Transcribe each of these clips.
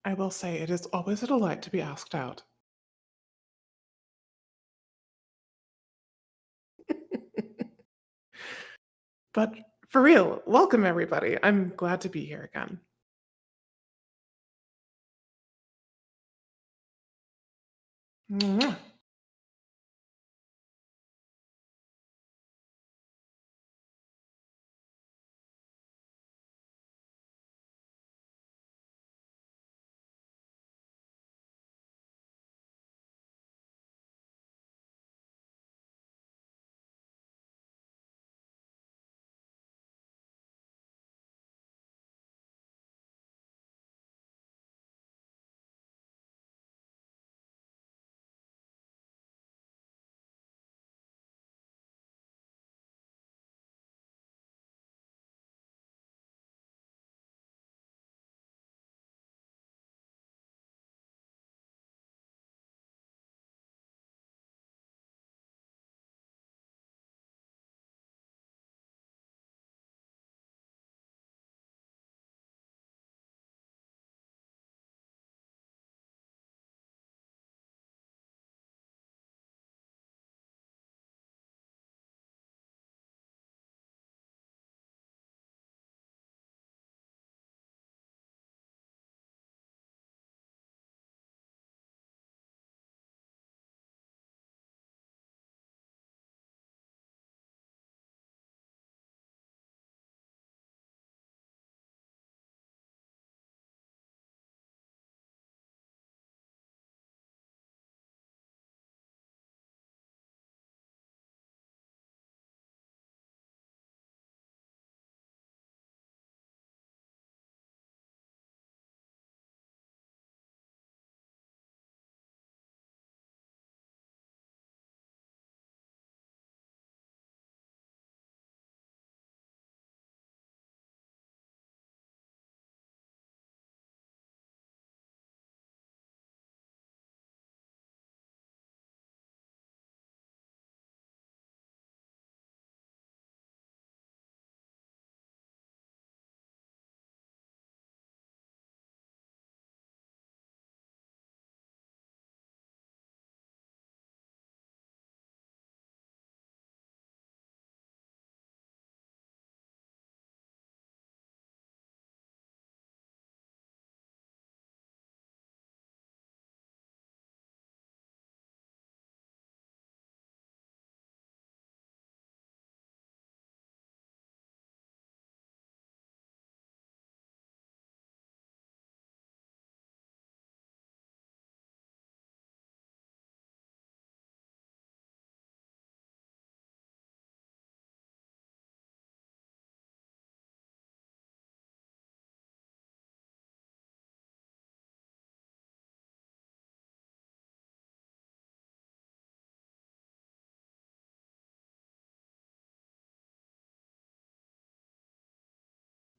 I will say it is always a delight to be asked out. But for real, welcome everybody. I'm glad to be here again. Mwah.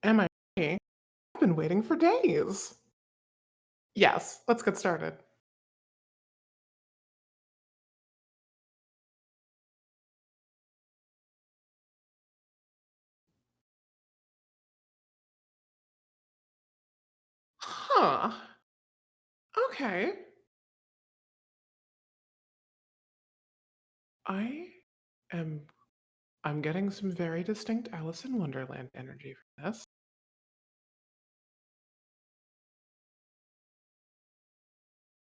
Am I ready? I've been waiting for days. Yes, let's get started. Huh. Okay. I am I'm getting some very distinct Alice in Wonderland energy from this.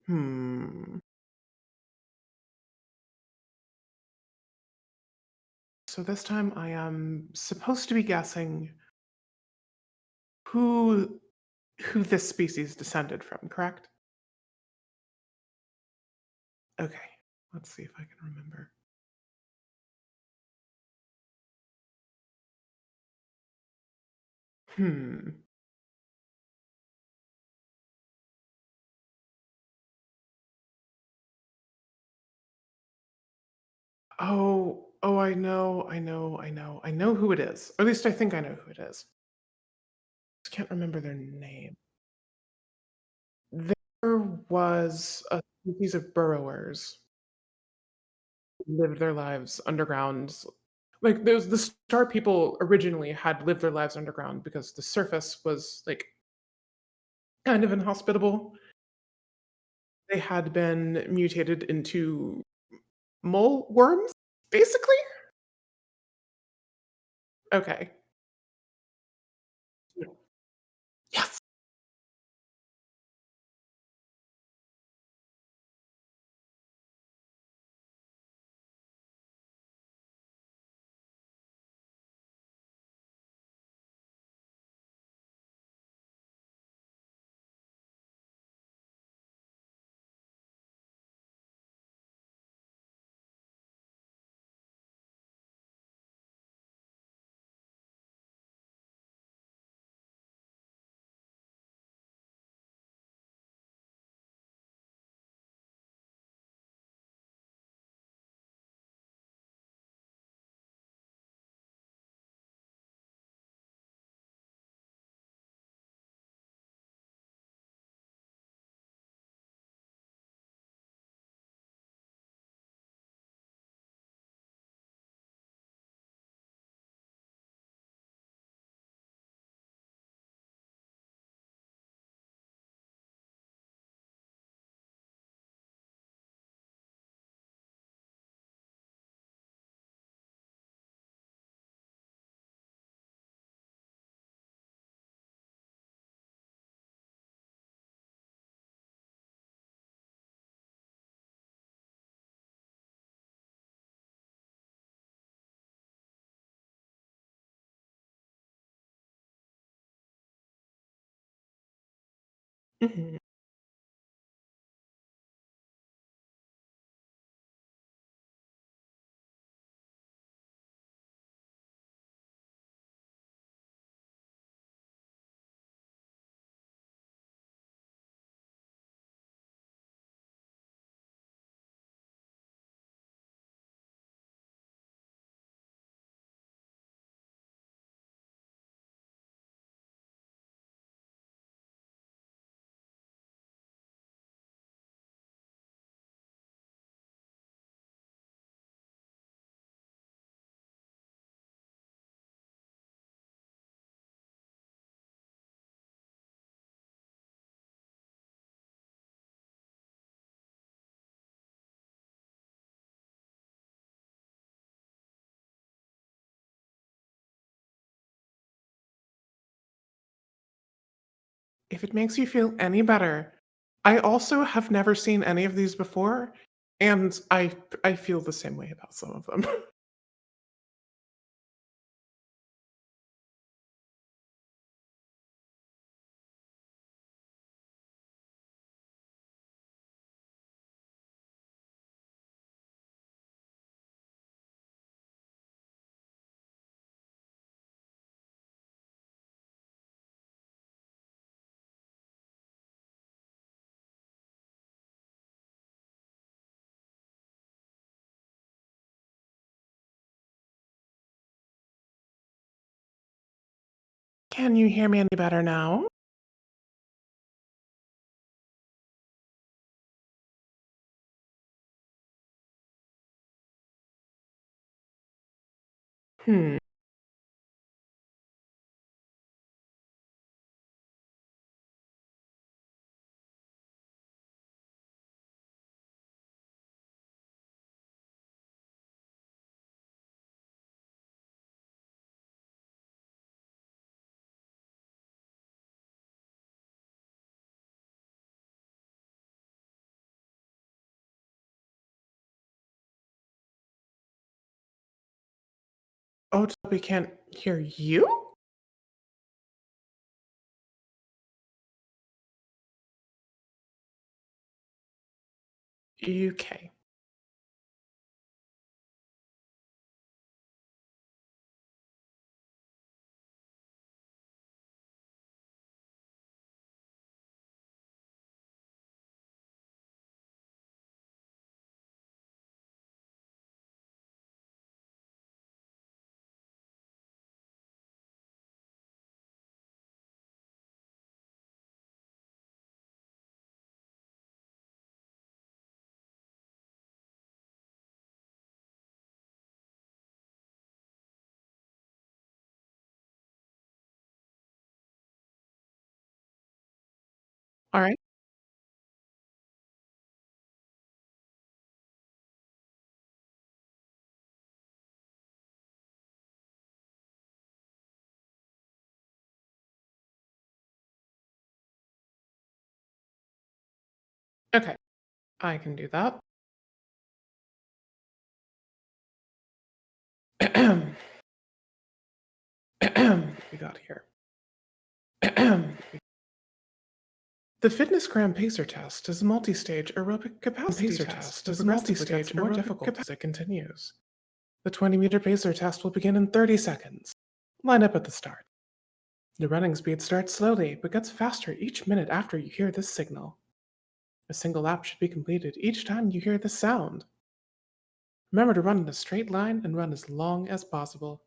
Hmm. So this time I am supposed to be guessing who who this species descended from, correct? Okay. Let's see if I can remember. Hmm. Oh, I know who it is. Or at least I think I know who it is. Just can't remember their name. There was a species of burrowers who lived their lives underground. Like those the star people originally had lived their lives underground because the surface was like kind of inhospitable. They had been mutated into mole worms, basically? Okay. Yes! Mhm. If it makes you feel any better, I also have never seen any of these before, and I feel the same way about some of them. Can you hear me any better now? Hmm. Oh, we can't hear you? UK. All right. Okay. I can do that. We got here. The Fitness Gram Pacer Test is a multi-stage aerobic capacity test. Is multi-stage more difficult as it continues. The 20-meter pacer test will begin in 30 seconds. Line up at the start. The running speed starts slowly, but gets faster each minute after you hear this signal. A single lap should be completed each time you hear this sound. Remember to run in a straight line and run as long as possible.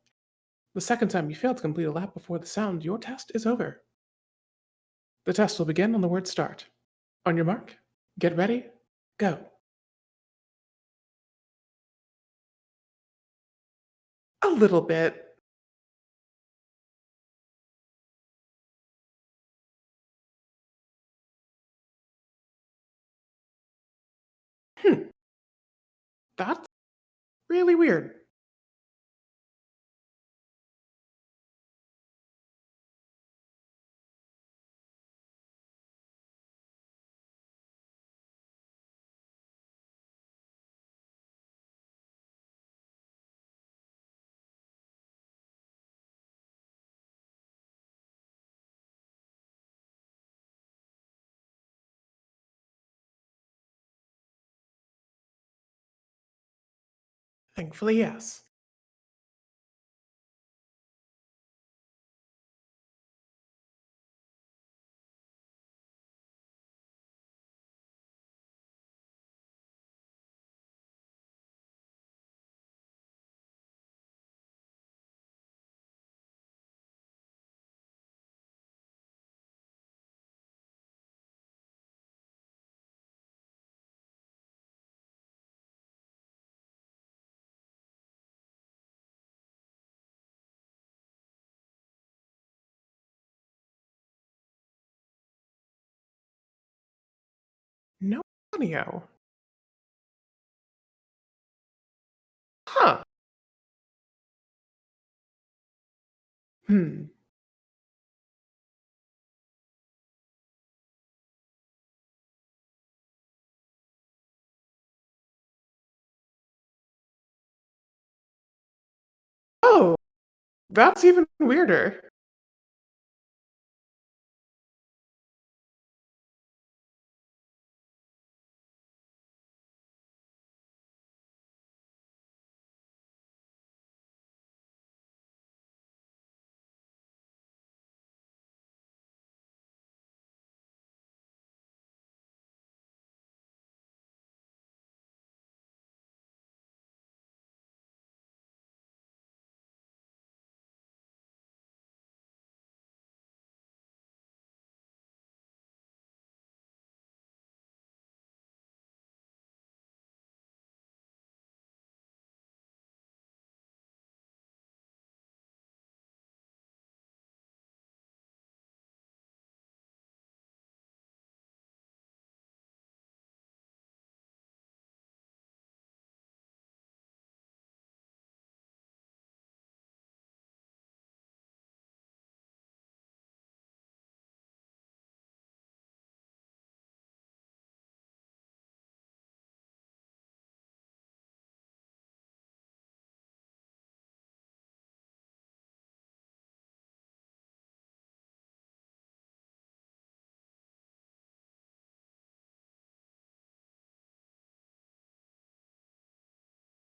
The second time you fail to complete a lap before the sound, your test is over. The test will begin on the word start. On your mark, get ready, go. A little bit. Hmm, that's really weird. Thankfully, yes. No audio. Huh. Hmm. Oh, that's even weirder.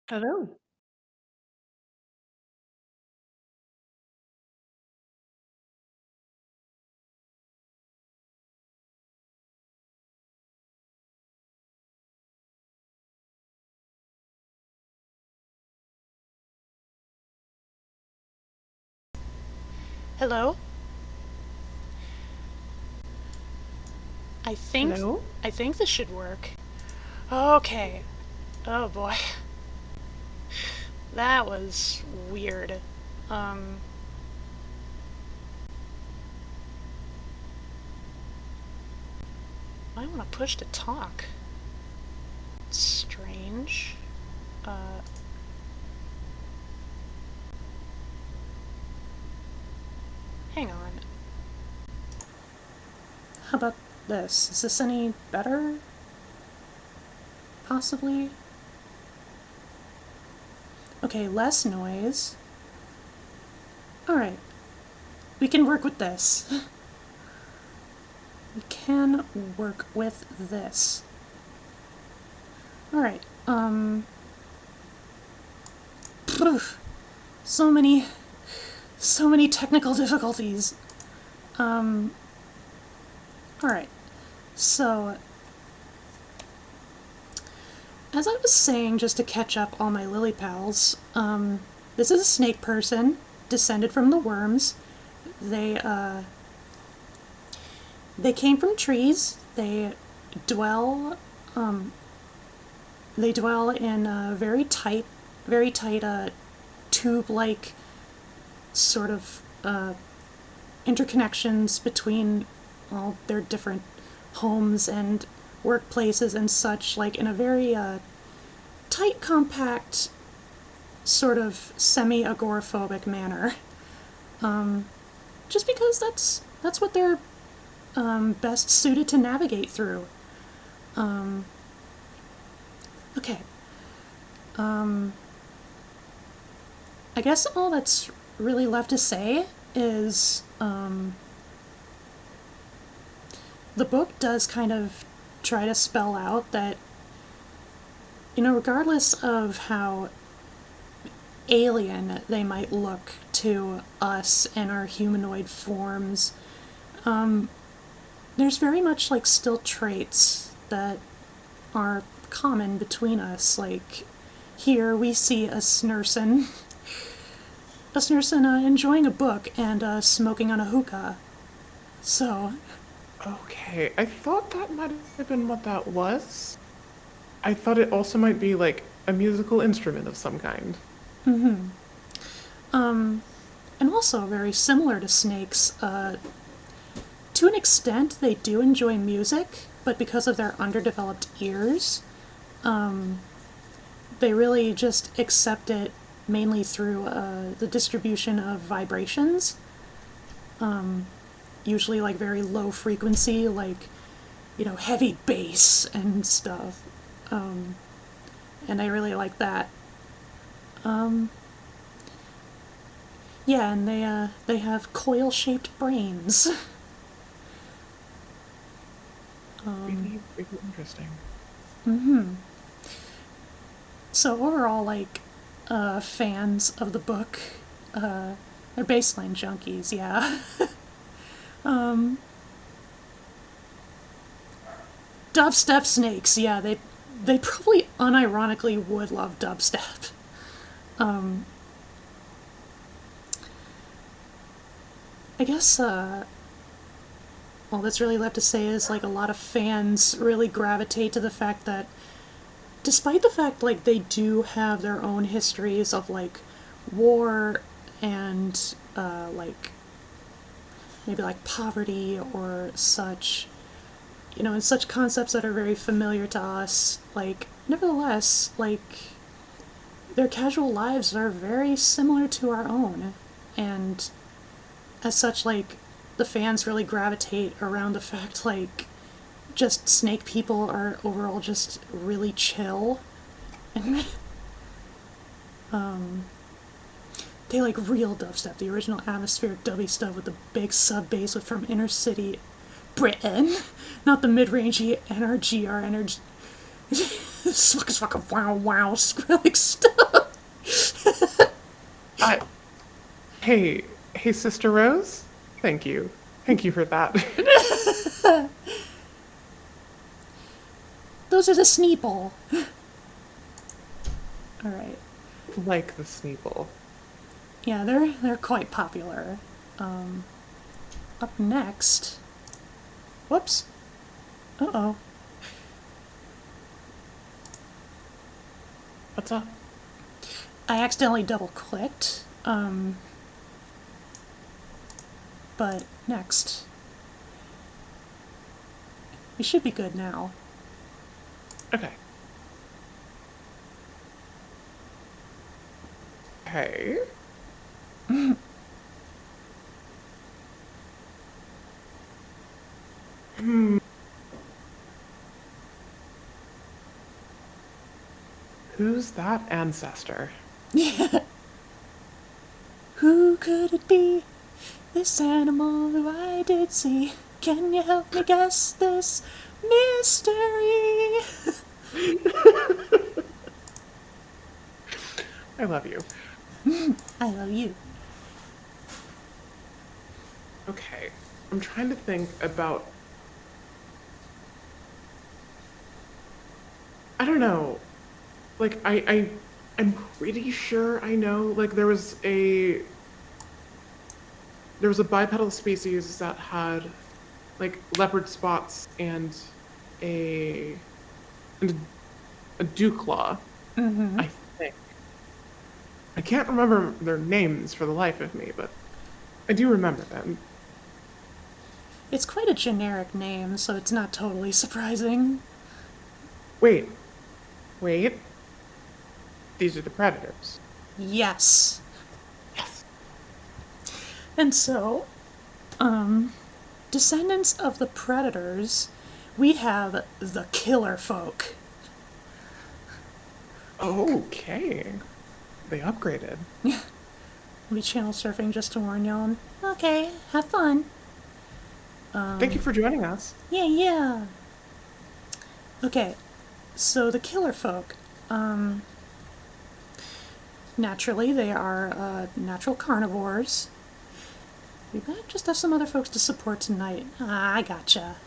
Hello. Hello? I think Hello? I think this should work. Okay. Oh boy. That was weird. Um I want to push to talk. Strange. Hang on. How about this? Is this any better? Possibly? Okay, less noise. Alright. We can work with this. We can work with this. Alright, oof. So many technical difficulties. Alright, so as I was saying, just to catch up all my lily pals, this is a snake person, descended from the worms. They came from trees. They dwell in very tight, tube-like sort of interconnections between all their different homes and workplaces and such, like in a very tight, compact, sort of semi-agoraphobic manner. Just because that's what they're best suited to navigate through. Okay. I guess all that's really left to say is the book does kind of try to spell out that, regardless of how alien they might look to us and our humanoid forms, there's very much still traits that are common between us. Like, here we see a Snurson enjoying a book and smoking on a hookah. So... Okay, I thought that might have been what that was. I thought it also might be a musical instrument of some kind. Mm-hmm. And also very similar to snakes, to an extent they do enjoy music, but because of their underdeveloped ears, they really just accept it mainly through the distribution of vibrations. Usually very low frequency, heavy bass and stuff. And I really like that. Yeah, and they have coil-shaped brains. Really, really interesting. Mm-hmm. So overall, fans of the book, they're baseline junkies, yeah. Dubstep snakes, yeah, they probably unironically would love dubstep. I guess, all that's really left to say is, a lot of fans really gravitate to the fact that, despite the fact, they do have their own histories of, war and, maybe, poverty or such, and such concepts that are very familiar to us, nevertheless, their casual lives are very similar to our own, and as such, the fans really gravitate around the fact, just snake people are overall just really chill. And, they like real dubstep, the original atmospheric dubby stuff with the big sub bass from inner city Britain, not the mid-rangey NRGR energy. This fucking wow Skrillex stuff. Hey, Sister Rose? Thank you for that. Those are the Sneeple. Alright. Like the Sneeple. Yeah, they're quite popular. Up next... Whoops. Uh-oh. What's up? I accidentally double-clicked. But next... We should be good now. Okay. Okay. Who's that ancestor? Who could it be? This animal who I did see. Can you help me guess this mystery? I love you. I love you. Okay. I'm trying to think about. I don't know. Like I'm pretty sure I know. Like there was a bipedal species that had like leopard spots a and a dew claw, I think. I can't remember their names for the life of me, but I do remember them. It's quite a generic name, so it's not totally surprising. Wait, wait. These are the predators. Yes. Yes. And so, descendants of the predators, we have the killer folk. Okay. They upgraded. I'll be channel surfing just to warn y'all. Okay, have fun. Thank you for joining us. Yeah, yeah. Okay, so the killer folk, naturally, they are natural carnivores. We might just have some other folks to support tonight. Ah, I gotcha.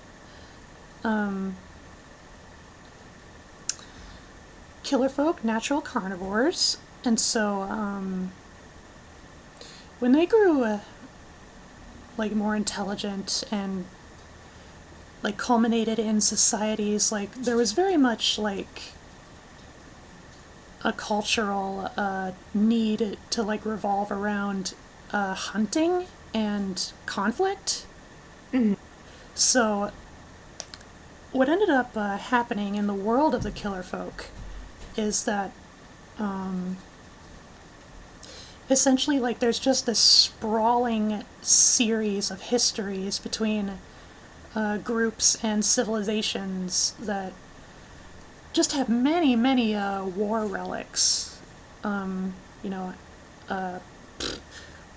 Killer folk, natural carnivores, and so when they grew like more intelligent and like culminated in societies, like there was very much like a cultural need to like revolve around hunting and conflict. So what ended up happening in the world of the killer folk is that essentially like there's just this sprawling series of histories between groups and civilizations that just have many, many war relics. You know,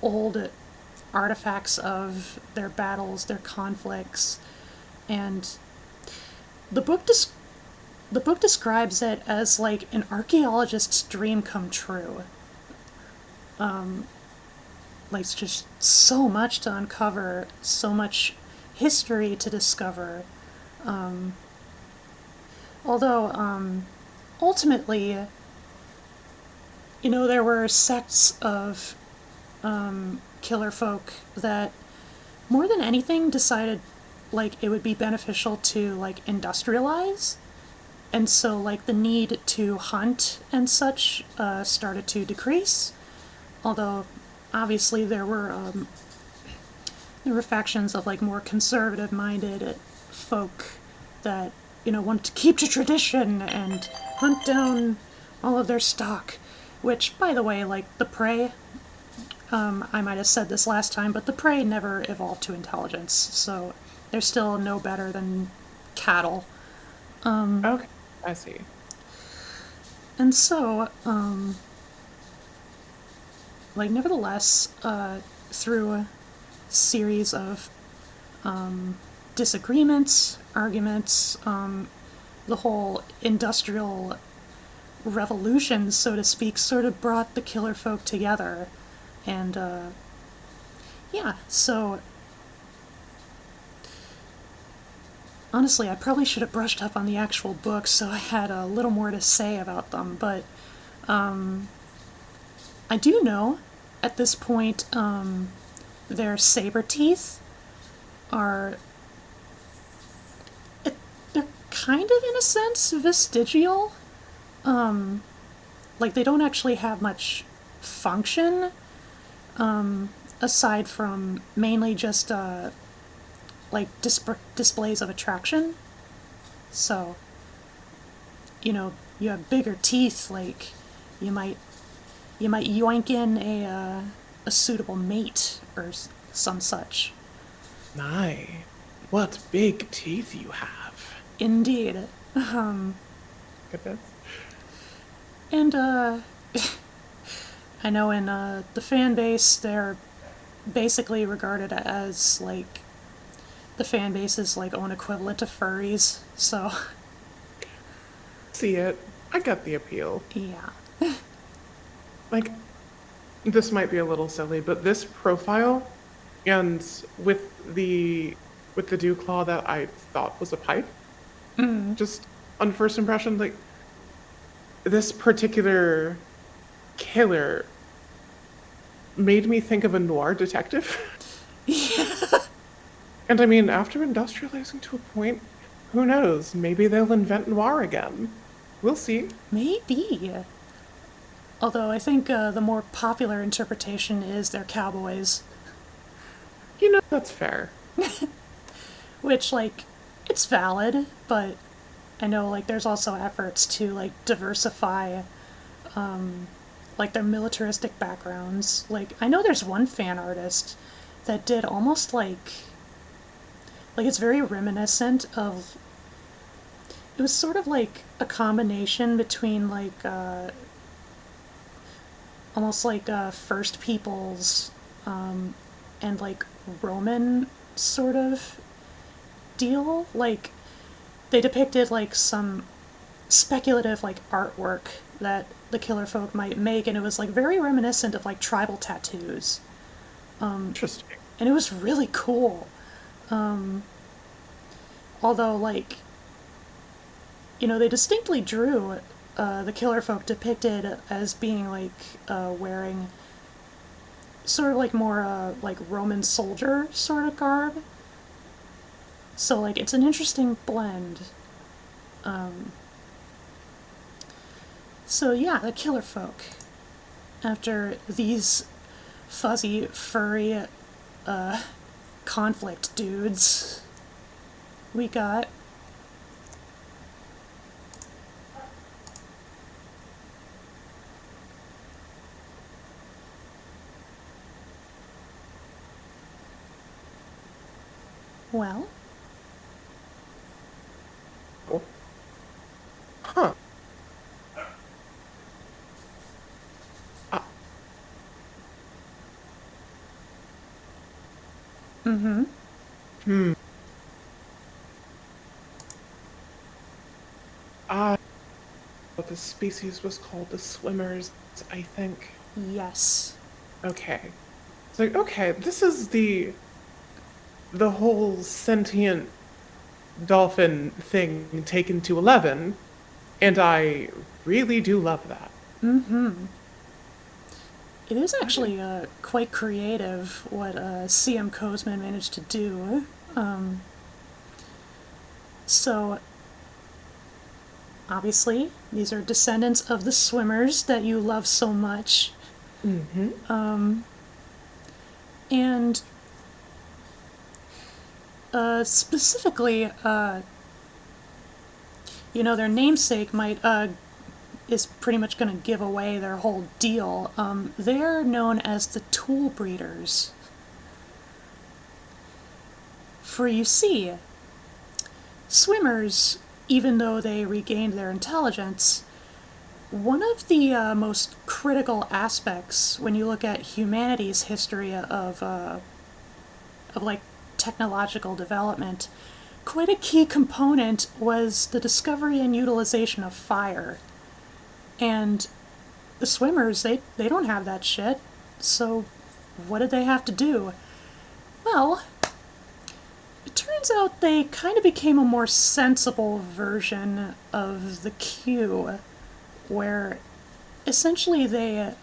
old artifacts of their battles, their conflicts, and the book the book describes it as like an archaeologist's dream come true. Like it's just so much to uncover, so much history to discover. Although ultimately, you know, there were sects of killer folk that more than anything decided like it would be beneficial to like industrialize, and so like the need to hunt and such started to decrease. Although obviously there were factions of like more conservative minded folk that, you know, wanted to keep to tradition and hunt down all of their stock. Which, by the way, like the prey, I might have said this last time, but the prey never evolved to intelligence, so they're still no better than cattle. Okay, I see. And so, like, nevertheless, through a series of disagreements, arguments, the whole industrial revolution, so to speak, sort of brought the killer folk together. And, yeah, so honestly, I probably should have brushed up on the actual books so I had a little more to say about them, but I do know at this point their saber teeth are. They're kind of, in a sense, vestigial. Like, they don't actually have much function aside from mainly just like displays of attraction. So, you have bigger teeth, like you might yoink in a suitable mate or some such. My, what big teeth you have. Indeed. Goodness. And I know in the fan base they're basically regarded as like the fan base's like own equivalent to furries. So See it. I get the appeal. yeah. Like, this might be a little silly, but this profile and with the dew claw that I thought was a pipe, just on first impression, like this particular killer made me think of a noir detective. And I mean, after industrializing to a point, who knows? Maybe they'll invent noir again. We'll see. Maybe. Although I think the more popular interpretation is they're cowboys, You know, that's fair. which like it's valid, but I know like there's also efforts to like diversify like their militaristic backgrounds. Like I know there's one fan artist that did almost like it's very reminiscent of, it was sort of like a combination between like almost like First Peoples and like Roman sort of deal. Like they depicted like some speculative like artwork that the killer folk might make, and it was like very reminiscent of like tribal tattoos, Interesting. and it was really cool. Although like they distinctly drew the killer folk depicted as being like wearing sort of like more like Roman soldier sort of garb. So like it's an interesting blend. So yeah, the killer folk. After these fuzzy, furry, conflict dudes, we got well, Oh. Huh. Uh, hmm. What the species was called the swimmers, I think. yes. Okay. It's like, okay, this is the whole sentient dolphin thing taken to 11, and I really do love that. It is I did. actually quite creative what C.M. Kozeman managed to do. So, obviously, these are descendants of the swimmers that you love so much. Mm-hmm. And specifically, their namesake might is pretty much going to give away their whole deal. They're known as the tool breeders. For you see, swimmers, even though they regained their intelligence, one of the most critical aspects when you look at humanity's history of like technological development, quite a key component was the discovery and utilization of fire. And the swimmers, they don't have that shit. So what did they have to do? Well, it turns out they kind of became a more sensible version of the Q, where essentially they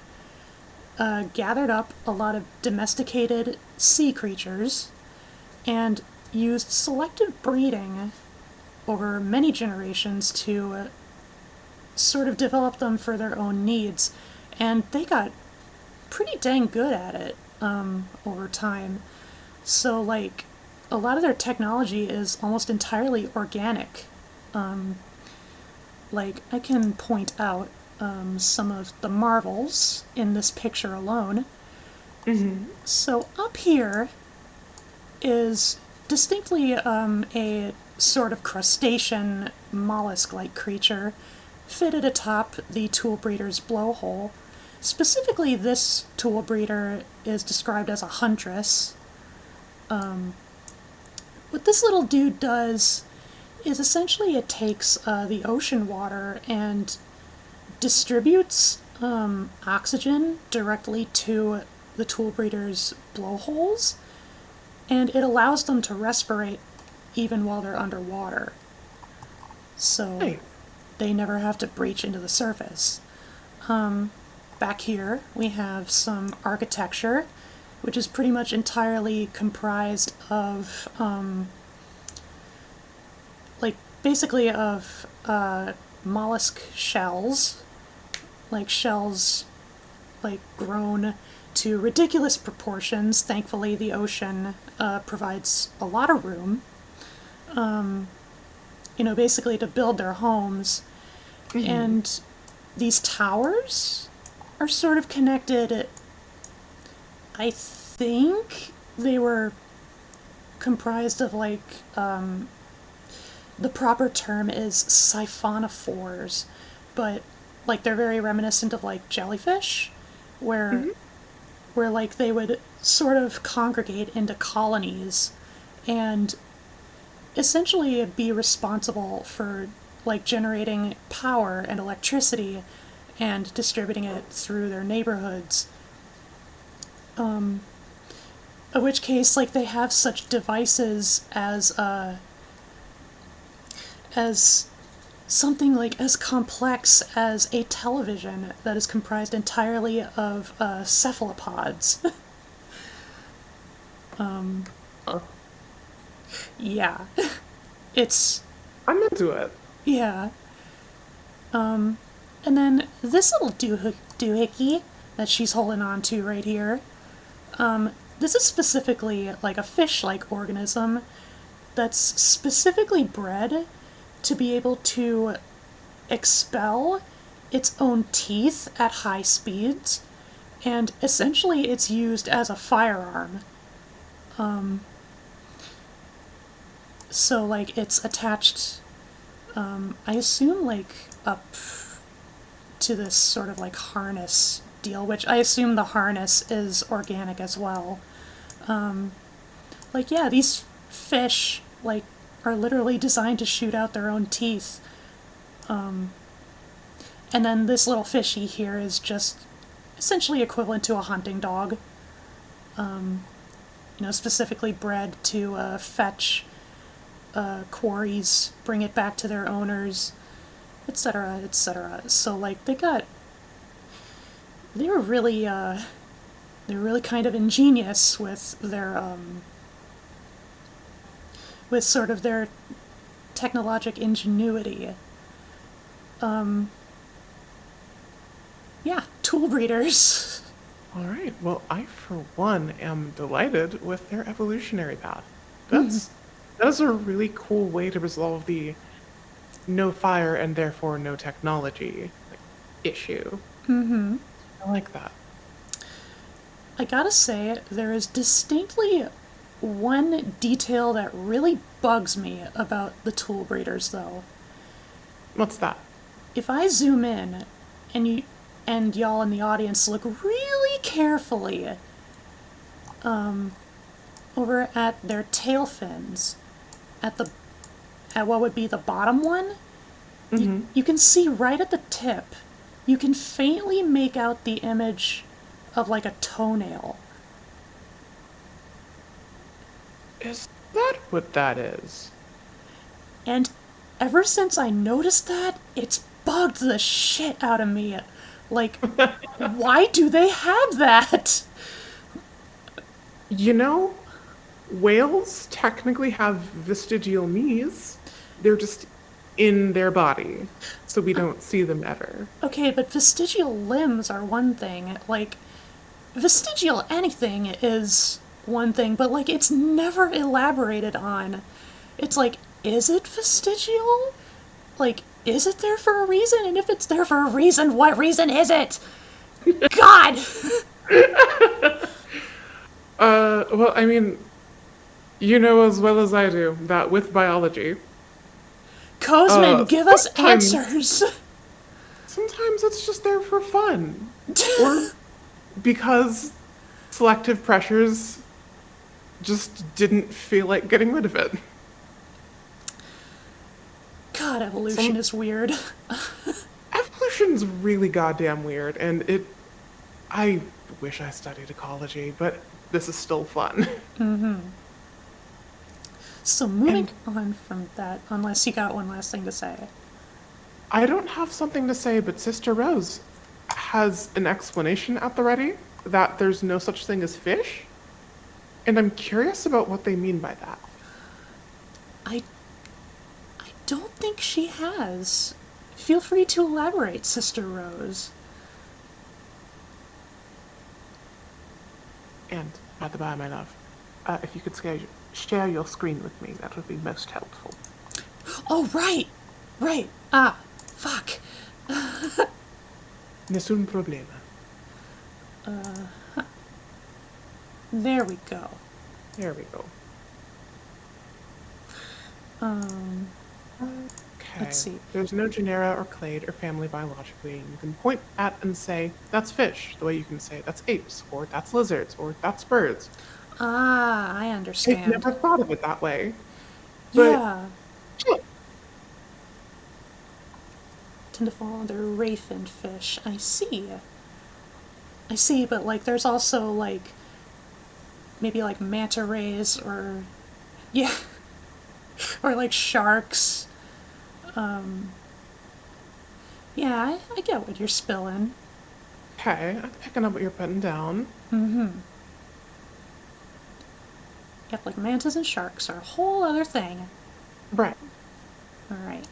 gathered up a lot of domesticated sea creatures and used selective breeding over many generations to sort of develop them for their own needs. And they got pretty dang good at it over time. So, like, a lot of their technology is almost entirely organic. Like, I can point out some of the marvels in this picture alone. So up here is distinctly a sort of crustacean mollusk-like creature fitted atop the tool breeder's blowhole. Specifically, this tool breeder is described as a huntress. What this little dude does is essentially it takes the ocean water and distributes oxygen directly to the tool breeder's blowholes, and it allows them to respirate even while they're underwater. So Hey. they never have to breach into the surface. Back here we have some architecture, which is pretty much entirely comprised of, like, basically of mollusk shells, like shells, like, grown to ridiculous proportions. Thankfully, the ocean provides a lot of room, basically to build their homes. And these towers are sort of connected. I think they were comprised of, like, the proper term is Siphonophores, but, like, they're very reminiscent of, like, jellyfish, where like, they would sort of congregate into colonies and essentially be responsible for, like, generating power and electricity and distributing it through their neighborhoods. In which case, like, they have such devices as something like as complex as a television that is comprised entirely of cephalopods. Yeah. It's, I'm into it. yeah. And then this little doohickey that she's holding on to right here, this is specifically like a fish-like organism that's specifically bred to be able to expel its own teeth at high speeds, and essentially it's used as a firearm. So, like, it's attached, I assume, like, up to this sort of, like, harness deal, which I assume the harness is organic as well. Like, yeah, these fish, like, are literally designed to shoot out their own teeth. And then this little fishy here is just essentially equivalent to a hunting dog. Specifically bred to fetch quarries, bring it back to their owners, etc., etc. So, like, they were really, they're really kind of ingenious with their, with sort of their technologic ingenuity. Yeah, tool breeders. All right. Well, I, for one, am delighted with their evolutionary path. That is a really cool way to resolve the no fire and therefore no technology issue. I like that. I gotta say, there is distinctly one detail that really bugs me about the tool breeders, though. What's that? If I zoom in and y'all in the audience look really carefully over at their tail fins, at what would be the bottom one, you can see right at the tip, you can faintly make out the image of, like, a toenail. Is that what that is? And ever since I noticed that, it's bugged the shit out of me. Like, why do they have that? You know, whales technically have vestigial knees. They're just in their body, so we don't see them ever. Okay, but vestigial limbs are one thing. Like, vestigial anything is one thing, but, like, it's never elaborated on. It's like, is it vestigial? like, is it there for a reason? And if it's there for a reason, what reason is it? God! Well, I mean, you know as well as I do that with biology, Cosman, give us sometimes answers! sometimes it's just there for fun. Or because selective pressures just didn't feel like getting rid of it. God, evolution is weird. Evolution's really goddamn weird, and I wish I studied ecology, but this is still fun. So moving And on from that, unless you got one last thing to say. I don't have something to say, but Sister Rose has an explanation at the ready that there's no such thing as fish, and I'm curious about what they mean by that. I don't think she has. Feel free to elaborate, Sister Rose. And, by the by, my love, if you could share your screen with me, that would be most helpful. Oh, right! Right. Ah, fuck. Nessun problema. There we go. There we go. Okay. Let's see. There's no genera or clade or family biologically. You can point at and say, that's fish, the way you can say, that's apes, or that's lizards, or that's birds. Ah, I I've understand. never thought of it that way. But Yeah. Tend to fall under rayfin fish. I see. I see, but like there's also like maybe like manta rays or yeah, or like sharks. Yeah, I get what you're spilling. okay, I'm picking up what you're putting down. Yep, like mantas and sharks are a whole other thing. Right. All right.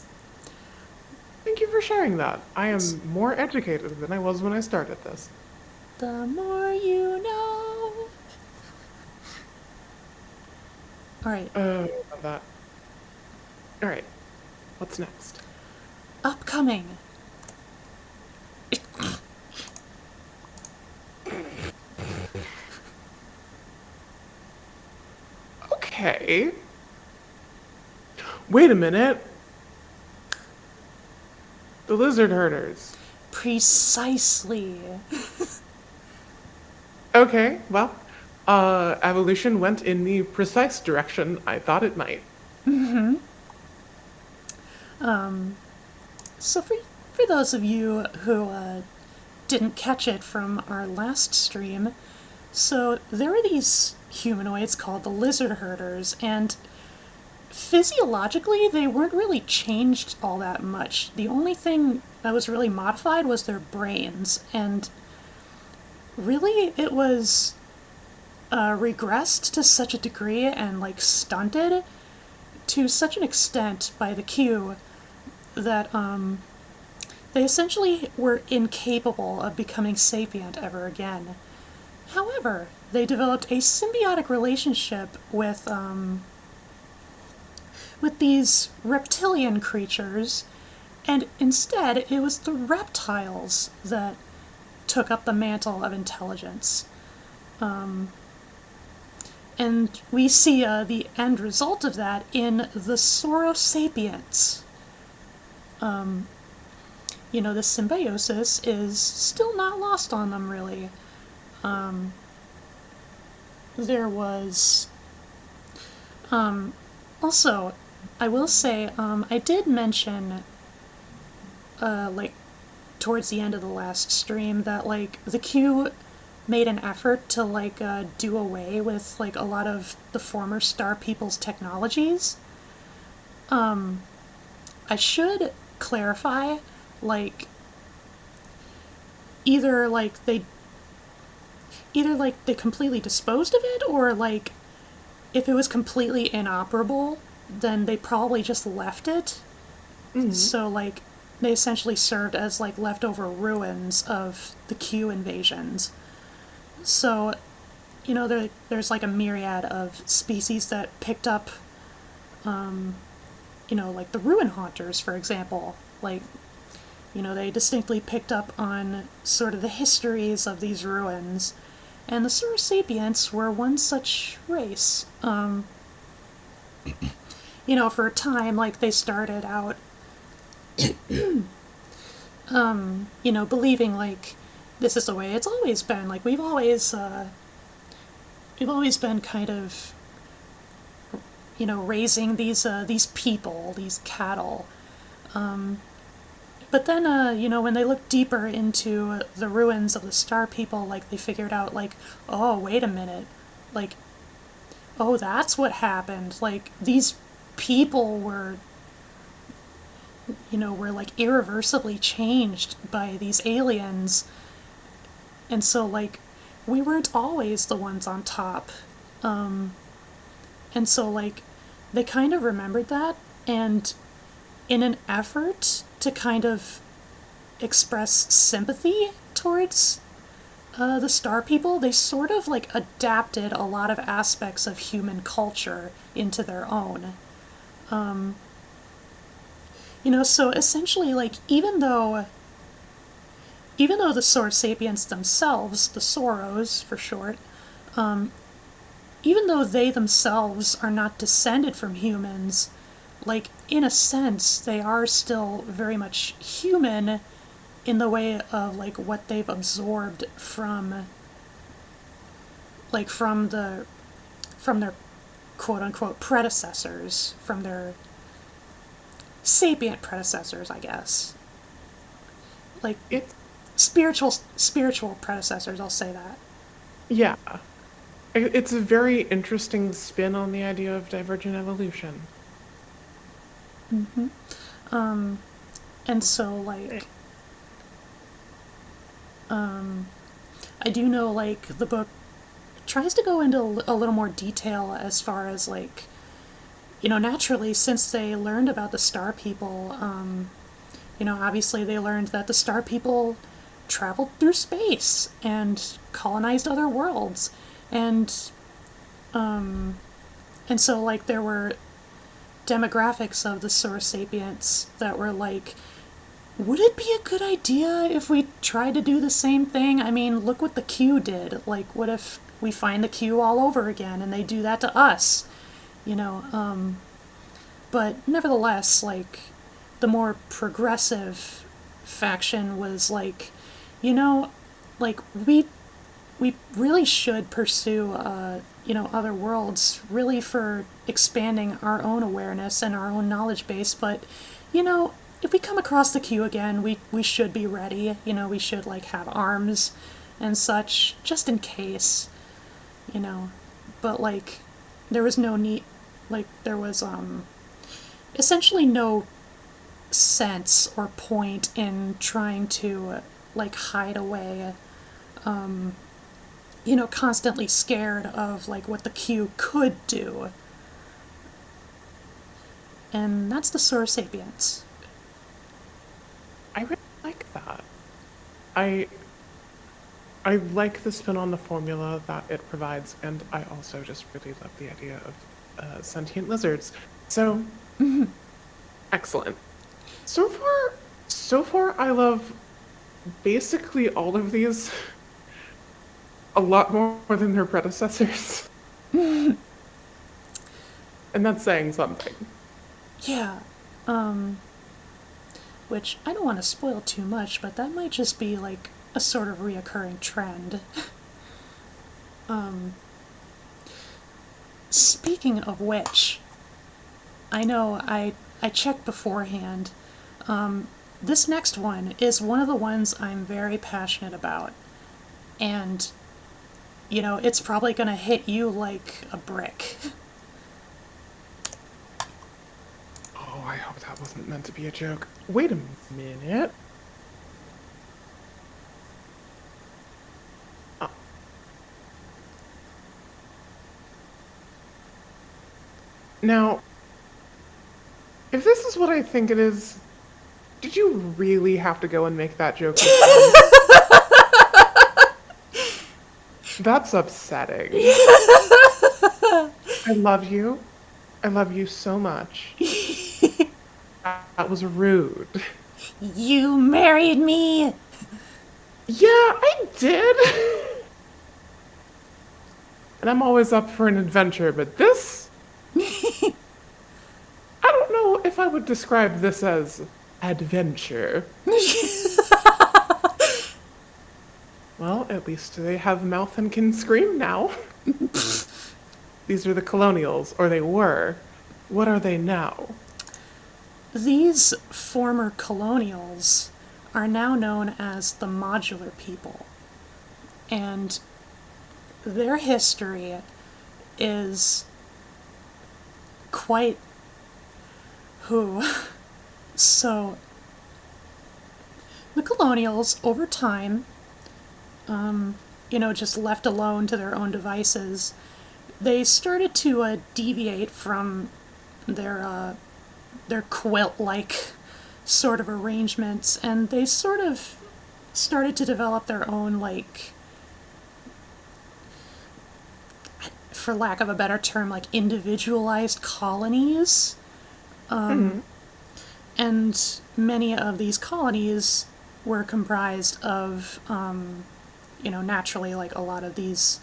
Thank you for sharing that. I am more educated than I was when I started this. The more you know. All right. Love that. All right. What's next? Upcoming. Okay. Wait a minute. The lizard herders. Precisely. Okay, well, evolution went in the precise direction I thought it might. So for those of you who didn't catch it from our last stream, so there were these humanoids called the lizard herders, and physiologically they weren't really changed all that much. The only thing that was really modified was their brains, and really it was regressed to such a degree and like stunted to such an extent by the Q that they essentially were incapable of becoming sapient ever again. However, they developed a symbiotic relationship with these reptilian creatures, and instead it was the reptiles that took up the mantle of intelligence. And we see the end result of that in the Saurosapiens. You know, the symbiosis is still not lost on them, really. There was... also, I will say, I did mention, like, towards the end of the last stream that, like, the Q made an effort to, like, do away with, like, a lot of the former Star People's technologies. I should clarify, like, either they completely disposed of it, or like if it was completely inoperable, then they probably just left it. So like they essentially served as like leftover ruins of the Q invasions. So, you know, there's like a myriad of species that picked up like the ruin haunters, for example. Like, they distinctly picked up on sort of the histories of these ruins. And the Saurosapiens were one such race. For a time, like, they started out, believing, like, this is the way it's always been. Like, we've always been kind of, raising these people, these cattle. But then, when they looked deeper into the ruins of the Star People, like, they figured out, like, oh, wait a minute. Like, oh, that's what happened. Like, these people were like irreversibly changed by these aliens. And so, like, we weren't always the ones on top. And so, like, they kind of remembered that, and in an effort to kind of express sympathy towards the Star People, they sort of like adapted a lot of aspects of human culture into their own. So essentially, like, even though the Saurosapiens themselves, the Soros for short, even though they themselves are not descended from humans, like, in a sense, they are still very much human in the way of, like, what they've absorbed from, like, from their quote-unquote predecessors, from their sapient predecessors, I guess. Like, It, spiritual predecessors, I'll say that. yeah. It's a very interesting spin on the idea of divergent evolution. And so, like, I do know, like, the book tries to go into a little more detail as far as, like, naturally, since they learned about the Star People, obviously they learned that the Star People traveled through space and colonized other worlds. And so, like, there were demographics of the Saurosapiens that were like, would it be a good idea if we tried to do the same thing? I mean, look what the Q did. Like, what if we find the Q all over again and they do that to us? But nevertheless, like, the more progressive faction was like, you know, like, we really should pursue, other worlds, really for expanding our own awareness and our own knowledge base. But, if we come across the Q again, we should be ready. We should, like, have arms and such, just in case, you know. But, like, there was no need, like, there was, essentially no sense or point in trying to, like, hide away, constantly scared of, like, what the Q could do. And that's the Saurosapiens. I really like that. I I like the spin on the formula that it provides, and I also just really love the idea of sentient lizards. So excellent. So far, so far, I love basically all of these a lot more than their predecessors, and that's saying something. Yeah. Which I don't want to spoil too much, but that might just be, like, a sort of reoccurring trend. Speaking of which, I know I checked beforehand. This next one is one of the ones I'm very passionate about. And, it's probably going to hit you like a brick. Oh, I hope that wasn't meant to be a joke. Wait a minute. Uh, Now, if this is what I think it is, did you really have to go and make that joke this time? That's upsetting. I love you. I love you so much. That was rude. You married me! Yeah, I did. And I'm always up for an adventure, but this? I don't know if I would describe this as adventure. Well, at least they have mouth and can scream now. These are the colonials, or they were. What are they now? These former colonials are now known as the modular people. And their history is quite who. So, the colonials, over time, just left alone to their own devices, they started to deviate from their quilt-like sort of arrangements, and they sort of started to develop their own, like, for lack of a better term, like individualized colonies. And many of these colonies were comprised of, naturally, like a lot of these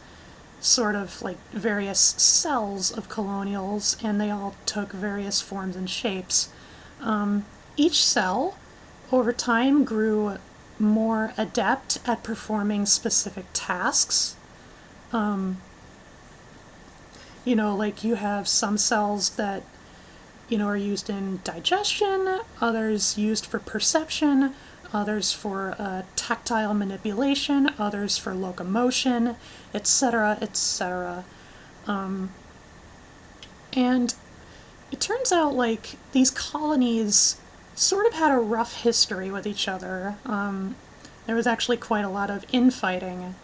sort of like various cells of colonials, and they all took various forms and shapes. Each cell, over time, grew more adept at performing specific tasks. Like you have some cells that, are used in digestion, others used for perception, others for tactile manipulation, others for locomotion, etc., etc. And it turns out like these colonies sort of had a rough history with each other. There was actually quite a lot of infighting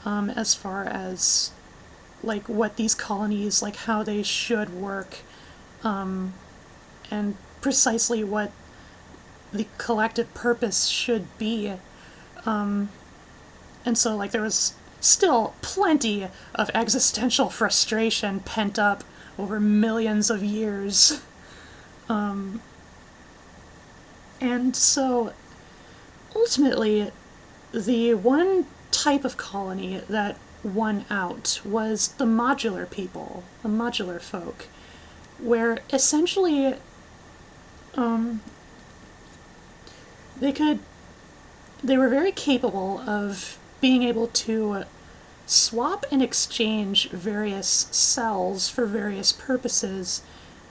as far as like what these colonies, like how they should work, and precisely what the collective purpose should be. And so like there was still plenty of existential frustration pent up over millions of years. And so ultimately, the one type of colony that won out was the modular people, the modular folk, where essentially they were very capable of being able to swap and exchange various cells for various purposes,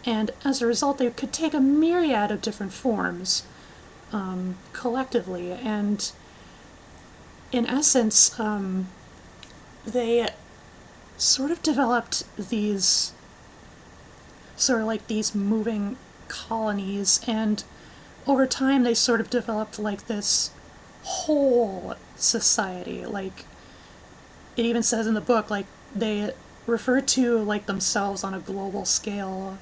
and as a result they could take a myriad of different forms collectively, and in essence they sort of developed these sort of like these moving colonies, and over time they sort of developed like this whole society. Like it even says in the book, like they refer to like themselves on a global scale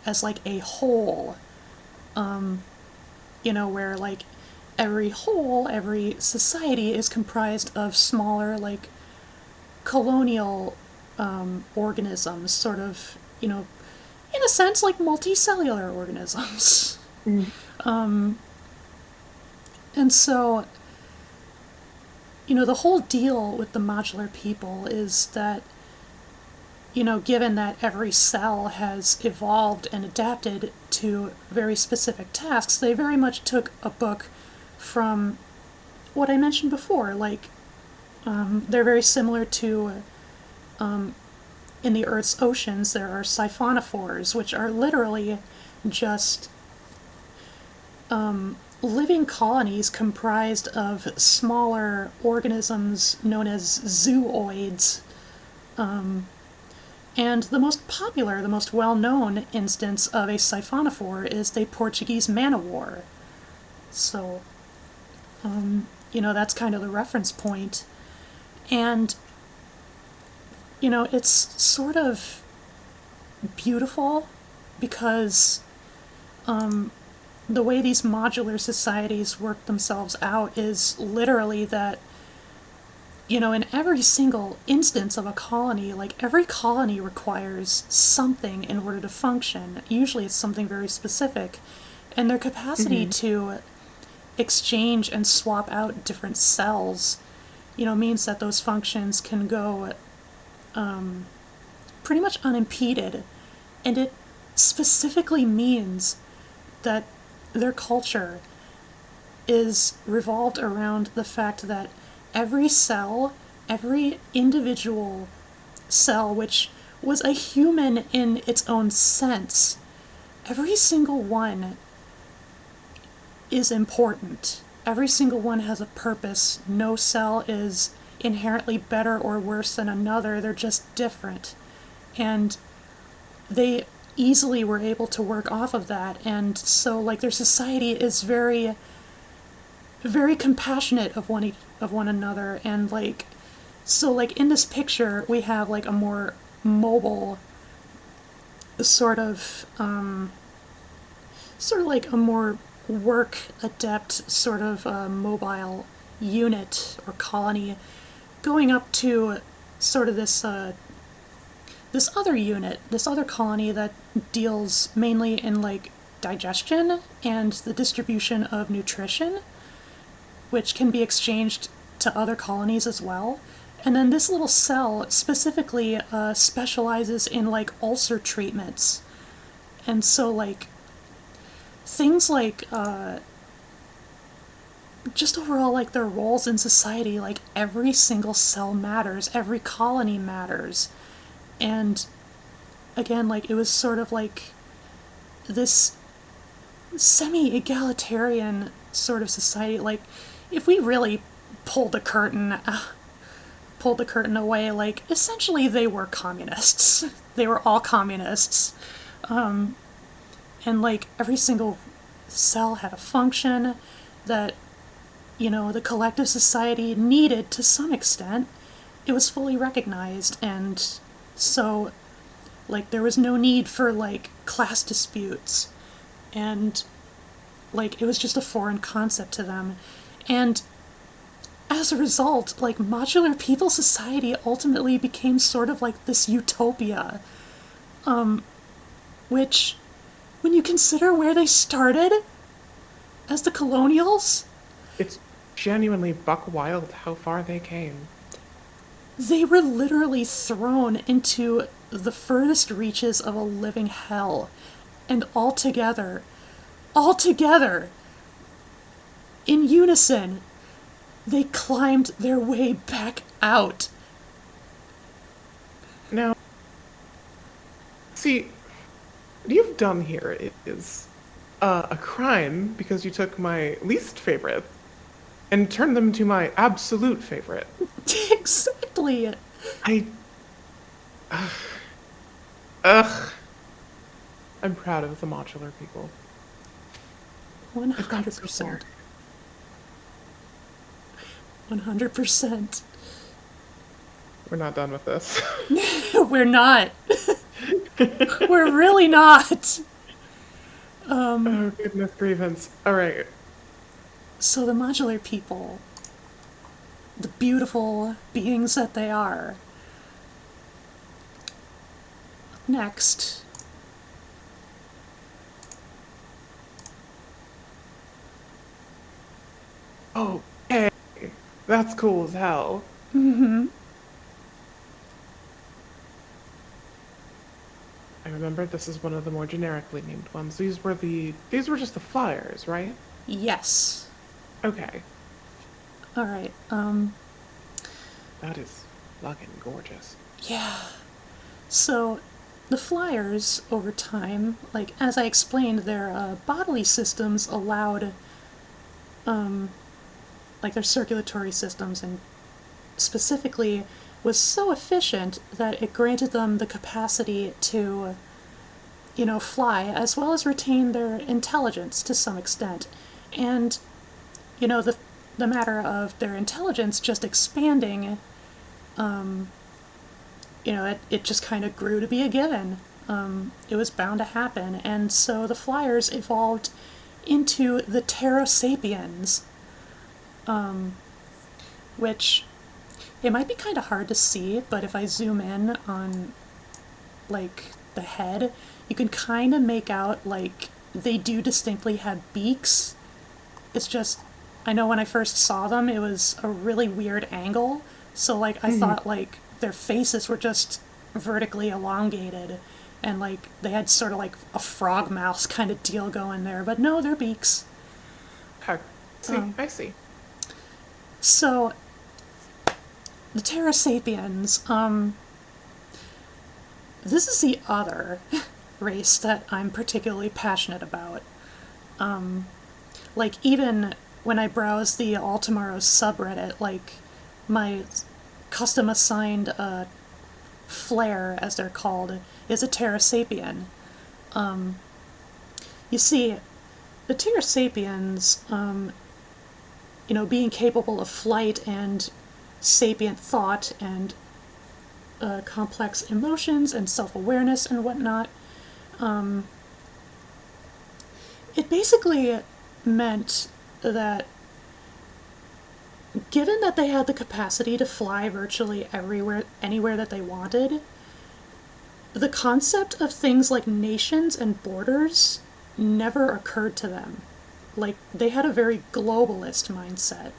as like a whole, where like every society is comprised of smaller like colonial organisms, sort of, in a sense like multicellular organisms. And so, the whole deal with the modular people is that, given that every cell has evolved and adapted to very specific tasks, they very much took a book from what I mentioned before. Like, they're very similar to, in the Earth's oceans, there are Siphonophores, which are literally just living colonies comprised of smaller organisms known as zooids. And the most popular, the most well-known instance of a siphonophore is the Portuguese man-o'-war. So, that's kind of the reference point. And, it's sort of beautiful because the way these modular societies work themselves out is literally that, in every single instance of a colony, like every colony requires something in order to function. Usually it's something very specific. And their capacity to exchange and swap out different cells, means that those functions can go pretty much unimpeded. And it specifically means that their culture is revolved around the fact that every cell, every individual cell, which was a human in its own sense, every single one is important. Every single one has a purpose. No cell is inherently better or worse than another. They're just different. And they easily were able to work off of that. And so, like, their society is very, very compassionate of one another. And, like, so, like, in this picture, we have, like, a more mobile sort of like a more work adept sort of mobile unit or colony going up to sort of this other unit, this other colony that deals mainly in like digestion and the distribution of nutrition, which can be exchanged to other colonies as well. And then this little cell specifically specializes in like ulcer treatments. And so like things like just overall like their roles in society, like every single cell matters, every colony matters. And again, like it was sort of like this semi-egalitarian sort of society. Like if we really pulled the curtain away, like essentially they were communists. They were all communists. And like every single cell had a function that, the collective society needed to some extent. It was fully recognized, and so like there was no need for like class disputes, and like it was just a foreign concept to them. And as a result, like modular people society ultimately became sort of like this utopia, which when you consider where they started as the colonials, It's genuinely buck wild how far they came. they were literally thrown into the furthest reaches of a living hell. And all together, in unison, they climbed their way back out. Now, see, what you've done here is a crime because you took my least favorite and turned them to my absolute favorite. Exactly. I. Ugh. I'm proud of the modular people. 100%. 100%. We're not done with this. We're not. We're really not. Oh, goodness grievance. Alright. So the modular people, the beautiful beings that they are. Next. Oh, hey. That's cool as hell. I remember this is one of the more generically named ones. These were just the flyers, right? Yes. Okay. Alright, That is fucking gorgeous. yeah. So, the flyers, over time, like, as I explained, their bodily systems allowed, like, their circulatory systems, and specifically, was so efficient that it granted them the capacity to, fly, as well as retain their intelligence to some extent. And, the matter of their intelligence just expanding, it just kind of grew to be a given. It was bound to happen. And so the flyers evolved into the Terra Sapiens, which it might be kind of hard to see, but if I zoom in on, like, the head, you can kind of make out, like, they do distinctly have beaks. It's just, I know when I first saw them, it was a really weird angle. So, like, I thought, like, their faces were just vertically elongated. And, like, they had sort of like a frog mouth kind of deal going there. But no, they're beaks. Okay. See, I see. So, the Terra Sapiens, this is the other race that I'm particularly passionate about. Like, even when I browse the All Tomorrow's subreddit, like, my custom assigned flare, as they're called, is a Terra Sapien. You see, the Terra Sapiens, being capable of flight and sapient thought and complex emotions and self-awareness and whatnot, it basically meant that given that they had the capacity to fly virtually everywhere, anywhere that they wanted, the concept of things like nations and borders never occurred to them. Like, they had a very globalist mindset.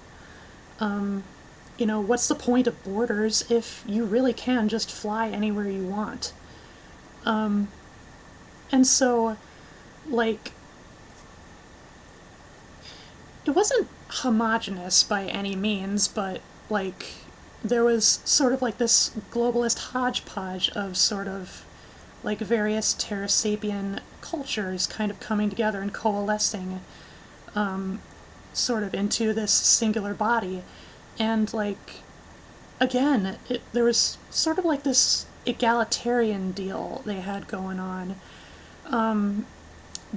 What's the point of borders if you really can just fly anywhere you want? And so, like, it wasn't homogenous by any means, but, like, there was sort of like this globalist hodgepodge of sort of like various Terra Sapien cultures kind of coming together and coalescing sort of into this singular body. And, like, again, there was sort of like this egalitarian deal they had going on.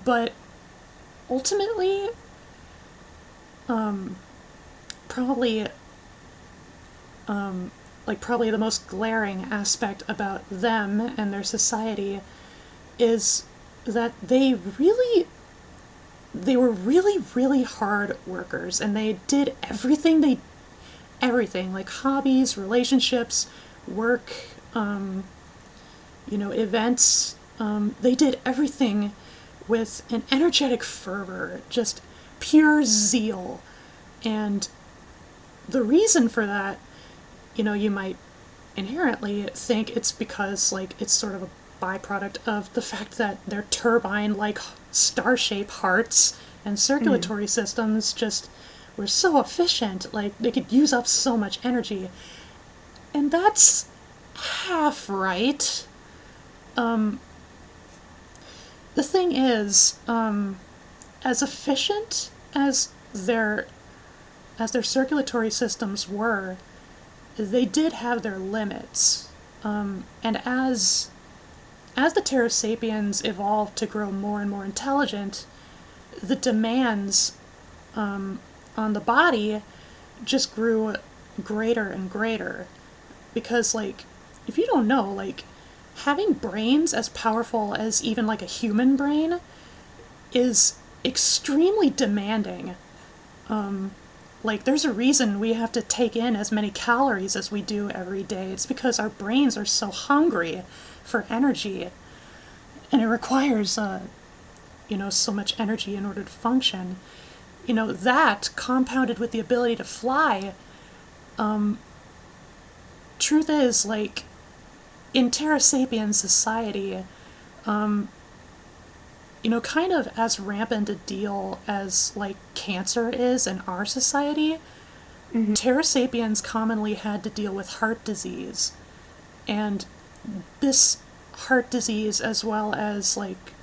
But ultimately, probably probably the most glaring aspect about them and their society is that they were really hard workers, and they did everything, like hobbies, relationships, work, events. They did everything with an energetic fervor, just pure zeal. And the reason for that, you might inherently think it's because, like, it's sort of a byproduct of the fact that their turbine-like star-shaped hearts and circulatory systems just were so efficient, like, they could use up so much energy. And that's half right. The thing is, as efficient as their circulatory systems were, they did have their limits. And as the Terra Sapiens evolved to grow more and more intelligent, the demands on the body just grew greater and greater. Because, like, if you don't know, like, having brains as powerful as even, like, a human brain is extremely demanding. Like, there's a reason we have to take in as many calories as we do every day. It's because our brains are so hungry for energy, and it requires, so much energy in order to function. That compounded with the ability to fly, truth is, like, in Terra Sapien society, kind of as rampant a deal as, like, cancer is in our society, Terra Sapiens commonly had to deal with heart disease. And this heart disease, as well as, like,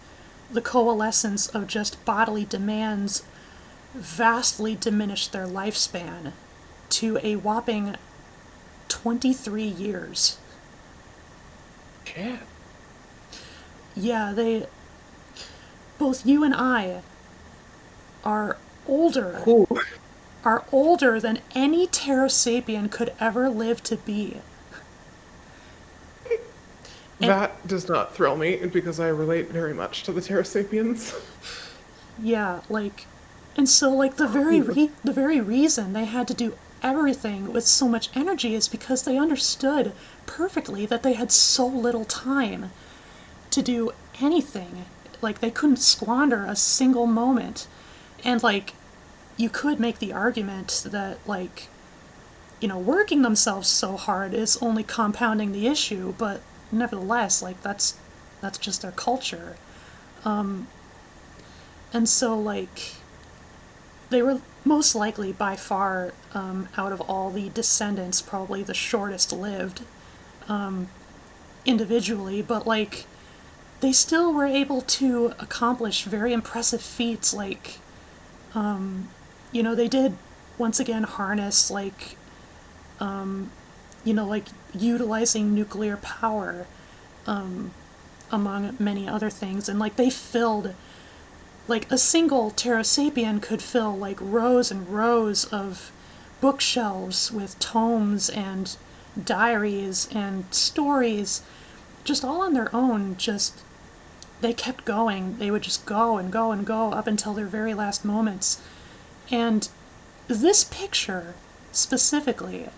the coalescence of just bodily demands, vastly diminished their lifespan to a whopping 23 years. Shit. Yeah, both you and I are older Ooh. than any Terra Sapien could ever live to be. That does not thrill me because I relate very much to the Terra Sapiens. Yeah, like, and so, like, the very reason they had to do everything with so much energy is because they understood perfectly that they had so little time to do anything. like, they couldn't squander a single moment. And, like, you could make the argument that, like, you know, working themselves so hard is only compounding the issue, but nevertheless, like, that's just their culture. And so, like, they were most likely by far, out of all the descendants, probably the shortest lived, individually, but, like, they still were able to accomplish very impressive feats, like, you know, they did once again harness, like, you know, like, utilizing nuclear power, among many other things, and, like, they filled, like, a single Terrasapien could fill, like, rows and rows of bookshelves with tomes and diaries and stories, just all on their own. Just, they kept going. They would just go and go and go up until their very last moments. And this picture, specifically,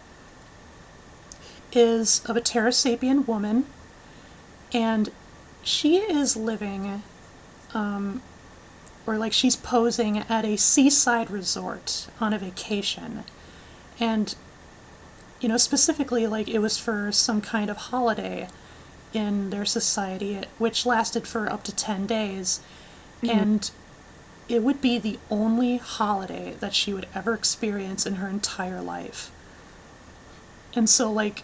is of a Terrasapien woman, and she is living, or like she's posing at a seaside resort on a vacation. And, you know, specifically, like, it was for some kind of holiday in their society, which lasted for up to 10 days. Mm-hmm. And it would be the only holiday that she would ever experience in her entire life. And so, like,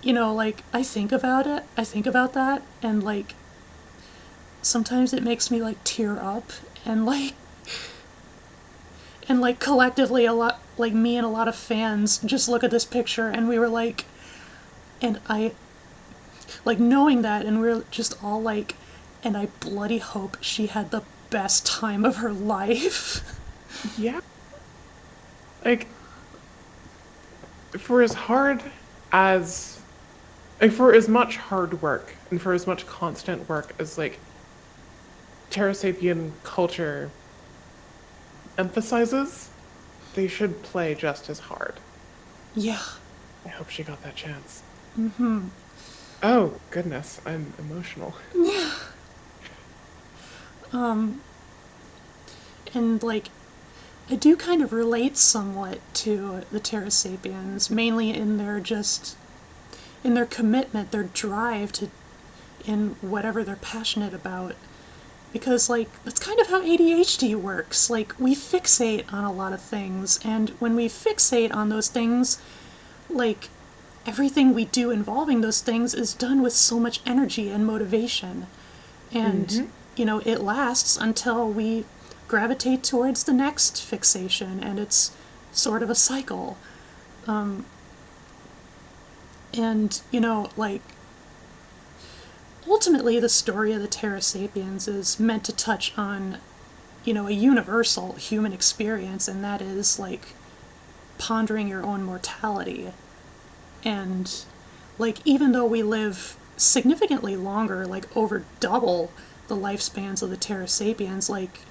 you know, like, I think about that, and, like, sometimes it makes me, like, tear up, and, like, collectively, a lot, like, me and a lot of fans just look at this picture, and we were like, and I, like, knowing that, and we're just all like, and I bloody hope she had the best time of her life. Yeah. Like, for as hard as, like, for as much hard work and for as much constant work as, like, Terrasapien culture emphasizes, they should play just as hard. Yeah. I hope she got that chance. Mm-hmm. Oh, goodness, I'm emotional. Yeah. And, like, I do kind of relate somewhat to the Terrasapiens, mainly in their commitment, their drive to, in whatever they're passionate about. Because, like, that's kind of how ADHD works. Like, we fixate on a lot of things, and when we fixate on those things, like, everything we do involving those things is done with so much energy and motivation. And, you know, it lasts until we gravitate towards the next fixation, and it's sort of a cycle. And, you know, like, ultimately the story of the Terrasapiens is meant to touch on, you know, a universal human experience, and that is, like, pondering your own mortality. And, like, even though we live significantly longer, like, over double the lifespans of the Terrasapiens, like,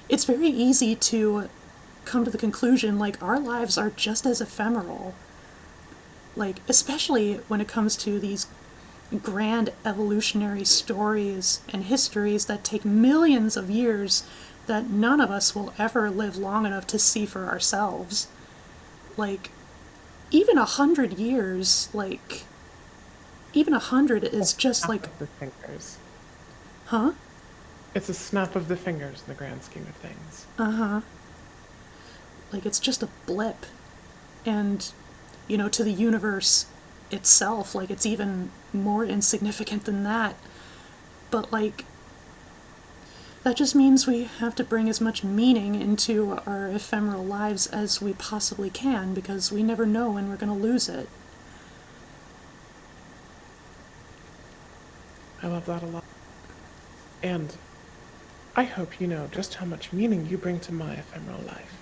it's very easy to come to the conclusion, like, our lives are just as ephemeral. Like, especially when it comes to these grand evolutionary stories and histories that take millions of years that none of us will ever live long enough to see for ourselves. Like, even 100 years, like, even 100 is just like... The fingers. Huh? It's a snap of the fingers in the grand scheme of things. Uh-huh. Like, it's just a blip. And, you know, to the universe itself, like, it's even more insignificant than that. But, like, that just means we have to bring as much meaning into our ephemeral lives as we possibly can, because we never know when we're going to lose it. I love that a lot. And I hope you know just how much meaning you bring to my ephemeral life.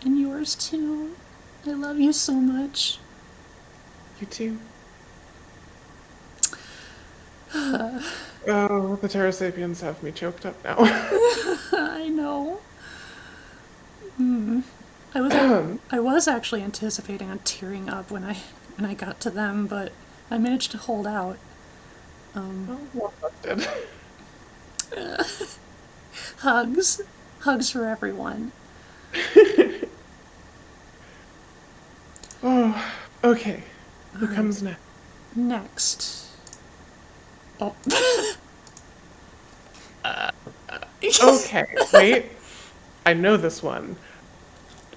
And yours too. I love you so much. You too. Oh, the Terrasapiens have me choked up now. I know. I was actually anticipating on tearing up when I got to them, but I managed to hold out. Oh, well busted. Hugs. Hugs for everyone. Oh, okay. Who Alright, comes next? next. Oh. Okay, wait. I know this one.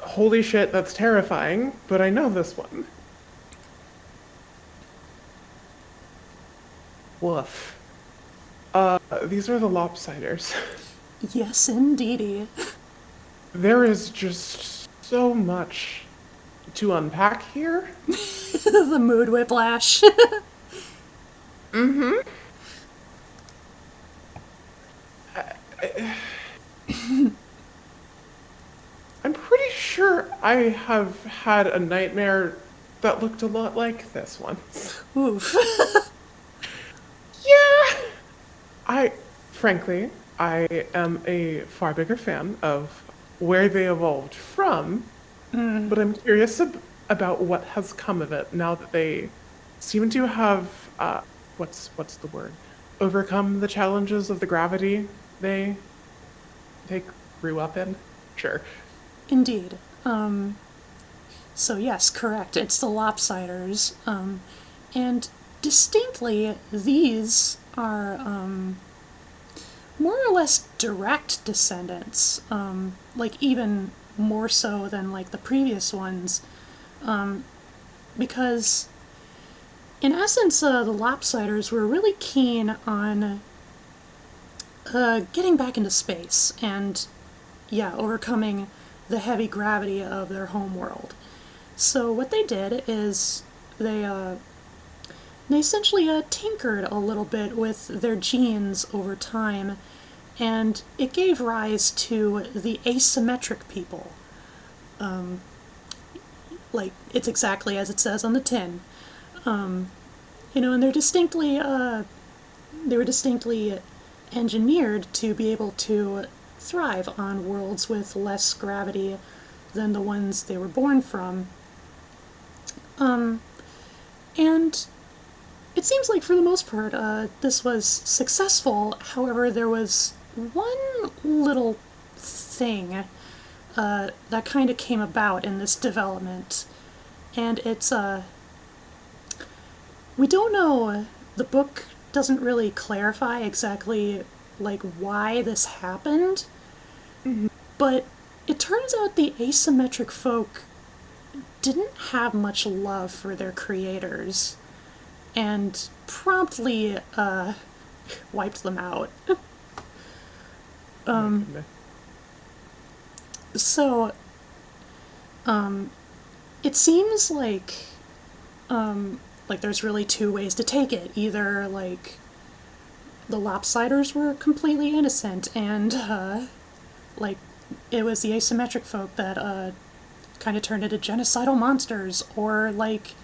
Holy shit, that's terrifying, but I know this one. Woof. These are the lopsiders. Yes, indeedy. There is just so much to unpack here. The mood whiplash. Mm-hmm. I'm pretty sure I have had a nightmare that looked a lot like this once. Oof. Yeah! I, frankly, I am a far bigger fan of where they evolved from, but I'm curious about what has come of it now that they seem to have, what's the word? Overcome the challenges of the gravity they grew up in? Sure. Indeed. So yes, correct. It's the lopsiders. And distinctly, these are more or less direct descendants. Like even more so than like the previous ones, because in essence, the lopsiders were really keen on getting back into space and, yeah, overcoming the heavy gravity of their home world. So what they did is they essentially tinkered a little bit with their genes over time, and it gave rise to the asymmetric people. Like it's exactly as it says on the tin. And they were distinctly engineered to be able to thrive on worlds with less gravity than the ones they were born from. And it seems like for the most part, this was successful. However, there was one little thing that kind of came about in this development, and it's we don't know. The book doesn't really clarify exactly like why this happened, but it turns out the asymmetric folk didn't have much love for their creators and promptly wiped them out. Oh my goodness. So it seems like there's really two ways to take it. Either like the lopsiders were completely innocent and like it was the asymmetric folk that kind of turned into genocidal monsters, or like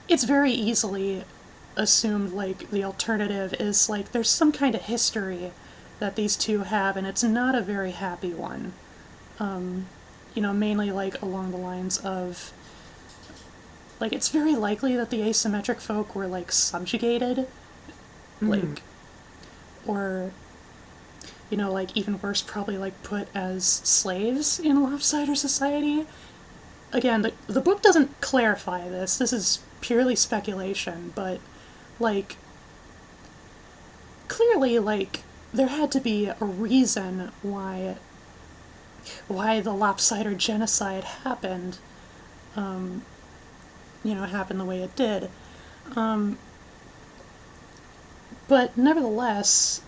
it's very easily assumed like the alternative is like there's some kind of history that these two have and it's not a very happy one. Mainly like along the lines of like it's very likely that the asymmetric folk were like subjugated, like, or like even worse, probably like put as slaves in lopsider society. Again, the book doesn't clarify this. This is purely speculation, but like clearly like there had to be a reason why the lopsider genocide happened. Happened the way it did. But nevertheless,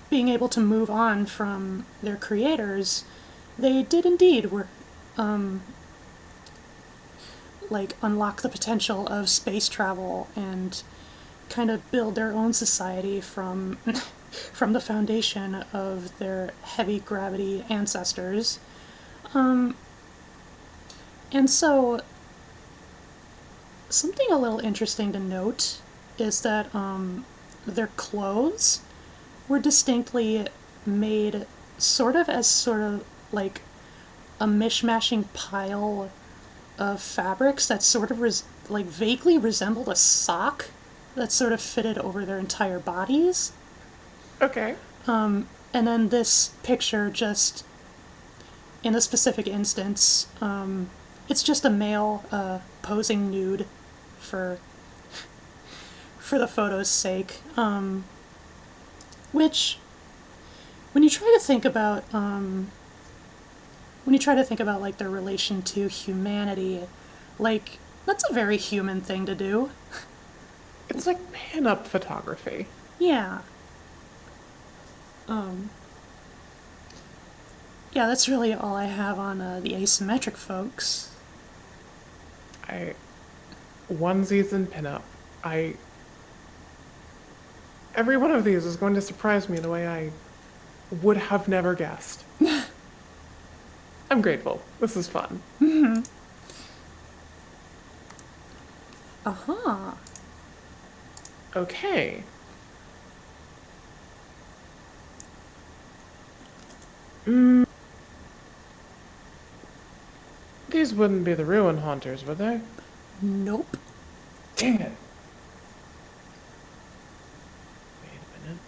being able to move on from their creators, they did indeed were like unlock the potential of space travel and kind of build their own society from from the foundation of their heavy gravity ancestors. And so something a little interesting to note is that their clothes were distinctly made sort of like a mishmashing pile of fabrics that sort of like vaguely resembled a sock. that sort of fitted over their entire bodies. Okay. And then this picture just, in a specific instance, it's just a male posing nude for the photo's sake. Which, when you try to think about like their relation to humanity, like that's a very human thing to do. It's like pin-up photography. Yeah. Yeah, that's really all I have on the asymmetric folks. Onesies and pin-up. Every one of these is going to surprise me in a way I would have never guessed. I'm grateful. This is fun. Uh-huh. Okay. These wouldn't be the ruin haunters, would they? Nope. Dang it. Wait a minute.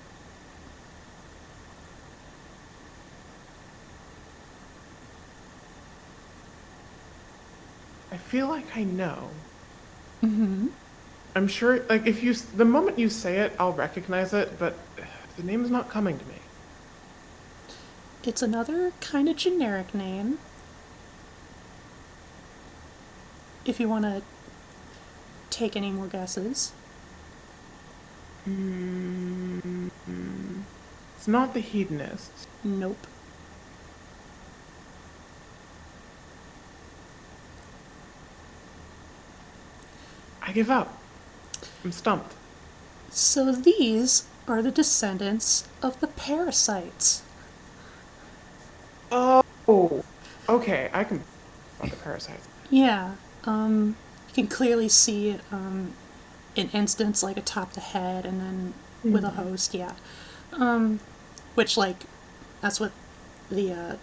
I feel like I know. I'm sure, like, the moment you say it, I'll recognize it, but the name is not coming to me. It's another kind of generic name. If you want to take any more guesses. It's not the hedonists. Nope. I give up. I'm stumped. So these are the descendants of the parasites. Oh, okay. I can about the parasites. Yeah. You can clearly see an instance like atop the head and then with a host, yeah. Which, like, that's what the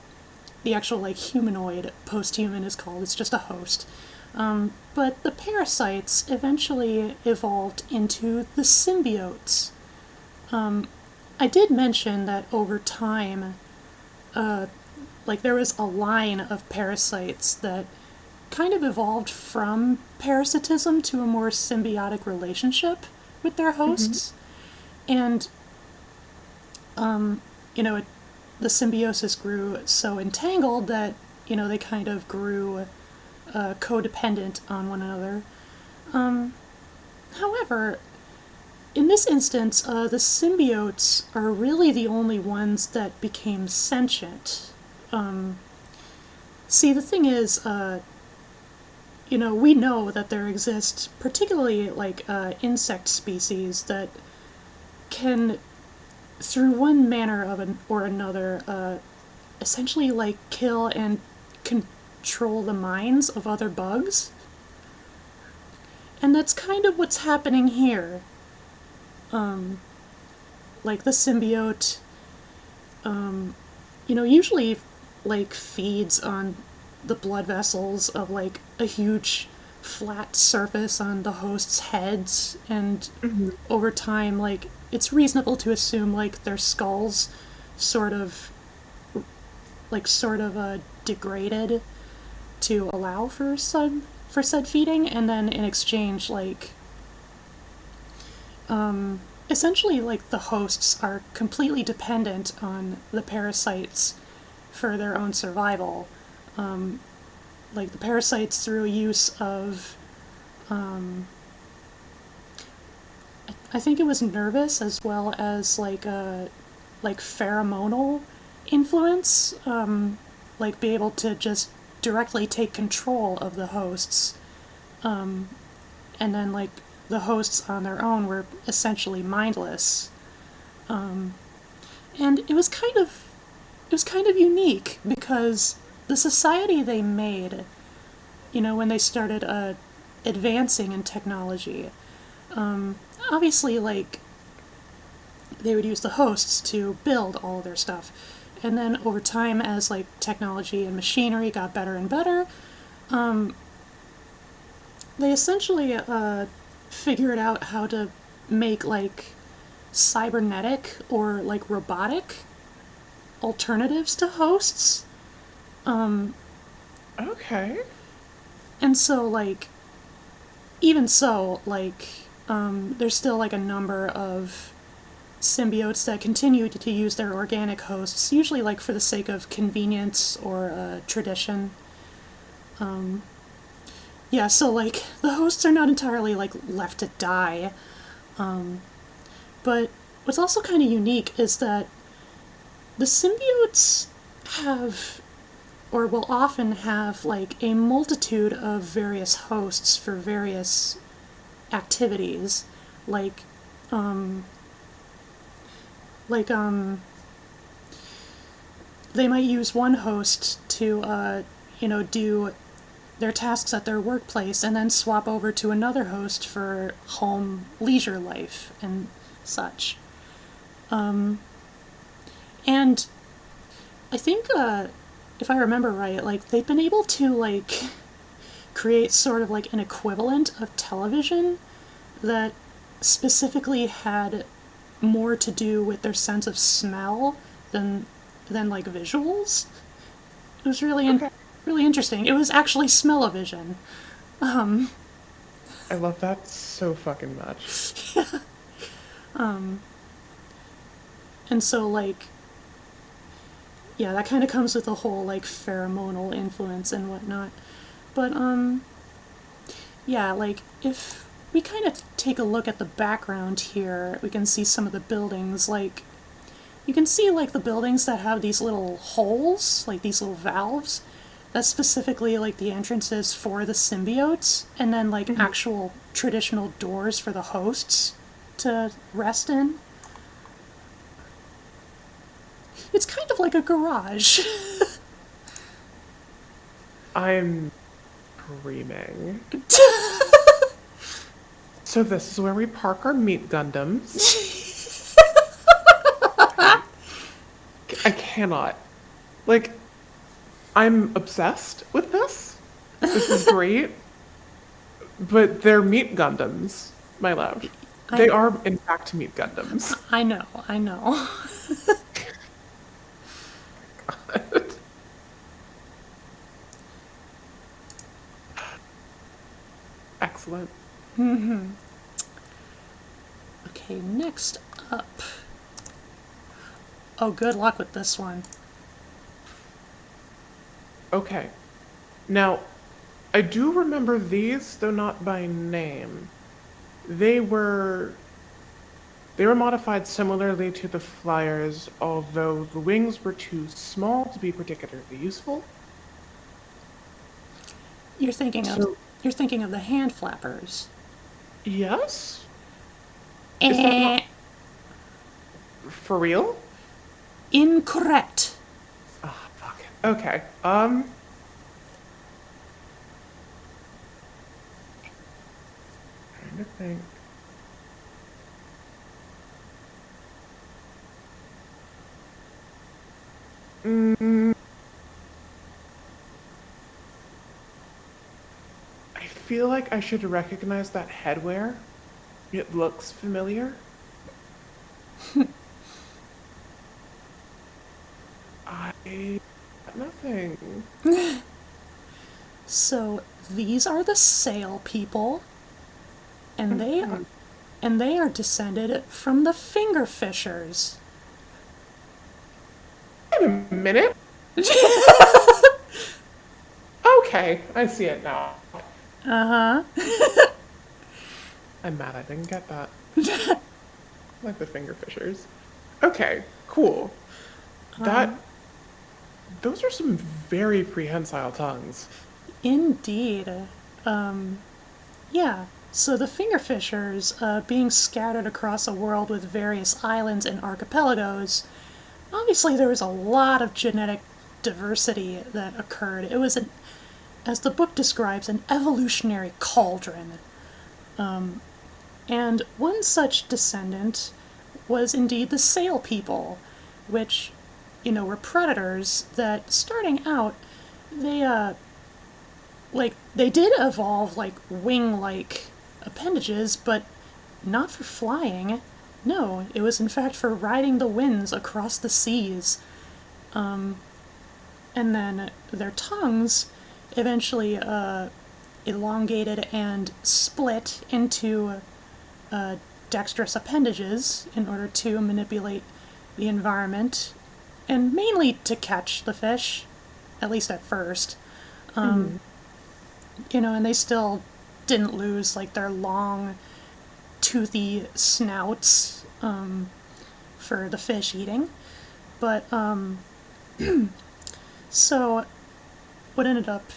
actual, like, humanoid post-human is called. It's just a host. But the parasites eventually evolved into the symbiotes. I did mention that over time, like, there was a line of parasites that kind of evolved from parasitism to a more symbiotic relationship with their hosts. And, you know, the symbiosis grew so entangled that, you know, they kind of grew codependent on one another. However, in this instance, the symbiotes are really the only ones that became sentient. See, the thing is, you know, we know that there exist particularly like insect species that can, through one manner or another, essentially like kill and control the minds of other bugs. And that's kind of what's happening here. Like the symbiote, you know, usually like feeds on the blood vessels of like a huge flat surface on the host's heads, and over time, like, it's reasonable to assume like their skulls sort of degraded to allow for said feeding, and then in exchange, like, essentially, like, the hosts are completely dependent on the parasites for their own survival. Like, the parasites, through use of, I think it was nervous as well as like a pheromonal influence, like be able to just directly take control of the hosts, and then like the hosts on their own were essentially mindless, and it was kind of unique because the society they made, you know, when they started advancing in technology, obviously, like, they would use the hosts to build all their stuff. And then over time, as like technology and machinery got better and better, they essentially figured out how to make like cybernetic or like robotic alternatives to hosts. Okay. And so like even so, like there's still like a number of symbiotes that continue to use their organic hosts, usually like for the sake of convenience or tradition. Yeah, so like the hosts are not entirely like left to die. But what's also kind of unique is that the symbiotes have, or will often have, like a multitude of various hosts for various activities. Like, like, they might use one host to, do their tasks at their workplace and then swap over to another host for home leisure life and such. And I think, if I remember right, like they've been able to like create sort of like an equivalent of television that specifically had more to do with their sense of smell than like visuals. It was Okay. really interesting. It was actually smell-o-vision. I love that so fucking much. And so like yeah, that kind of comes with the whole like pheromonal influence and whatnot. But yeah, like if we kind of take a look at the background here, we can see some of the buildings. Like you can see like the buildings that have these little holes, like these little valves. That's specifically like the entrances for the symbiotes, and then like actual traditional doors for the hosts to rest in. It's kind of like a garage. I'm screaming. So this is where we park our meat Gundams. I cannot. Like, I'm obsessed with this. This is great. But they're meat Gundams, my love. They are, in fact, meat Gundams. I know, I know. Excellent. Okay, next up. Oh, good luck with this one. Okay. Now, I do remember these, though not by name. They were modified similarly to the flyers, although the wings were too small to be particularly useful. You're thinking of So, you're thinking of the hand flappers. yes? Is that not for real? Incorrect. Oh, fuck it. Okay. Trying to think. I feel like I should recognize that headwear. It looks familiar. I got nothing. So these are the sail people, and they are descended from the finger fishers. Wait a minute. Okay, I see it now. I'm mad I didn't get that. Like the finger fishers. Okay, cool. Those are some very prehensile tongues. Indeed. Yeah. So the fingerfishers, being scattered across a world with various islands and archipelagos, obviously there was a lot of genetic diversity that occurred. It was, as the book describes, an evolutionary cauldron. And one such descendant was indeed the sail people, which, were predators that, starting out, they, they did evolve, like, wing-like appendages, but not for flying. No, it was in fact for riding the winds across the seas. And then their tongues eventually elongated and split into dexterous appendages in order to manipulate the environment and mainly to catch the fish, at least at first. And they still didn't lose like their long, toothy snouts for the fish eating. But so what ended up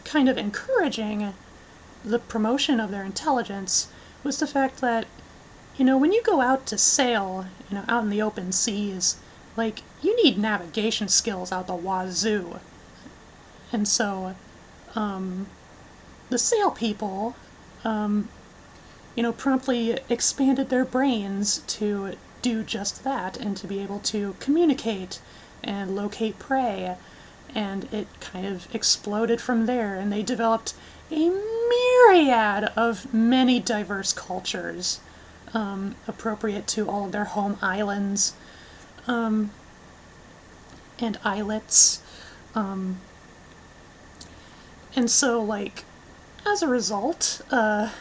kind of encouraging the promotion of their intelligence was the fact that, when you go out to sail, out in the open seas, like, you need navigation skills out the wazoo. And so, the sail people, promptly expanded their brains to do just that and to be able to communicate and locate prey. And it kind of exploded from there, and they developed a myriad of many diverse cultures appropriate to all of their home islands and islets. And so, like, as a result, the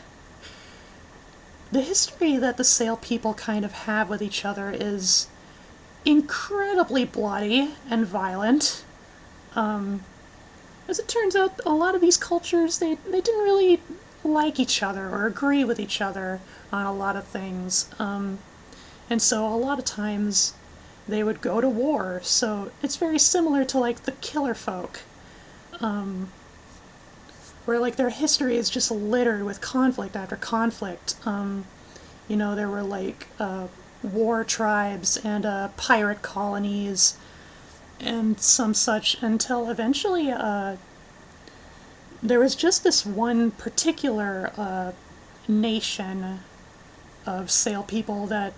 history that the Sail people kind of have with each other is incredibly bloody and violent. As it turns out, a lot of these cultures, they didn't really like each other or agree with each other on a lot of things. And so a lot of times they would go to war. So it's very similar to, like, the Killer Folk, where, like, their history is just littered with conflict after conflict. There were, like, war tribes and pirate colonies and some such, until eventually there was just this one particular nation of Sail people that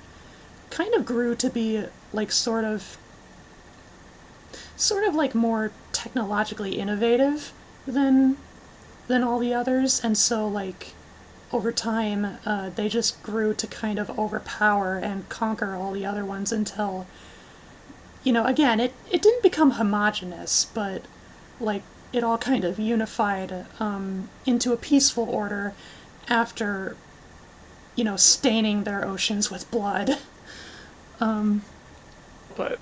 kind of grew to be, like, sort of like more technologically innovative than all the others. And so, like, over time they just grew to kind of overpower and conquer all the other ones until, again, it didn't become homogenous, but, like, it all kind of unified into a peaceful order after, staining their oceans with blood. But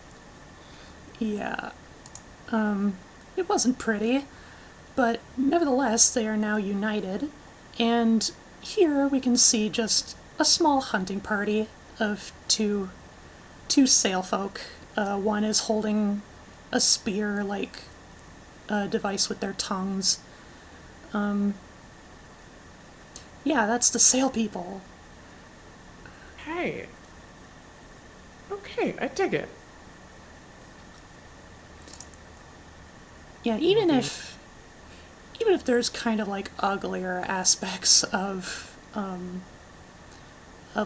Yeah. It wasn't pretty, but nevertheless, they are now united, and here we can see just a small hunting party of two sail folk. One is holding a spear, like a device with their tongues. Yeah, that's the sail people. hey, okay, I dig it. Yeah, even if there's kind of, like, uglier aspects of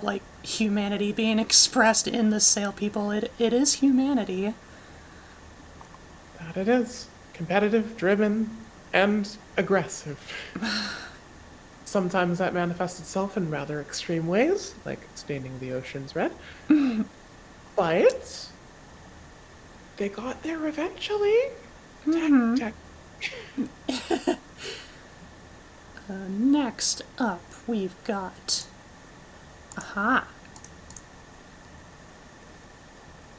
like humanity being expressed in the sail people, it is humanity. That it is. Competitive, driven, and aggressive. Sometimes that manifests itself in rather extreme ways, like staining the oceans red. But they got there eventually. Tech. Next up, we've got. Aha.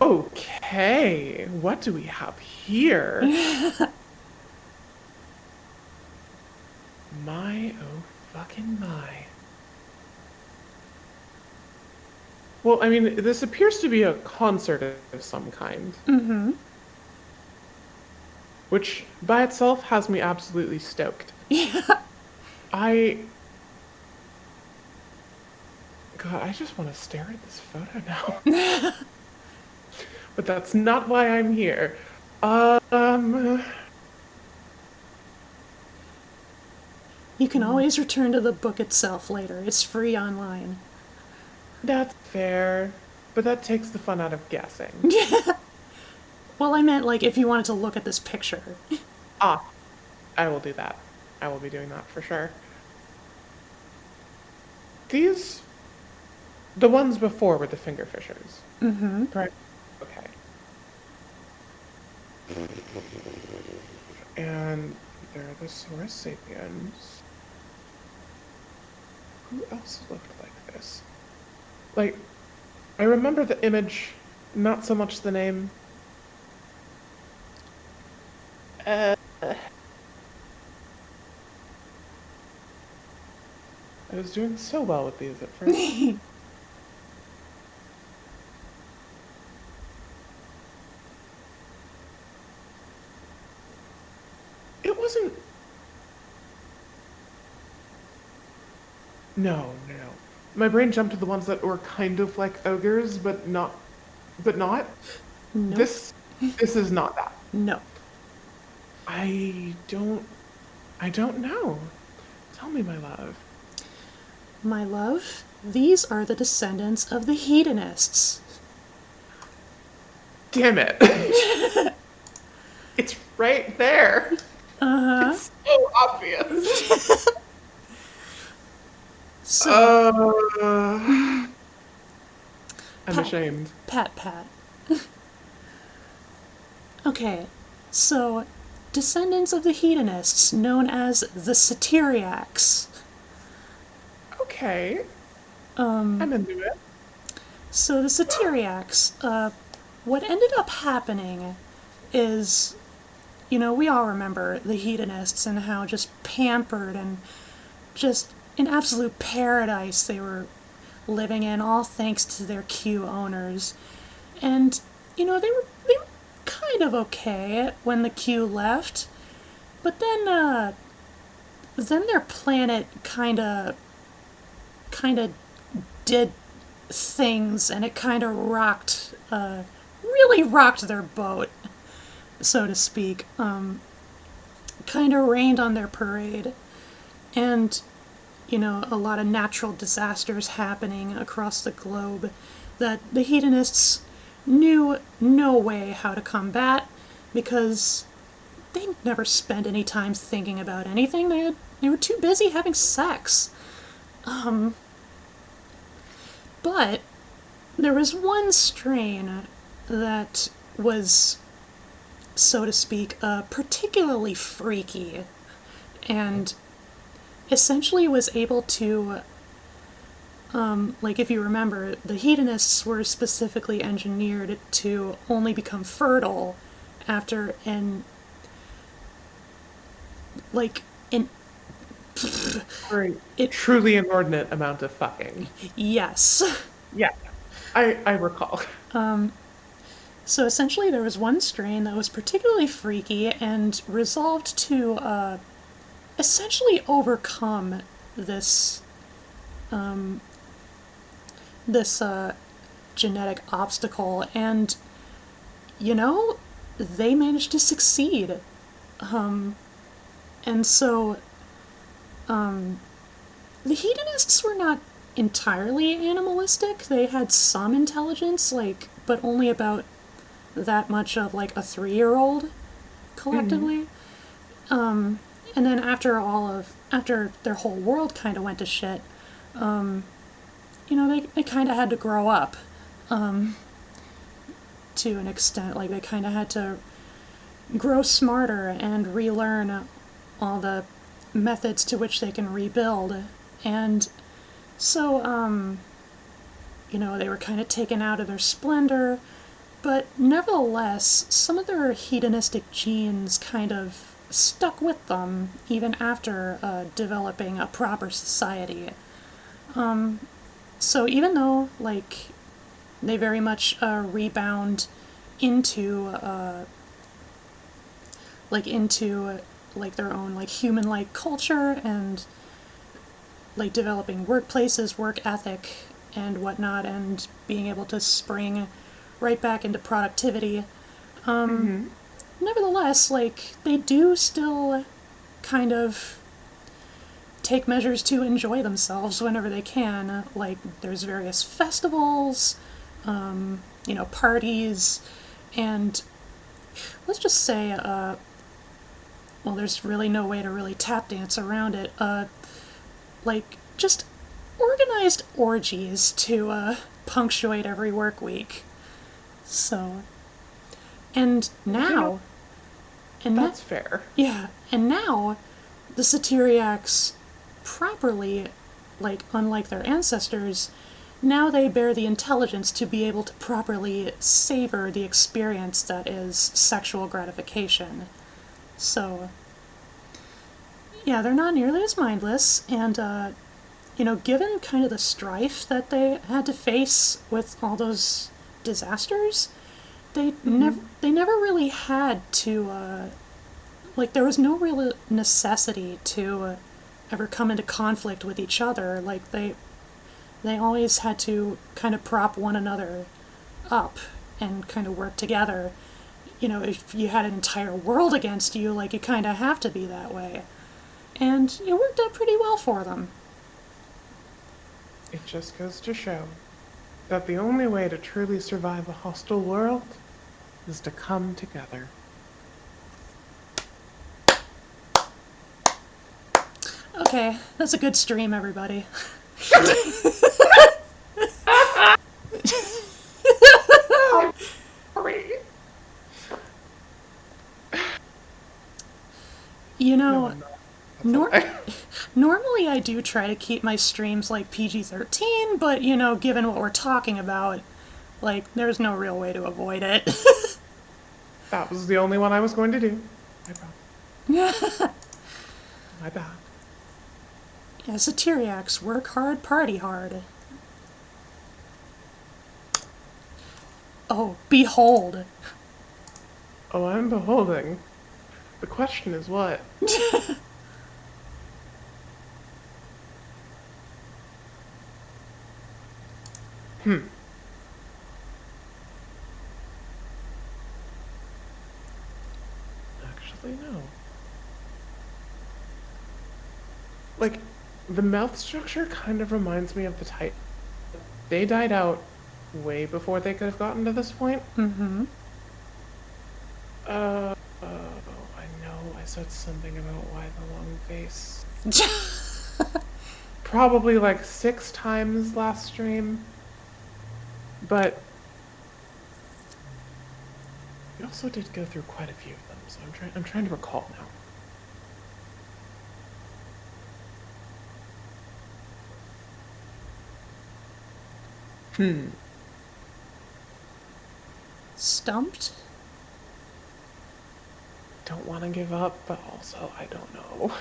Okay, what do we have here? My oh fucking my. Well, I mean, this appears to be a concert of some kind. Mm-hmm. Which by itself has me absolutely stoked. Yeah. God, I just want to stare at this photo now. But that's not why I'm here. You can always return to the book itself later. It's free online. That's fair. But that takes the fun out of guessing. Well, I meant, like, if you wanted to look at this picture. Ah, I will do that. I will be doing that for sure. These The ones before were the fingerfishers. Mm-hmm. Correct? Okay. And they're the Saurus sapiens. Who else looked like this? Like, I remember the image, not so much the name. I was doing so well with these at first. It wasn't. No, no, no. My brain jumped to the ones that were kind of like ogres, but not. But not. Nope. This is not that. No. I don't. I don't know. Tell me, my love. My love, these are the descendants of the hedonists. Damn it. It's right there. Uh-huh. It's so obvious. So, I'm ashamed. pat. Okay, so descendants of the hedonists, known as the Satyriacs. Okay. I'm into it. So the Satyriacs, what ended up happening is, we all remember the hedonists and how just pampered and just in absolute paradise they were living in, all thanks to their Q owners. And, they were kind of okay when the Q left, but then their planet kinda did things, and it kinda really rocked their boat, so to speak. Kinda rained on their parade, and a lot of natural disasters happening across the globe that the hedonists knew no way how to combat because they never spent any time thinking about anything. They were too busy having sex. But there was one strain that was, so to speak, particularly freaky and essentially was able to, like if you remember, the hedonists were specifically engineered to only become fertile after like, an Right. Truly inordinate amount of fucking. yes. Yeah. I recall. So essentially there was one strain that was particularly freaky and resolved to, essentially overcome this, this, genetic obstacle, and, they managed to succeed. And so, the hedonists were not entirely animalistic. They had some intelligence, but only about that much of, a 3-year-old, collectively. And then after their whole world kind of went to shit, they kind of had to grow up, to an extent. Like, they kind of had to grow smarter and relearn all the methods to which they can rebuild. And so, they were kind of taken out of their splendor, but nevertheless, some of their hedonistic genes kind of stuck with them even after developing a proper society. So even though, they very much rebound into, their own, human-like culture and, developing workplaces, work ethic, and whatnot, and being able to spring right back into productivity. Nevertheless, they do still kind of take measures to enjoy themselves whenever they can. There's various festivals, parties, and let's just say, there's really no way to really tap dance around it. Just organized orgies to punctuate every work week. So, and now, That's fair. yeah, and now the Satyriacs properly, like, unlike their ancestors, now they bear the intelligence to be able to properly savor the experience that is sexual gratification. So, yeah, they're not nearly as mindless, and, given kind of the strife that they had to face with all those disasters, they never really had to, like, there was no real necessity to ever come into conflict with each other. Like, they always had to kind of prop one another up and kind of work together. If you had an entire world against you, like, you kind of have to be that way. And it worked out pretty well for them. It just goes to show that the only way to truly survive a hostile world is to come together. Okay, that's a good stream, everybody. You know, No, normally I do try to keep my streams like PG-13, but given what we're talking about, like, there's no real way to avoid it. that was the only one I was going to do. My bad. My bad. Yeah, Satyriacs, work hard, party hard. Oh, behold. Oh, I'm beholding. The question is what? Actually, no. Like, the mouth structure kind of reminds me of the type. They died out way before they could have gotten to this point. Mm-hmm. Oh, I know. I said something about why the long face. Probably like 6 times last stream. But we also did go through quite a few of them, so I'm trying to recall now. Stumped? Don't want to give up, but also I don't know.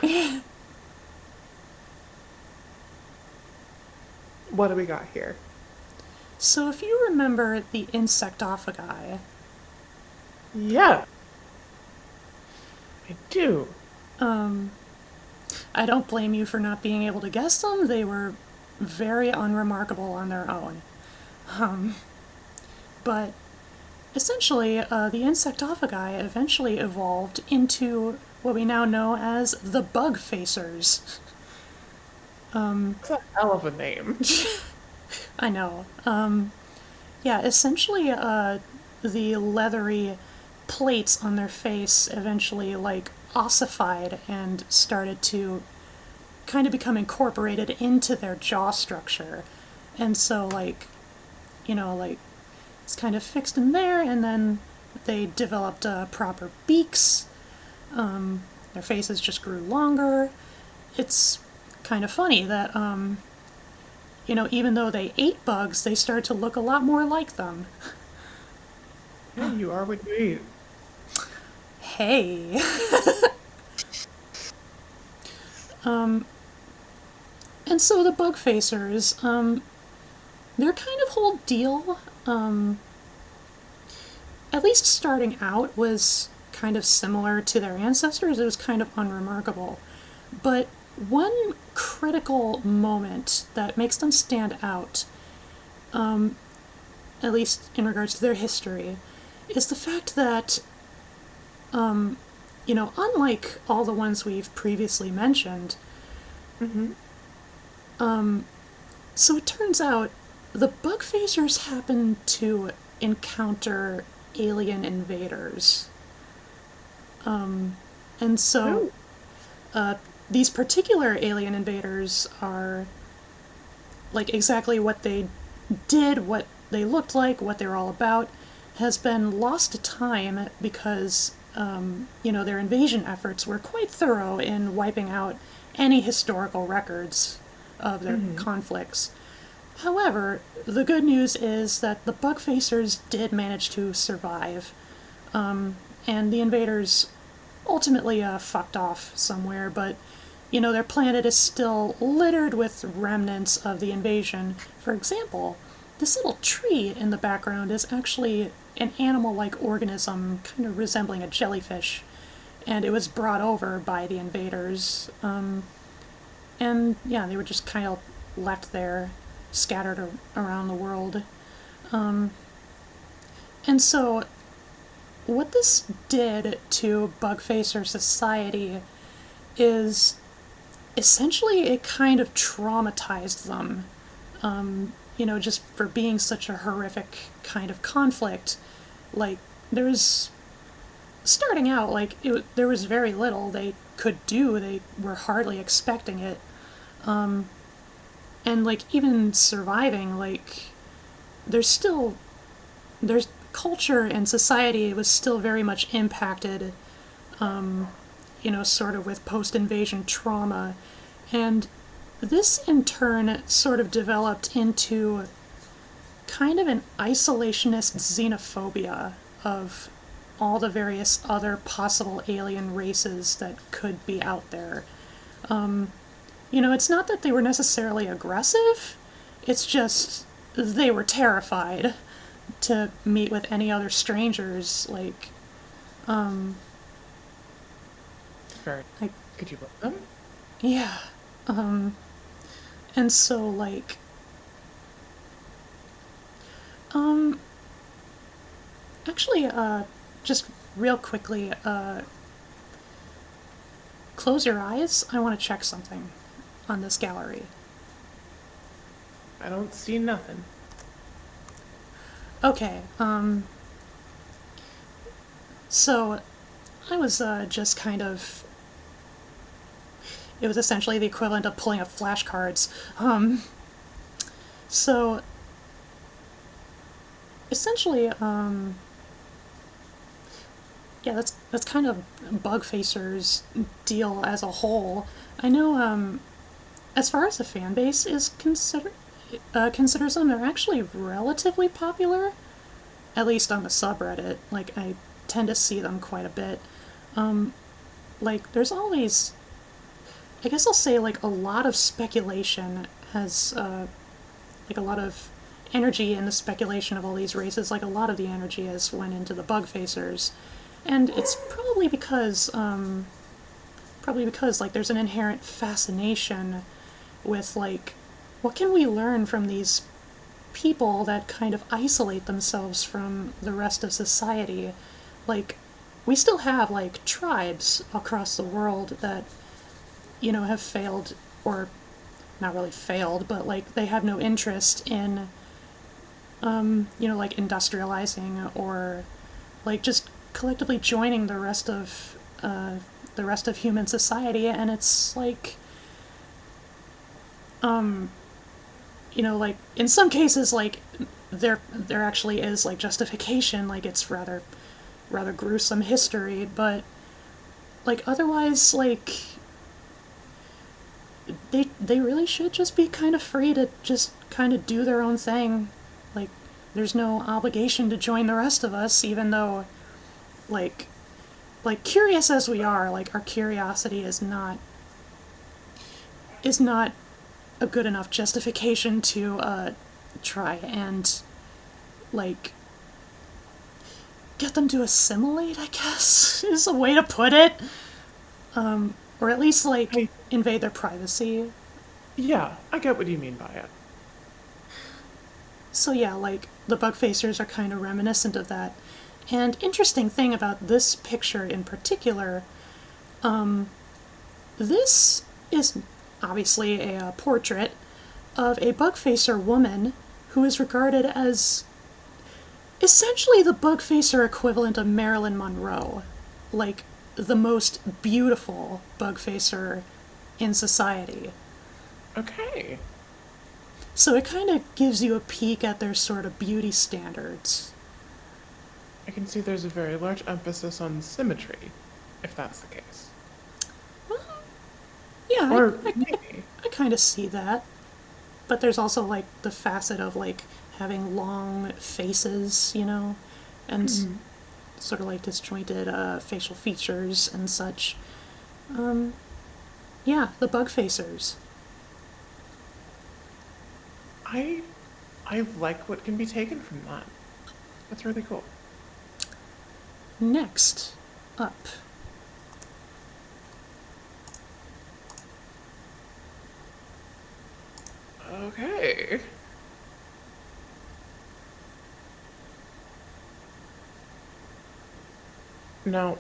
What do we got here? So if you remember the Insectophagi... Yeah. I do. I don't blame you for not being able to guess them. They were very unremarkable on their own. But essentially, the Insectophagi eventually evolved into what we now know as the Bug Facers. It's a hell of a name. I know. Yeah, essentially, the leathery plates on their face eventually, like, ossified and started to kind of become incorporated into their jaw structure. And so, like, it's kind of fixed in there, and then they developed proper beaks. Their faces just grew longer. It's kind of funny that, even though they ate bugs, they started to look a lot more like them. Yeah, you are what you eat. Hey. And so the bug facers, their kind of whole deal, at least starting out, was kind of similar to their ancestors. It was kind of unremarkable. But one critical moment that makes them stand out, at least in regards to their history, is the fact that, unlike all the ones we've previously mentioned, so it turns out the bug facers happen to encounter alien invaders. And so these particular alien invaders are like exactly what they did, what they looked like, what they were all about, has been lost to time because, their invasion efforts were quite thorough in wiping out any historical records of their conflicts. However, the good news is that the Bugfacers did manage to survive, and the invaders ultimately fucked off somewhere, but their planet is still littered with remnants of the invasion. For example, this little tree in the background is actually an animal-like organism, kind of resembling a jellyfish, and it was brought over by the invaders. And yeah, they were just kind of left there, scattered around the world. And so, what this did to Bugfacer society is essentially it kind of traumatized them, just for being such a horrific kind of conflict. Like, there's starting out, there was very little they could do. They were hardly expecting it. And, even surviving, there's culture and society was still very much impacted, sort of with post-invasion trauma. And this, in turn, sort of developed into kind of an isolationist xenophobia of all the various other possible alien races that could be out there. It's not that they were necessarily aggressive, it's just they were terrified to meet with any other strangers, Very. like, Could you look them? yeah. And so, actually, just real quickly, close your eyes. I want to check something on this gallery. I don't see nothing. Okay, so I was just kind of. It was essentially the equivalent of pulling up flashcards. So essentially, yeah, that's kind of Bugfacer's deal as a whole. I know, as far as the fan base is considers them, they're actually relatively popular, at least on the subreddit. I tend to see them quite a bit. There's always, I guess I'll say, a lot of speculation has, a lot of energy in the speculation of all these races. A lot of the energy has went into the Bugfacers, and it's probably because, there's an inherent fascination with, what can we learn from these people that kind of isolate themselves from the rest of society? We still have, tribes across the world that, have failed, or not really failed, but, they have no interest in, industrializing or, just collectively joining the rest of human society. And it's in some cases, there actually is justification, it's rather gruesome history, but otherwise, they really should just be kind of free to just kind of do their own thing. There's no obligation to join the rest of us, even though curious as we are, our curiosity is not a good enough justification to try and get them to assimilate, I guess, is a way to put it. Or at least invade their privacy. Yeah, I get what you mean by it. So yeah, the Bugfacers are kind of reminiscent of that. And interesting thing about this picture in particular, this is obviously a portrait of a Bugfacer woman who is regarded as essentially the Bugfacer equivalent of Marilyn Monroe. The most beautiful Bugfacer in society. Okay. So it kind of gives you a peek at their sort of beauty standards. I can see there's a very large emphasis on symmetry, if that's the case. Yeah, Or maybe. I kind of see that. But there's also like the facet of like having long faces, and sort of like disjointed facial features and such. Yeah, the bug facers. I I like what can be taken from that. That's really cool. Next up, Okay. Now,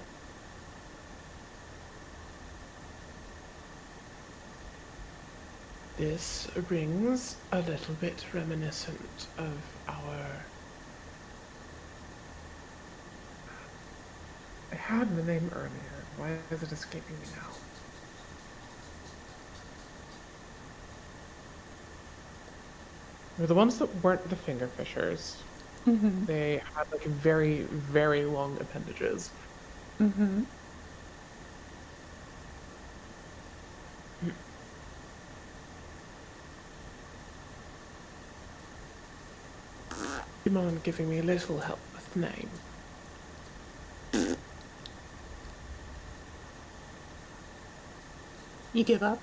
this rings a little bit reminiscent of our. I had the name earlier. Why is it escaping me now? They're the ones that weren't the fingerfishers. They had like very, very long appendages. Do you mind giving me a little help with the name? you give up.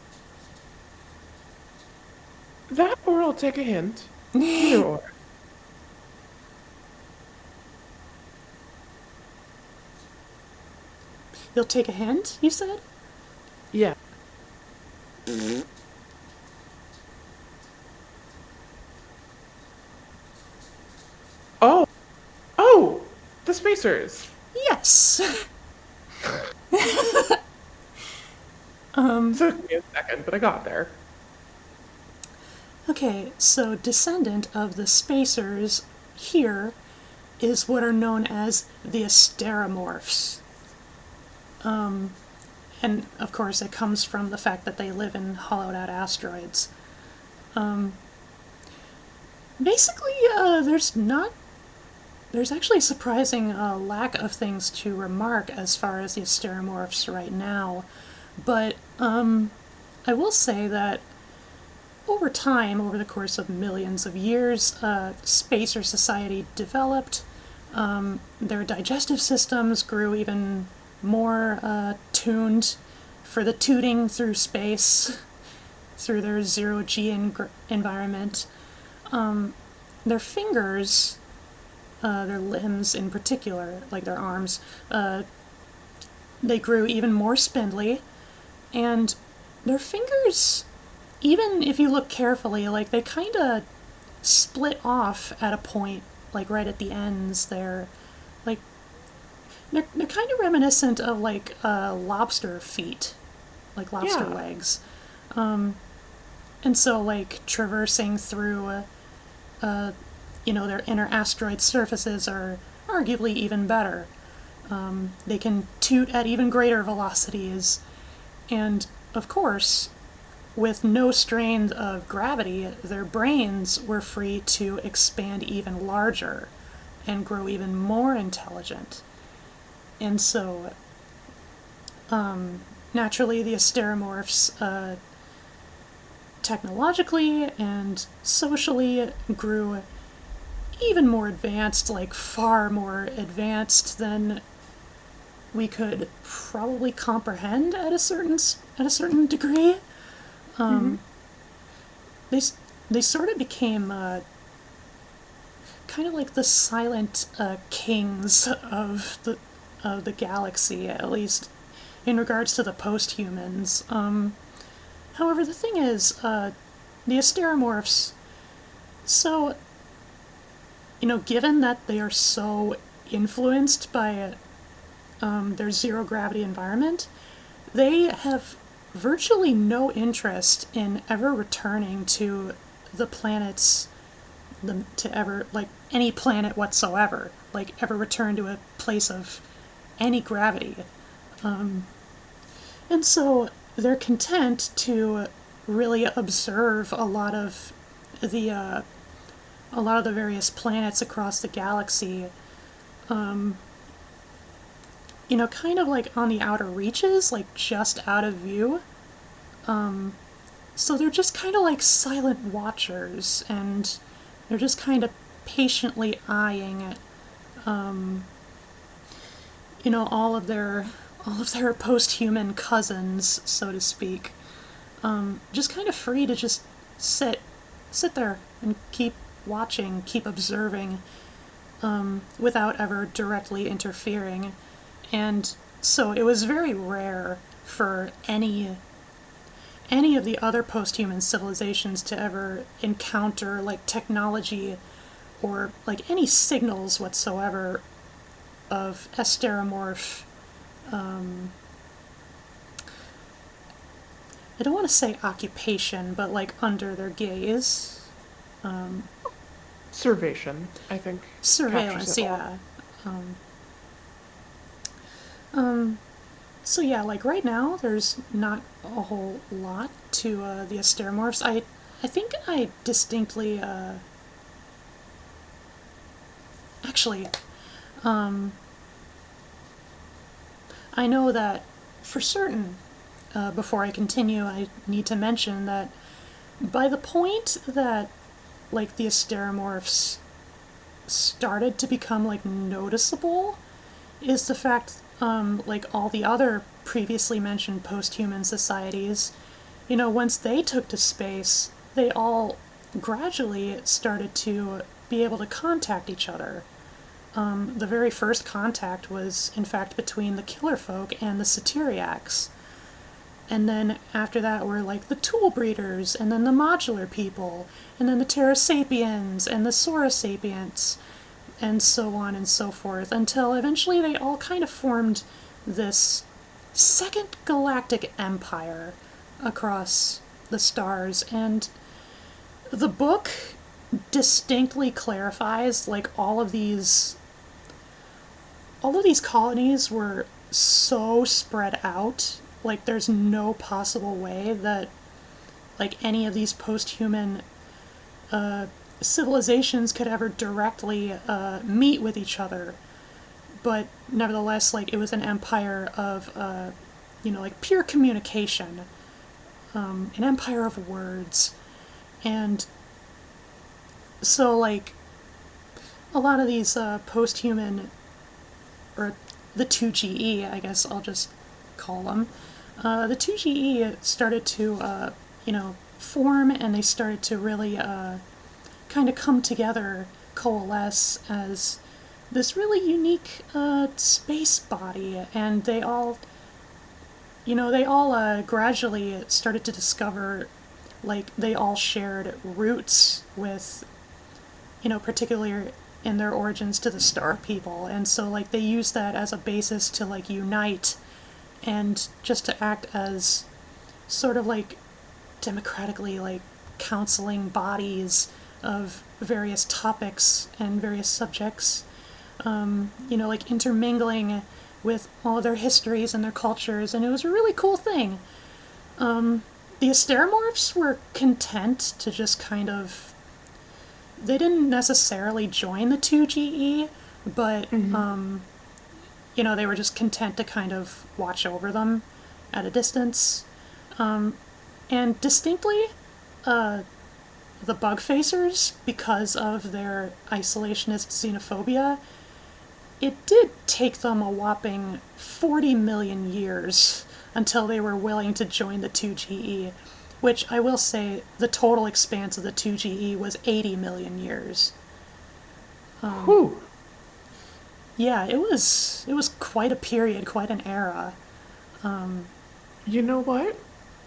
That or I'll take a hint. Either or. You'll take a hint, you said? Yeah. Oh! Oh! The spacers! Yes! Took me a second, but I got there. Okay, so descendant of the spacers here is what are known as the Asteromorphs. And of course, it comes from the fact that they live in hollowed out asteroids. Basically, there's actually a surprising lack of things to remark as far as the Asteromorphs right now. But I will say that over time, over the course of millions of years, spacer society developed. Their digestive systems grew even more tuned for the tooting through space, through their zero-G environment. Their fingers, their limbs in particular, like their arms, they grew even more spindly, and their fingers, even if you look carefully, like they kind of split off at a point, like right at the ends there. Like, they're kind of reminiscent of like lobster feet, like lobster Yeah. legs. And so, like, traversing through, their inner asteroid surfaces are arguably even better. They can toot at even greater velocities. And, of course, with no strain of gravity, their brains were free to expand even larger and grow even more intelligent. And so, naturally, the Asteromorphs technologically and socially grew even more advanced, like far more advanced than we could probably comprehend at a certain degree. They they sort of became kind of like the silent kings of the galaxy, at least in regards to the post-humans. However, the thing is, the Asteromorphs, so, given that they are so influenced by their zero gravity environment, they have virtually no interest in ever returning to the planets, to ever, like, any planet whatsoever, like, ever return to a place of any gravity. And so they're content to really observe a lot of the a lot of the various planets across the galaxy, you know, kind of like on the outer reaches, like just out of view. So they're just kind of like silent watchers, and they're just kind of patiently eyeing, you know, all of their post-human cousins, so to speak. Just kind of free to just sit there and keep watching, keep observing, without ever directly interfering. And so it was very rare for any of the other post-human civilizations to ever encounter like technology or like any signals whatsoever of Asteromorph. I don't want to say occupation, but like under their gaze. Servation, I think, captures Surveillance, it all. yeah. So yeah, like right now, there's not a whole lot to the Asteromorphs. I think I distinctly, actually, I know that for certain, before I continue, I need to mention that by the point that, like, the Asteromorphs started to become, like, noticeable is the fact, like, all the other previously mentioned post-human societies, you know, once they took to space, they all gradually started to be able to contact each other. The very first contact was, in fact, between the killer folk and the Satyriacs. And then after that were like the tool breeders, and then the modular people, and then the Terra Sapiens, and the Sora Sapiens, and so on and so forth, until eventually they all kind of formed this second galactic empire across the stars. And the book distinctly clarifies like all of these colonies were so spread out, like there's no possible way that like any of these post-human civilizations could ever directly meet with each other. But nevertheless, like it was an empire of you know, like pure communication, an empire of words. And so like a lot of these post-human, or the 2GE, I guess I'll just call them. The 2GE started to, you know, form, and they started to really kind of come together, coalesce as this really unique space body. And they all, you know, they all gradually started to discover, like, they all shared roots with, you know, particularly in their origins to the Star People. And so, like, they use that as a basis to, like, unite and just to act as sort of, like, democratically, like, counseling bodies of various topics and various subjects, you know, like, intermingling with all of their histories and their cultures. And it was a really cool thing. The Asteromorphs were content to just kind of, they didn't necessarily join the 2GE, but you know, they were just content to kind of watch over them at a distance. And distinctly, the bug facers, because of their isolationist xenophobia, it did take them a whopping 40 million years until they were willing to join the 2GE, which I will say the total expanse of the 2GE was 80 million years. Whew. Yeah, it was quite a period, quite an era. You know what?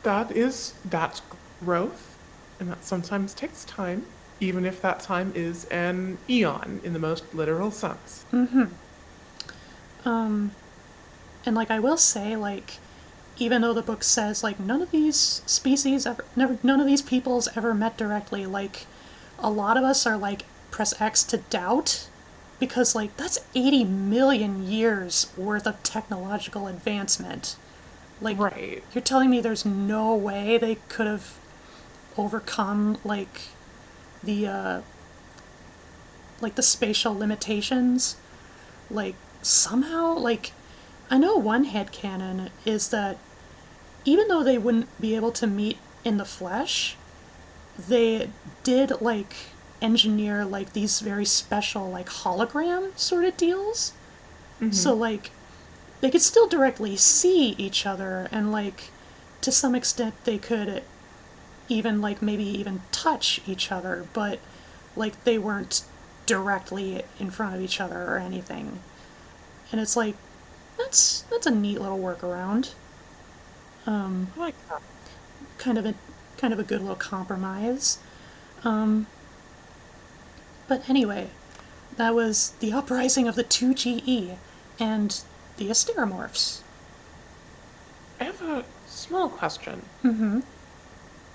That's growth, and that sometimes takes time, even if that time is an eon in the most literal sense. And like I will say, like, even though the book says like none of these species ever, never, none of these peoples ever met directly, like a lot of us are like press X to doubt, because like that's 80 million years worth of technological advancement. Like, Right. you're telling me there's no way they could have overcome like the like the spatial limitations, like somehow, like, I know one headcanon is that even though they wouldn't be able to meet in the flesh, they did like engineer like these very special like hologram sort of deals. So like they could still directly see each other, and like to some extent they could even like maybe even touch each other, but like they weren't directly in front of each other or anything. And it's like that's a neat little workaround. I like that. Kind of a good little compromise. But anyway, that was the uprising of the 2GE and the Asteromorphs. I have a small question. Mm-hmm.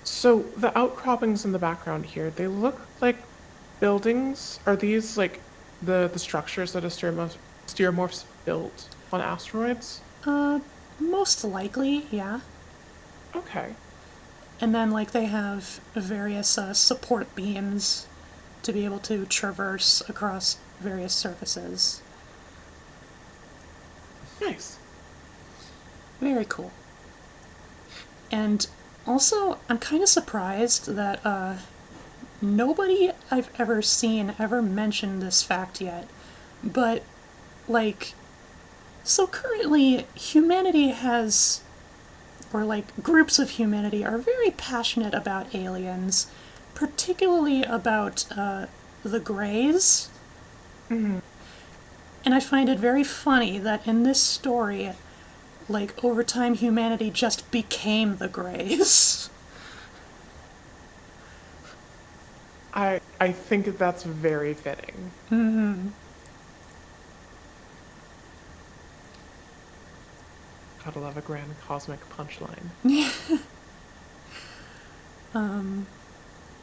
So the outcroppings in the background here, they look like buildings. Are these like the structures that Asteromorphs built on asteroids? Most likely, yeah. Okay. And then like they have various support beams to be able to traverse across various surfaces. Nice. Very cool. And also, I'm kind of surprised that nobody I've ever seen ever mentioned this fact yet. But, like, so currently, humanity has, or like groups of humanity, are very passionate about aliens, particularly about the Greys. Mhm. And I find it very funny that in this story, like, over time, humanity just became the Greys. I think that's very fitting. Gotta love a grand cosmic punchline.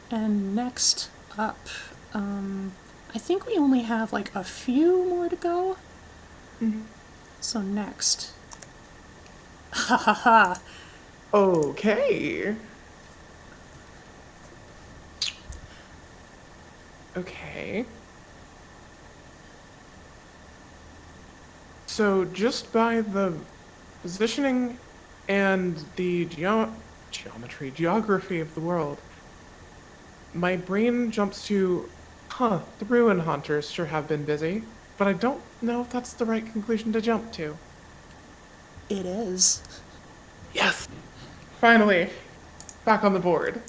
And next up, I think we only have like a few more to go. Mhm. So next. Ha ha ha. Okay. Okay. So just by the positioning and the geography of the world, my brain jumps to, the ruin hunters sure have been busy, but I don't know if that's the right conclusion to jump to. It is. Yes! Finally, back on the board.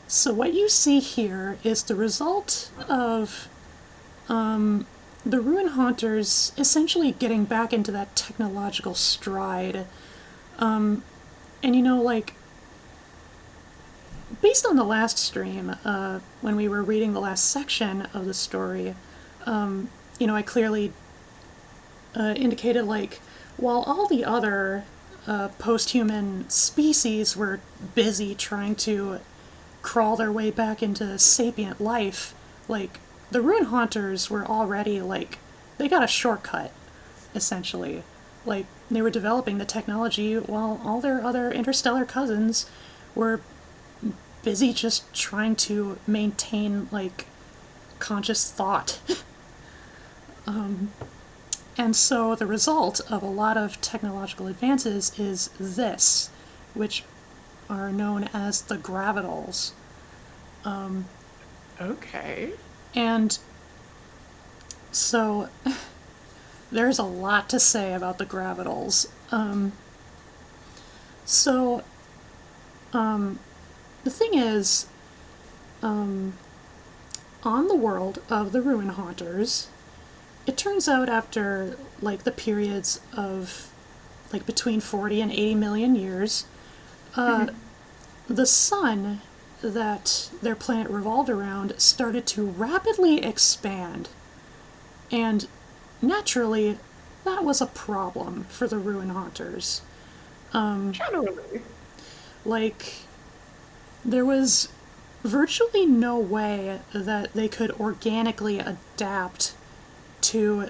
So what you see here is the result of the Ruin Haunters essentially getting back into that technological stride. And you know, like, based on the last stream, when we were reading the last section of the story, you know, I clearly indicated, like, while all the other post-human species were busy trying to crawl their way back into sapient life, like, the Ruin Haunters were already, like, they got a shortcut, essentially. Like, they were developing the technology while all their other interstellar cousins were busy just trying to maintain, like, conscious thought. And so the result of a lot of technological advances is this, which are known as the gravitals. Okay. And so there's a lot to say about the gravitals. So the thing is, on the world of the Ruin Haunters, it turns out after like the periods of like between 40 and 80 million years, the sun that their planet revolved around started to rapidly expand. And naturally, that was a problem for the Ruin Haunters. Generally. Like, there was virtually no way that they could organically adapt to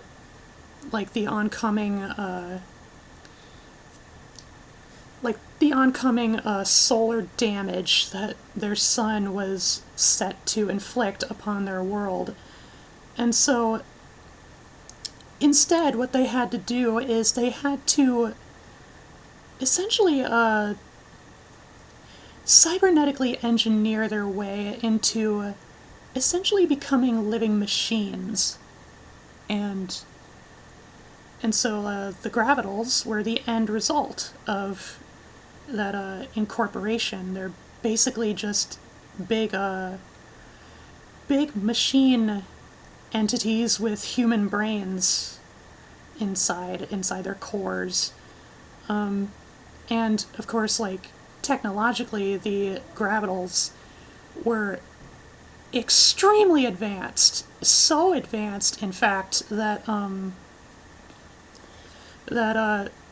like the oncoming like the oncoming solar damage that their sun was set to inflict upon their world. And so instead, what they had to do is they had to essentially cybernetically engineer their way into essentially becoming living machines. And so the gravitals were the end result of that incorporation. They're basically just big big machine entities with human brains inside their cores. And of course, like, technologically, the gravitals were extremely advanced. So advanced, in fact, that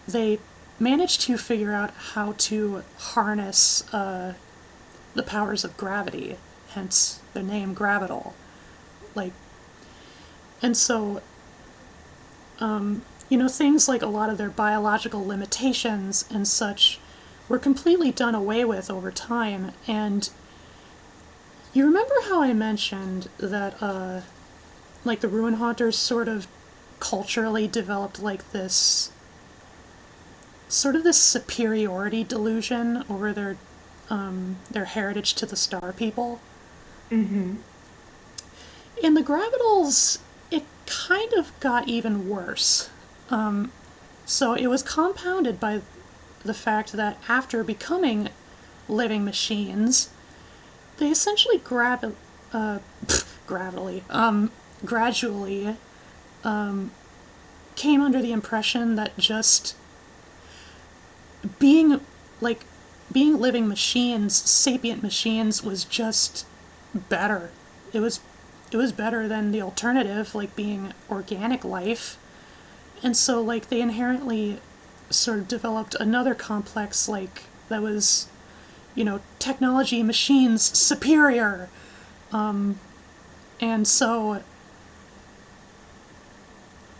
they managed to figure out how to harness the powers of gravity, hence the name gravital. Like, and so, things like a lot of their biological limitations and such were completely done away with over time. And you remember how I mentioned that, like, the Ruin Haunters sort of culturally developed, like, this superiority delusion over their heritage to the Star People? Mm-hmm. In the Gravitals, it kind of got even worse. So it was compounded by the fact that after becoming living machines, they essentially gradually came under the impression that just being living machines, sapient machines, was just better. It was better than the alternative, like being organic life. And so, like, they inherently sort of developed another complex, like, that was, technology, machines, superior. And so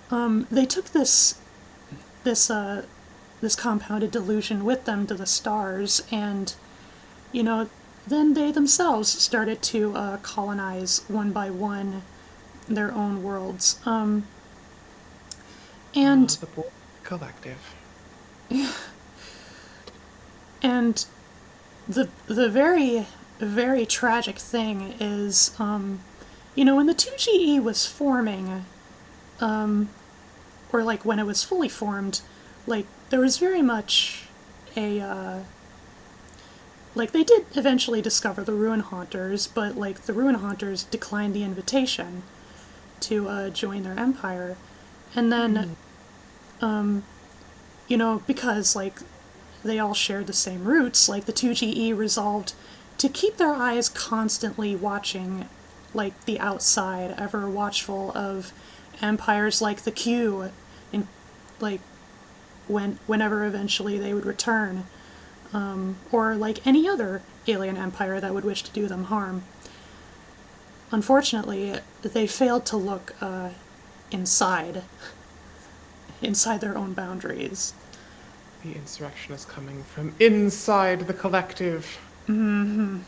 they took this compounded delusion with them to the stars, and then they themselves started to colonize one by one their own worlds. And The Boy Collective. and the very, very tragic thing is, when the 2GE was forming, or like when it was fully formed, like, there was very much a like, they did eventually discover the Ruin Haunters, but, like, the Ruin Haunters declined the invitation to join their empire. And then, because, like, they all shared the same roots, like, the 2GE resolved to keep their eyes constantly watching, like, the outside, ever watchful of empires like the Q, and, like, whenever eventually they would return. Or like any other alien empire that would wish to do them harm. Unfortunately, they failed to look inside their own boundaries. The insurrection is coming from inside the collective. And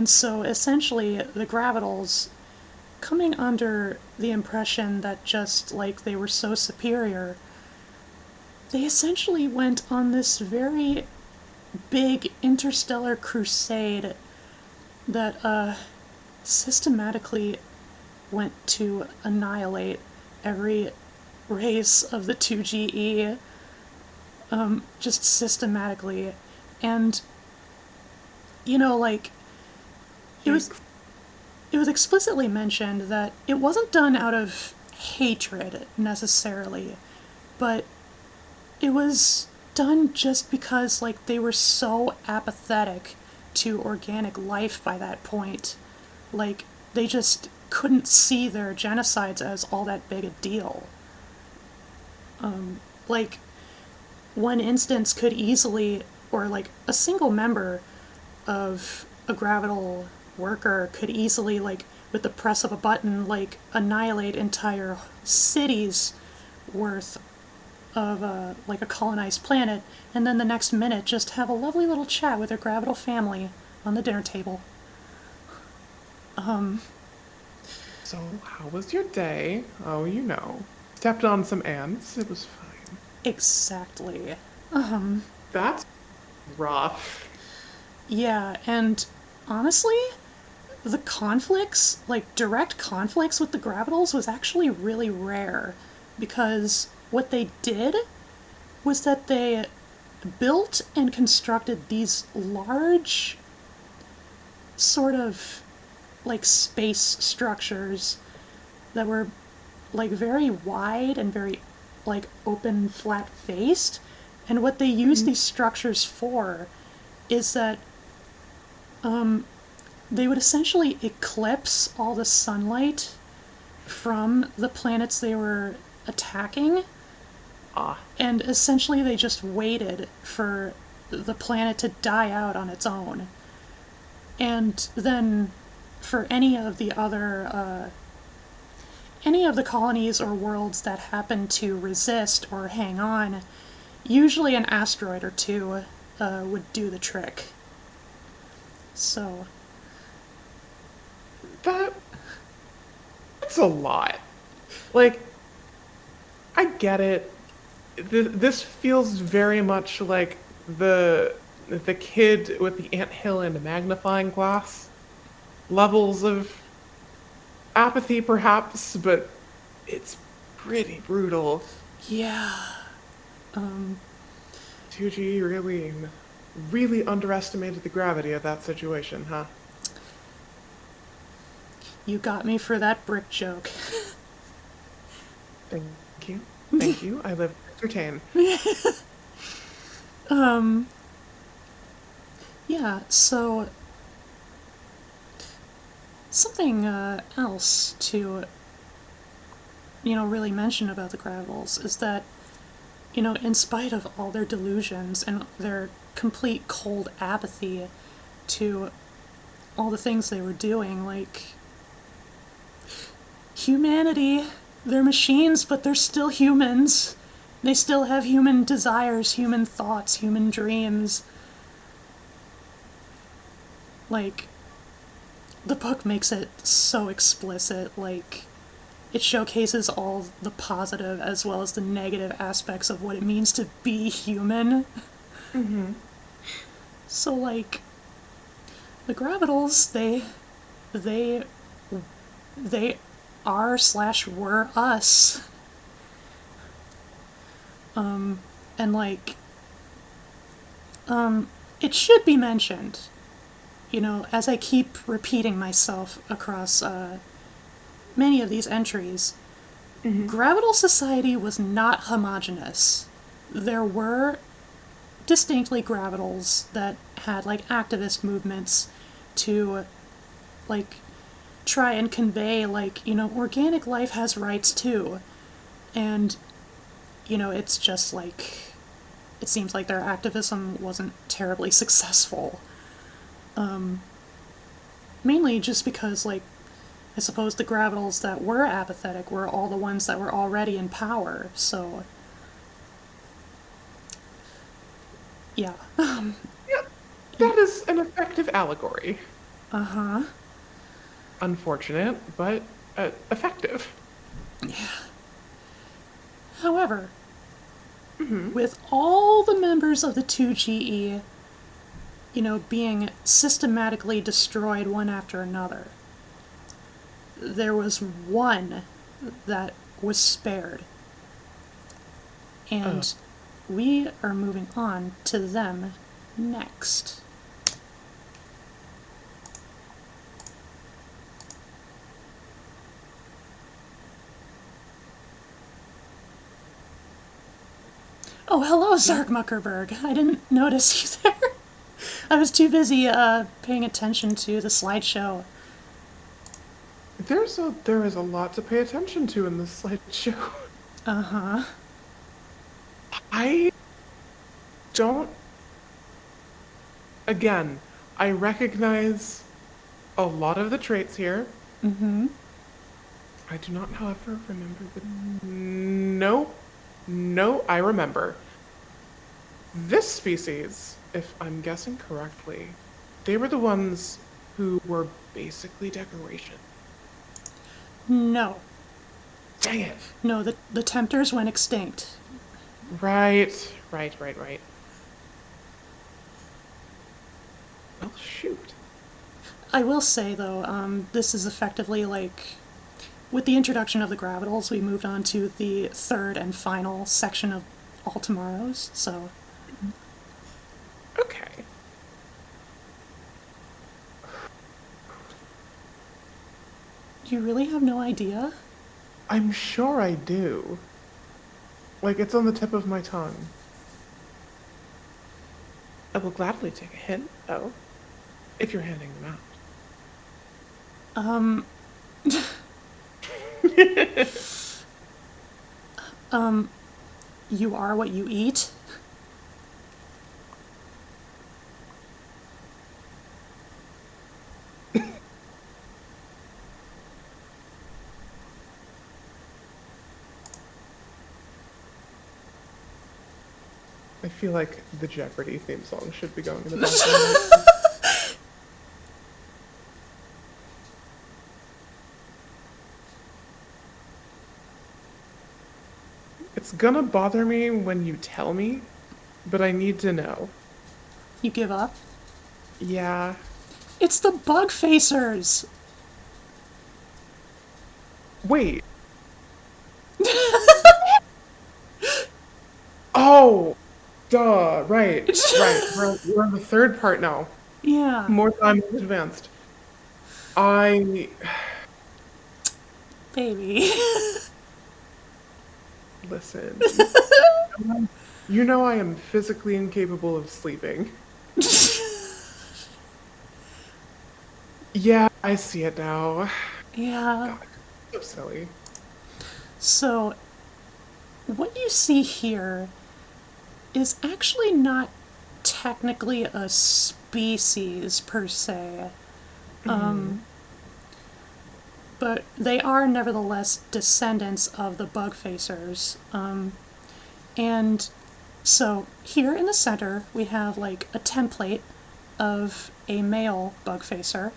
so essentially, the Gravitals, coming under the impression that just, like, they were so superior, they essentially went on this very big interstellar crusade that systematically went to annihilate every race of the 2GE, just systematically. And, like, it was explicitly mentioned that it wasn't done out of hatred, necessarily, but it was done just because, like, they were so apathetic to organic life by that point. Like, they just couldn't see their genocides as all that big a deal. Like, one instance could easily, or like a single member of a gravital worker could easily, like, with the press of a button, like, annihilate entire cities worth of like a colonized planet, and then the next minute just have a lovely little chat with their gravital family on the dinner table. So, how was your day? Oh, you know. Stepped on some ants. It was fine. Exactly. That's rough. Yeah, and honestly, the conflicts, like direct conflicts with the Gravitals, was actually really rare because what they did was that they built and constructed these large, sort of like space structures that were like very wide and very like open, flat faced. And what they use these structures for is that they would essentially eclipse all the sunlight from the planets they were attacking, Ah. and essentially they just waited for the planet to die out on its own. And then for any of the colonies or worlds that happen to resist or hang on, usually an asteroid or two would do the trick. So, That's a lot. Like, I get it. This feels very much like the kid with the anthill and a magnifying glass levels of apathy, perhaps, but it's pretty brutal. yeah. 2G really underestimated the gravity of that situation, huh? You got me for that brick joke. Thank you. Thank you. I live to entertain. Yeah, so something else to, really mention about the Gravels is that, in spite of all their delusions and their complete cold apathy to all the things they were doing, like humanity, they're machines, but they're still humans. They still have human desires, human thoughts, human dreams. Like, the book makes it so explicit, like, it showcases all the positive as well as the negative aspects of what it means to be human. Mm-hmm. So, like, the Gravitals, they, they are slash were us. And, like, it should be mentioned, as I keep repeating myself across many of these entries, Gravital society was not homogenous. There were distinctly Gravitals that had like activist movements to like try and convey like, organic life has rights too. And, it's just like it seems like their activism wasn't terribly successful. Mainly just because like I suppose the Gravitals that were apathetic were all the ones that were already in power, so yeah. Yeah, that is an effective allegory. Uh-huh. Unfortunate, but effective. However, with all the members of the 2GE, being systematically destroyed one after another, there was one that was spared. And we are moving on to them next. Oh, hello, Zark Muckerberg. I didn't notice you there. I was too busy paying attention to the slideshow. There is a lot to pay attention to in this slideshow. Uh-huh. I don't. Again, I recognize a lot of the traits here. Mm-hmm. I do not, however, remember the. Nope. No, I remember. This species, if I'm guessing correctly, they were the ones who were basically decoration. No. Dang it. No, the Tempters went extinct. Right. Well, shoot. I will say, though, this is effectively like, with the introduction of the Gravitals, we moved on to the third and final section of All Tomorrows, so... Okay. You really have no idea? I'm sure I do. Like, it's on the tip of my tongue. I will gladly take a hint, though, if you're handing them Um, out. you are what you eat? I feel like the Jeopardy theme song should be going in the background. It's gonna bother me when you tell me, but I need to know. You give up? Yeah. It's the Bug Facers! Wait. Oh! Duh. Right. We're on the third part now. Yeah. More time is advanced. I... Baby. Listen. You know I am physically incapable of sleeping. Yeah, I see it now. Yeah. God, so silly. So, what you see here is actually not technically a species per se, but they are nevertheless descendants of the bug facers. And so here in the center we have like a template of a male bug facer,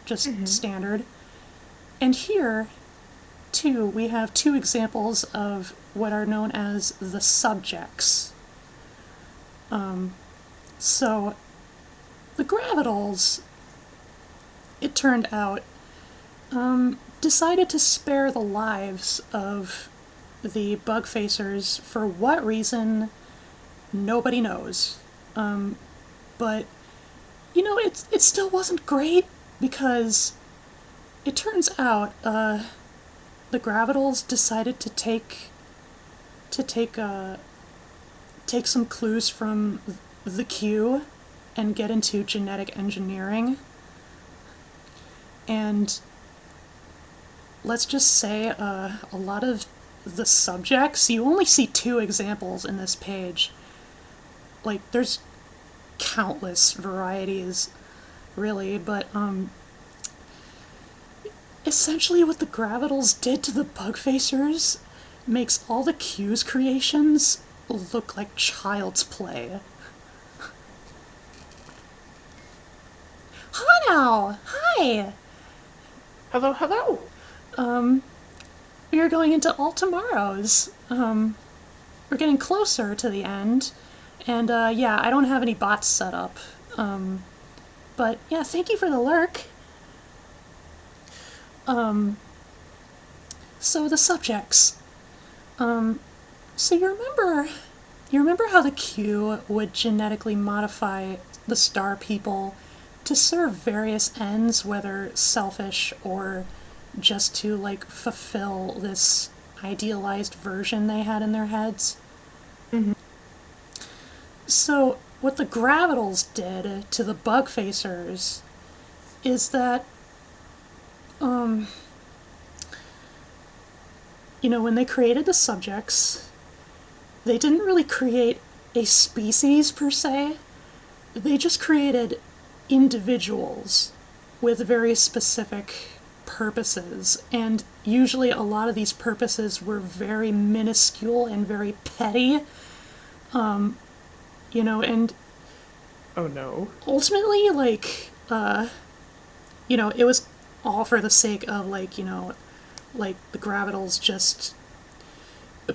just standard. And here too we have two examples of what are known as the subjects. So the Gravitals, it turned out, decided to spare the lives of the bug facers for what reason nobody knows. But you know, it still wasn't great because it turns out the Gravitals decided to take some clues from the Q and get into genetic engineering. And let's just say a lot of the subjects, you only see two examples in this page. Like, there's countless varieties, really, but essentially what the Gravitals did to the bug facers makes all the Q's creations look like child's play. Hi now! Hi! Hello. We are going into All Tomorrows. We're getting closer to the end. And, yeah, I don't have any bots set up. But, yeah, thank you for the lurk. So the subjects. So you remember how the Q would genetically modify the star people to serve various ends, whether selfish or just to, like, fulfill this idealized version they had in their heads? So what the Gravitals did to the bug facers is that, you know, when they created the subjects, they didn't really create a species per se. They just created individuals with very specific purposes, and usually a lot of these purposes were very minuscule and very petty, and Oh no. ultimately, it was all for the sake of, the Gravitals just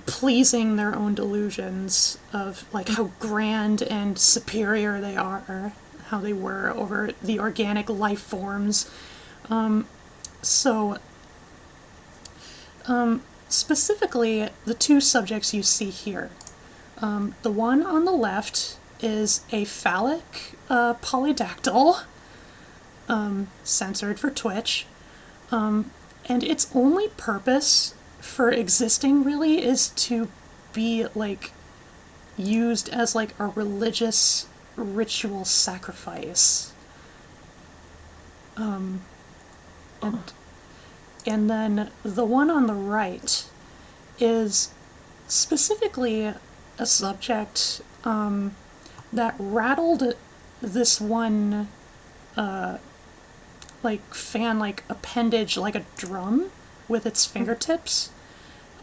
pleasing their own delusions of, how grand and superior they are, how they were over the organic life forms. So, specifically, the two subjects you see here. The one on the left is a phallic polydactyl, censored for Twitch, and its only purpose for existing really is to be used as a religious ritual sacrifice. And then the one on the right is specifically a subject that rattled this one fan-like appendage like a drum with its fingertips,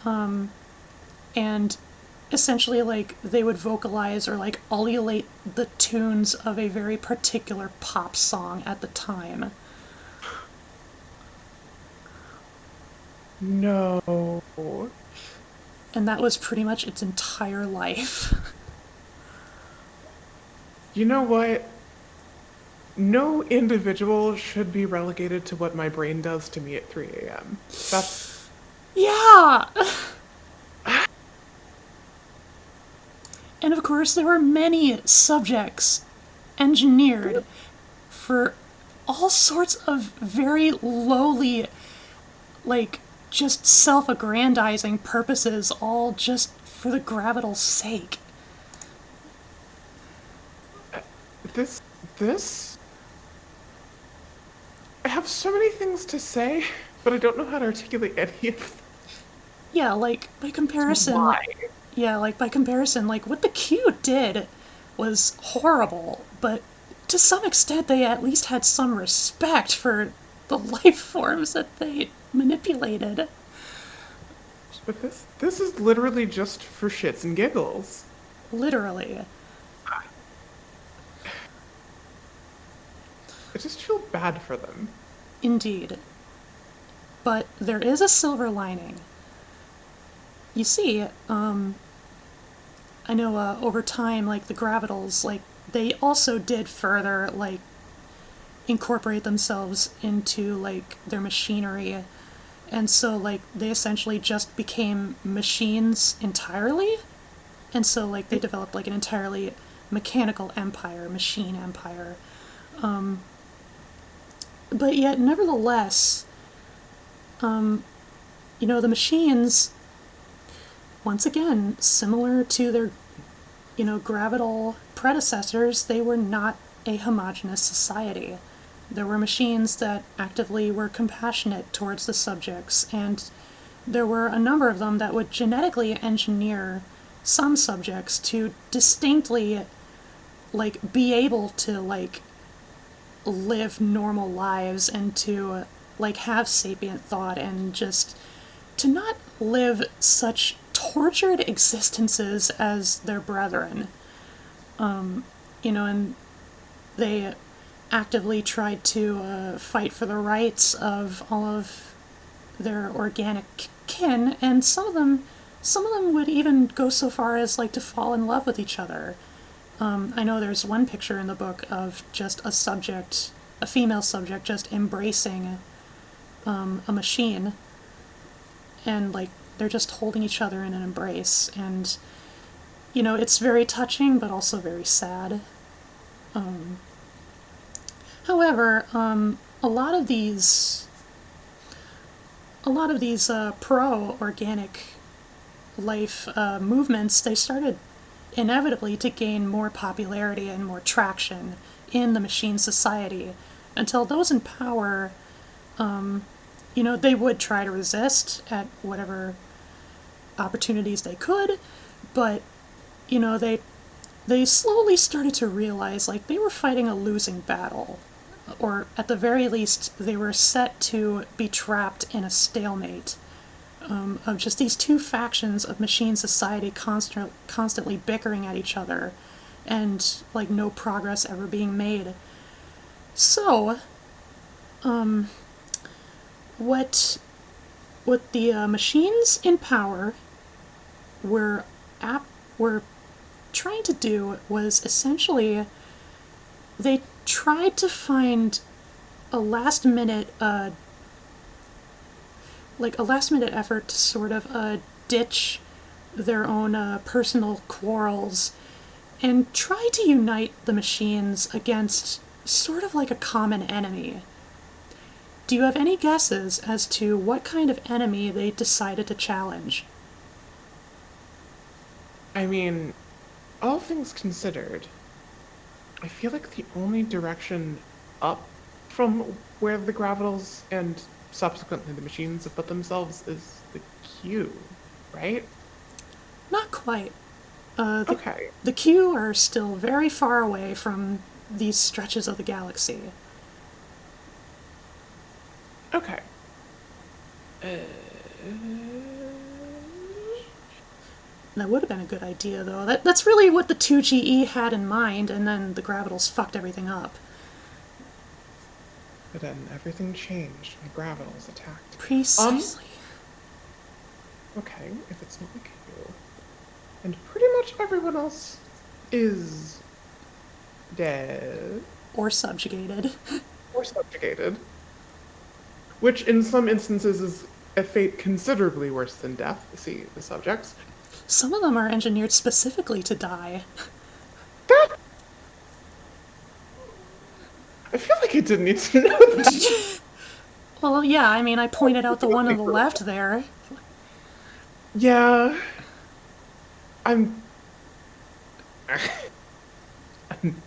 and essentially they would vocalize or ululate the tunes of a very particular pop song at the time. No. And that was pretty much its entire life. You know what? No individual should be relegated to what my brain does to me at 3 a.m. That's... Yeah! And of course, there were many subjects engineered for all sorts of very lowly, just self-aggrandizing purposes, all just for the Gravital's sake. This? I have so many things to say, but I don't know how to articulate any of them. Yeah, by comparison... Why? Yeah, by comparison, what the Q did was horrible, but to some extent they at least had some respect for the life forms that they manipulated. But this is literally just for shits and giggles. Literally. I just feel bad for them. Indeed. But there is a silver lining. You see, I know over time, the Gravitals, they also did further, incorporate themselves into, their machinery. And so, they essentially just became machines entirely. And so, they developed, an entirely mechanical empire, machine empire. But yet, nevertheless, the machines, once again, similar to their, Gravital predecessors, they were not a homogeneous society. There were machines that actively were compassionate towards the subjects, and there were a number of them that would genetically engineer some subjects to distinctly, be able to, live normal lives and to, have sapient thought and just to not live such tortured existences as their brethren. And they actively tried to fight for the rights of all of their organic kin, and some of them would even go so far as to fall in love with each other. I know there's one picture in the book of just a female subject, just embracing a machine, and they're just holding each other in an embrace, and it's very touching but also very sad. However, a lot of these pro-organic life movements, they started inevitably to gain more popularity and more traction in the machine society, until those in power, they would try to resist at whatever opportunities they could, but, they slowly started to realize, they were fighting a losing battle. or at the very least, they were set to be trapped in a stalemate of just these two factions of machine society constantly bickering at each other and like no progress ever being made. So, what the machines in power were were trying to do was essentially they tried to find a last minute effort to sort of ditch their own personal quarrels and try to unite the machines against sort of like a common enemy. Do you have any guesses as to what kind of enemy they decided to challenge? I mean, all things considered, I feel like the only direction up from where the Gravitals and subsequently the machines have put themselves is the Q, right? Not quite. Okay. The Q are still very far away from these stretches of the galaxy. Okay. That would have been a good idea, though. That's really what the 2GE had in mind, and then the Gravitals fucked everything up. But then everything changed when Gravitals attacked. Precisely. Okay, if it's not the Q. And pretty much everyone else is dead. Or subjugated. Or subjugated. Which in some instances is a fate considerably worse than death. See the subjects. Some of them are engineered specifically to die. That... I feel like I didn't need to know that. Well, yeah, I mean, I pointed out the one on the left there. Yeah. I'm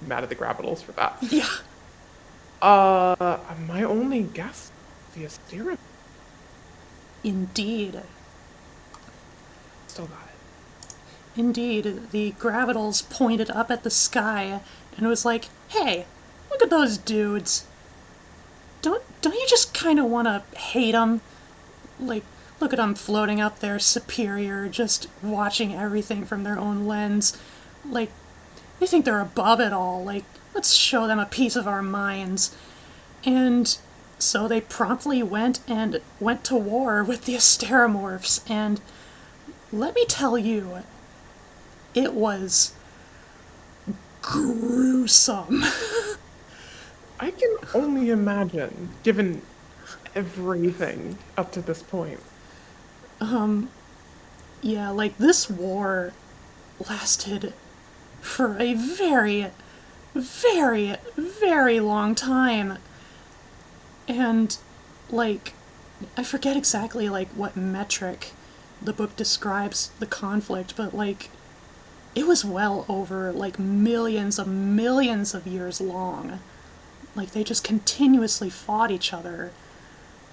mad at the Gravitals for that. Yeah. My only guess is the Asteromorphs. Indeed. Still got it. Indeed, the Gravitals pointed up at the sky and was like, "Hey, look at those dudes. Don't you just kind of want to hate them? Like, look at them floating up there, superior, just watching everything from their own lens. Like, they think they're above it all. Like, let's show them a piece of our minds." And so they promptly went to war with the Asteromorphs, and let me tell you, it was gruesome. I can only imagine, given everything up to this point. Yeah, like, this war lasted for a very, very, very long time. And, like, I forget exactly, like, what metric the book describes the conflict, but, like, it was well over, like, millions of years long. Like, they just continuously fought each other.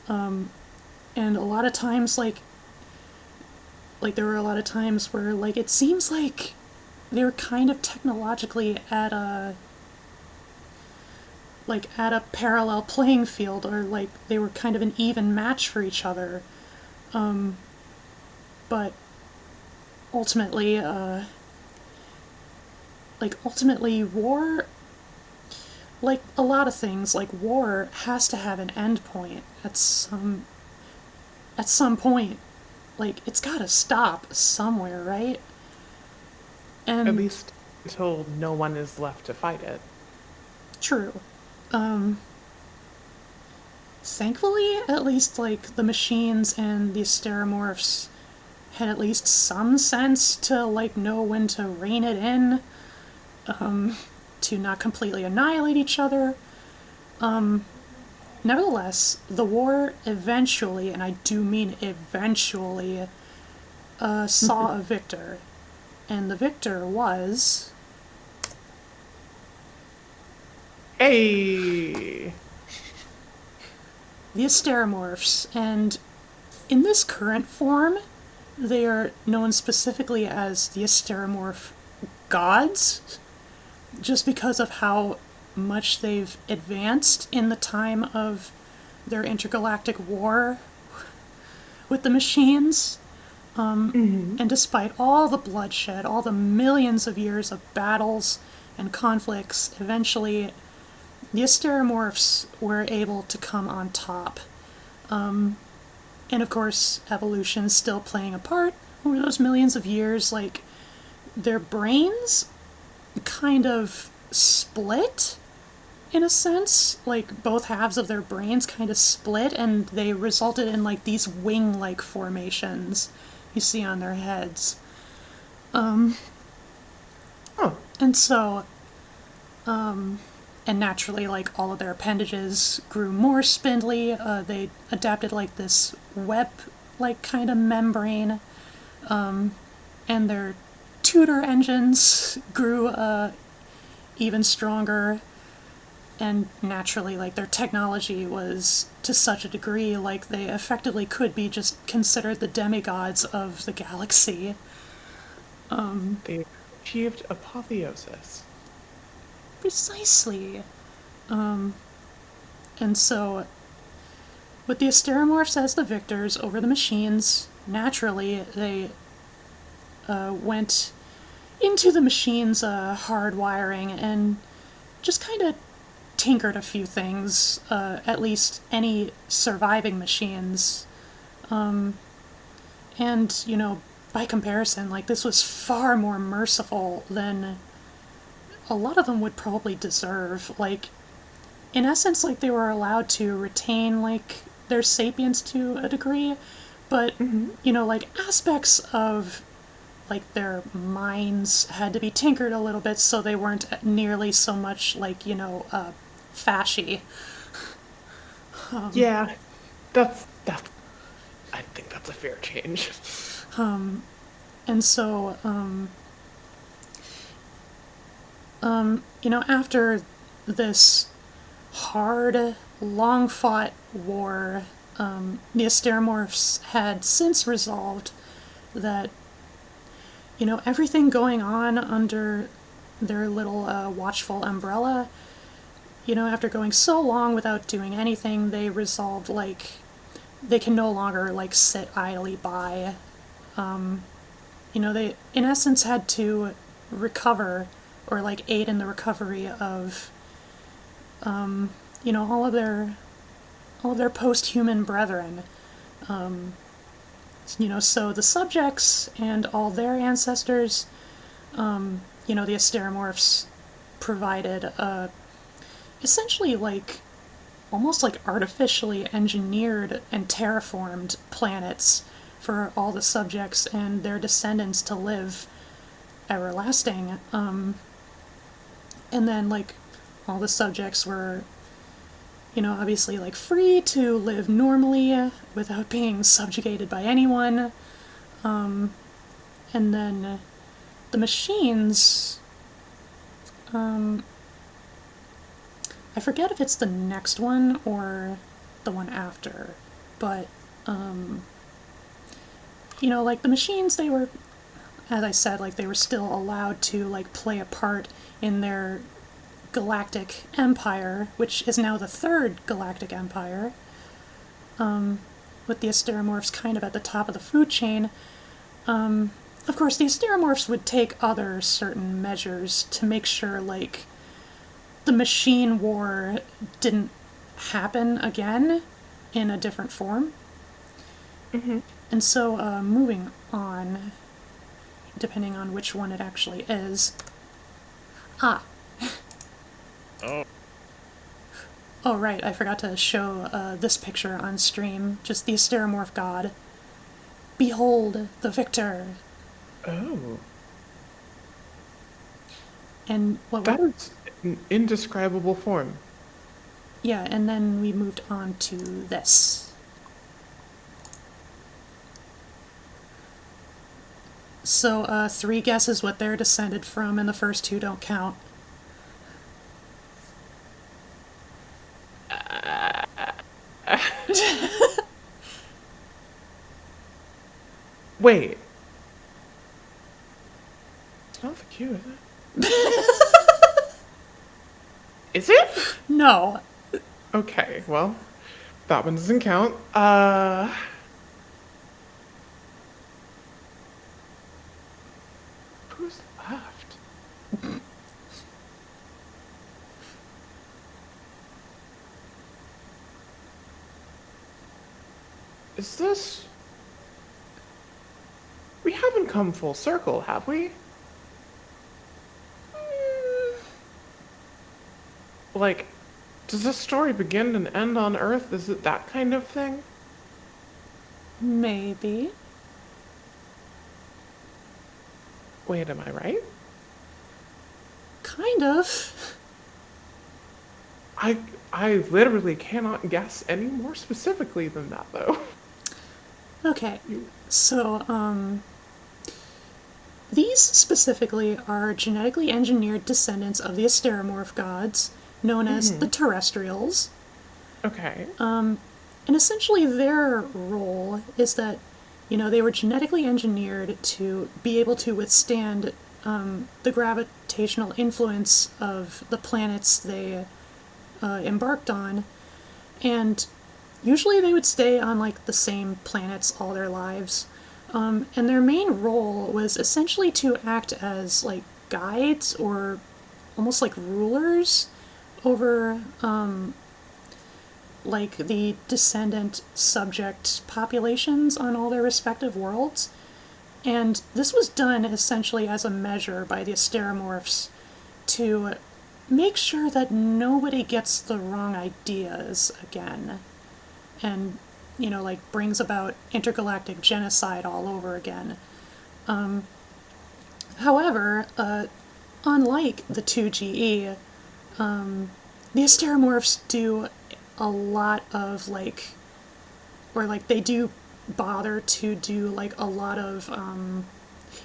And a lot of times, like, there were a lot of times where, like, it seems like they were kind of technologically at a parallel playing field, or like they were kind of an even match for each other. But ultimately, war, like a lot of things, like war has to have an end point at some point. Like, it's gotta stop somewhere, right? And At least until no one is left to fight it. true. Thankfully, at least, like, the machines and the Asteromorphs had at least some sense to, like, know when to rein it in, to not completely annihilate each other. Nevertheless, the war eventually, and I do mean eventually, saw a victor. And the victor was... Hey! the Asteromorphs. And in this current form, they are known specifically as the Asteromorph gods, just because of how much they've advanced in the time of their intergalactic war with the machines. And despite all the bloodshed, all the millions of years of battles and conflicts, eventually the Asteromorphs were able to come on top. And of course, evolution's still playing a part over those millions of years. Like, their brains kind of split in a sense. Like, both halves of their brains kind of split, and they resulted in like these wing-like formations you see on their heads. Oh, And so, and naturally, like, all of their appendages grew more spindly. They adapted like this web-like kind of membrane, and their tutor engines grew even stronger. And naturally, like, their technology was to such a degree, like, they effectively could be just considered the demigods of the galaxy. they achieved apotheosis. Precisely. And so, with the Asteromorphs as the victors over the machines, naturally, they went into the machines' hardwiring and just kind of tinkered a few things, at least any surviving machines. And, you know, by comparison, like, this was far more merciful than a lot of them would probably deserve. Like, in essence, like, they were allowed to retain, like, their sapience to a degree, but, you know, like, aspects of, like, their minds had to be tinkered a little bit so they weren't nearly so much, like, you know, fashy. Yeah, that's. I think that's a fair change. And so, you know, after this hard, long fought war, the Asteromorphs had since resolved that, you know, everything going on under their little watchful umbrella, you know, after going so long without doing anything, they resolved, like, they can no longer, like, sit idly by. You know, they, in essence, had to recover or, like, aid in the recovery of, you know, all of their post-human brethren. You know, so the subjects and all their ancestors, you know, the Asteromorphs provided essentially, like, almost like artificially engineered and terraformed planets for all the subjects and their descendants to live everlasting. And then, like, all the subjects were, you know, obviously, like, free to live normally without being subjugated by anyone. And then the machines, I forget if it's the next one or the one after, but, you know, like, the machines, they were, as I said, like, they were still allowed to, like, play a part in their galactic empire, which is now the third galactic empire, with the Asteromorphs kind of at the top of the food chain. Of course, the Asteromorphs would take other certain measures to make sure, like, the machine war didn't happen again in a different form. And so, moving on, depending on which one it actually is. Ah. Oh, right, I forgot to show this picture on stream. Just the Asteromorph god. Behold the victor. Oh, And what that we is an indescribable form. yeah, and then we moved on to this. So, 3 guesses what they're descended from, and the first 2 don't count. Wait, it's not the Q, is it? Is it? No. Okay, well, that one doesn't count. Who's left? Is this... We haven't come full circle, have we? Like, does this story begin and end on Earth? Is it that kind of thing? Maybe. Wait, am I right? Kind of. I literally cannot guess any more specifically than that, though. Okay. So, these specifically are genetically engineered descendants of the Asteromorph gods, known as the Terrestrials. Okay. And essentially their role is that, they were genetically engineered to be able to withstand the gravitational influence of the planets they embarked on. And usually they would stay on, like, the same planets all their lives. And their main role was essentially to act as, like, guides or almost like rulers over like the descendant subject populations on all their respective worlds. And this was done essentially as a measure by the Asteromorphs to make sure that nobody gets the wrong ideas again. And, like, brings about intergalactic genocide all over again. However, unlike the 2GE, the Asteromorphs do a lot of, like, or, like, they do bother to do, like, a lot of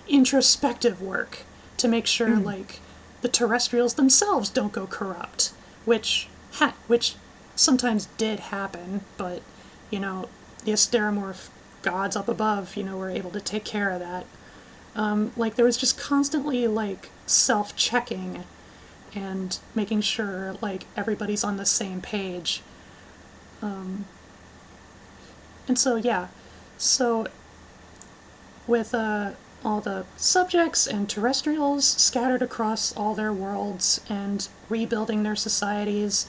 introspective work to make sure, like, the terrestrials themselves don't go corrupt, which sometimes did happen, but, the Asteromorph gods up above, were able to take care of that. Like, there was just constantly, like, self-checking and making sure, like, everybody's on the same page. And so, yeah. So, with all the subjects and terrestrials scattered across all their worlds and rebuilding their societies,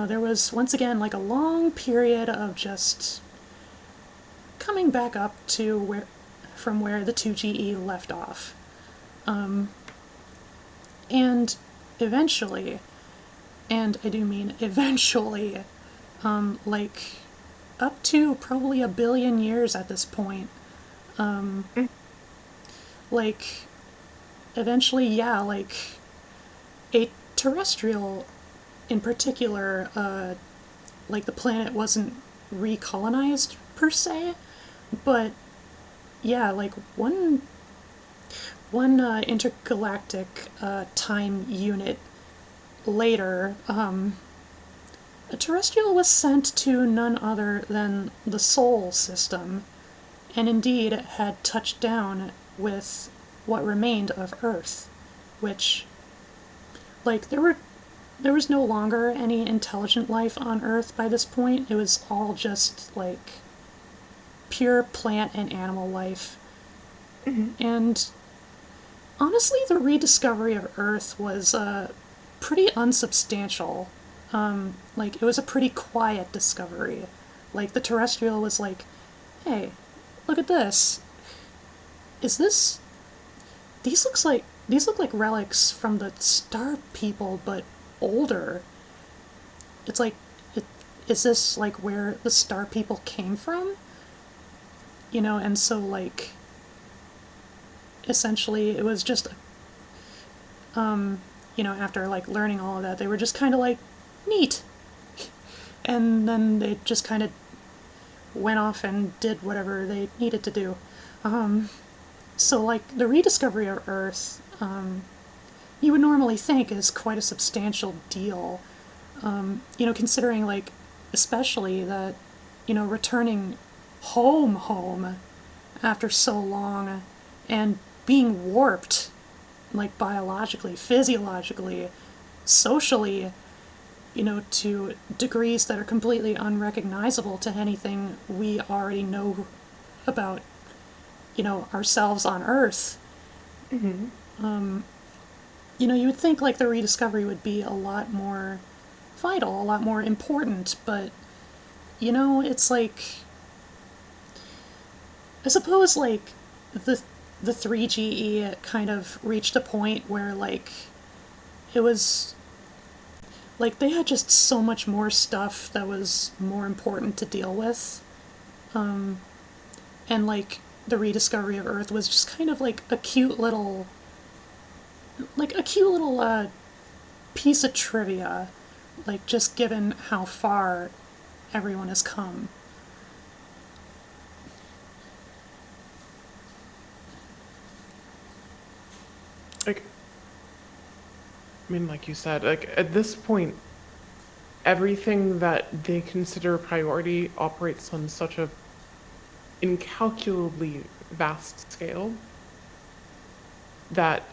there was once again, like, a long period of just coming back up to from where the 2GE left off. And eventually, and I do mean eventually, like, up to probably 1 billion years at this point, like, eventually, yeah, like, a terrestrial in particular, like, the planet wasn't recolonized per se, but yeah, like, one intergalactic time unit later, a terrestrial was sent to none other than the Sol system, and indeed had touched down with what remained of Earth, which, like, there was no longer any intelligent life on Earth by this point. It was all just, like, pure plant and animal life. And honestly, the rediscovery of Earth was pretty unsubstantial. Like, it was a pretty quiet discovery. Like, the terrestrial was like, hey, look at this. Is this... These look like relics from the Star People, but older. It's like, is this, like, where the Star People came from? And so, like, essentially it was just, after, like, learning all of that, they were just kind of like, neat. And then they just kind of went off and did whatever they needed to do. So, like, the rediscovery of Earth, you would normally think is quite a substantial deal. Considering, like, especially that, returning home after so long and being warped like biologically, physiologically, socially, to degrees that are completely unrecognizable to anything we already know about, ourselves on Earth. You would think like the rediscovery would be a lot more vital, a lot more important, but, it's like, I suppose like the 3GE kind of reached a point where like it was like they had just so much more stuff that was more important to deal with. And like the rediscovery of Earth was just kind of like a cute little piece of trivia, like just given how far everyone has come. Like, I mean, like you said, like at this point, everything that they consider a priority operates on such a incalculably vast scale that,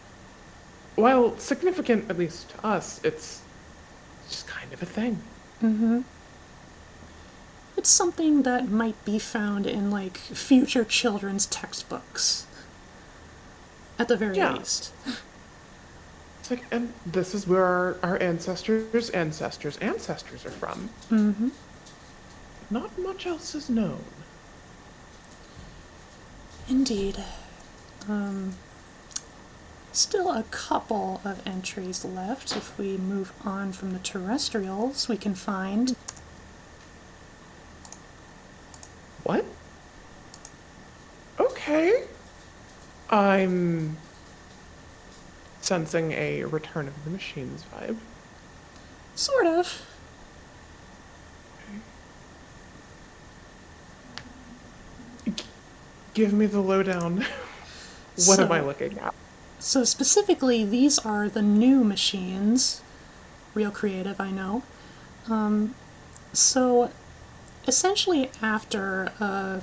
while significant, at least to us, it's just kind of a thing. It's something that might be found in like future children's textbooks, at the very Yeah. least. It's like, and this is where our ancestors' ancestors' ancestors are from. Not much else is known. Indeed. Still a couple of entries left. If we move on from the terrestrials, we can find. What? Okay. I'm sensing a Return of the Machines vibe. Sort of. Give me the lowdown. What am I looking at? So specifically, these are the new machines. Real creative, I know. So essentially, after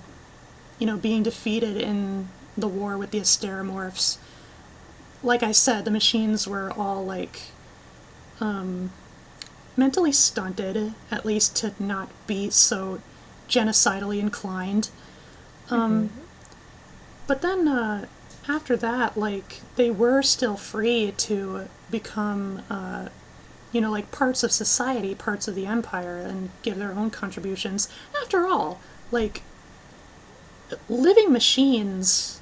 being defeated in the war with the Asteromorphs, like I said, the machines were all like mentally stunted, at least to not be so genocidally inclined. But then after that, like they were still free to become, like parts of society, parts of the empire, and give their own contributions. After all, like living machines,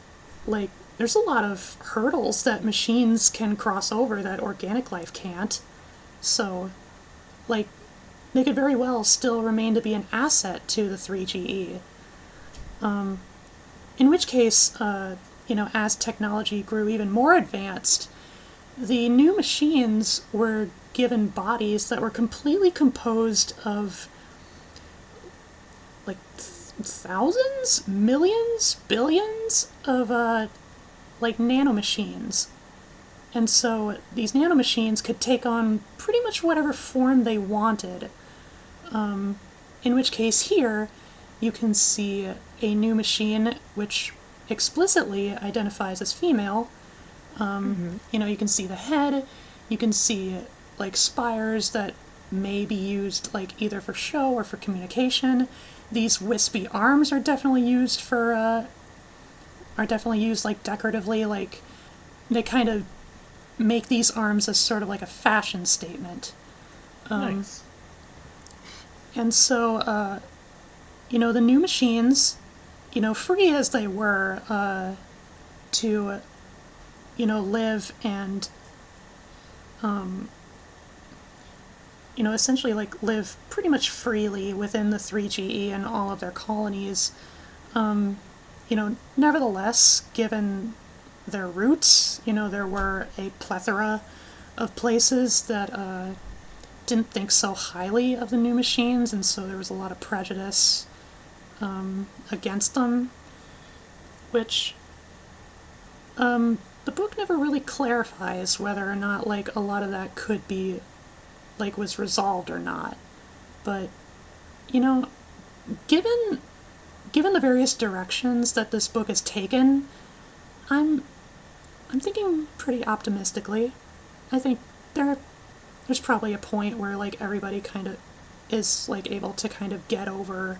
like there's a lot of hurdles that machines can cross over that organic life can't. So, like, they could very well still remain to be an asset to the 3GE. In which case, as technology grew even more advanced, the new machines were given bodies that were completely composed of like thousands, millions, billions of like nanomachines. And so these nanomachines could take on pretty much whatever form they wanted. In which case here you can see a new machine which explicitly identifies as female. You can see the head, you can see like spires that may be used like either for show or for communication. These wispy arms are definitely used like decoratively, like they kind of make these arms as sort of like a fashion statement. Nice. And so, the new machines, free as they were to, live and, essentially like live pretty much freely within the 3GE and all of their colonies, nevertheless, given their roots, there were a plethora of places that didn't think so highly of the new machines, and so there was a lot of prejudice against them, which the book never really clarifies whether or not like a lot of that could be like was resolved or not. But given the various directions that this book has taken, I'm I'm thinking pretty optimistically. I think there's probably a point where like everybody kind of is like able to kind of get over,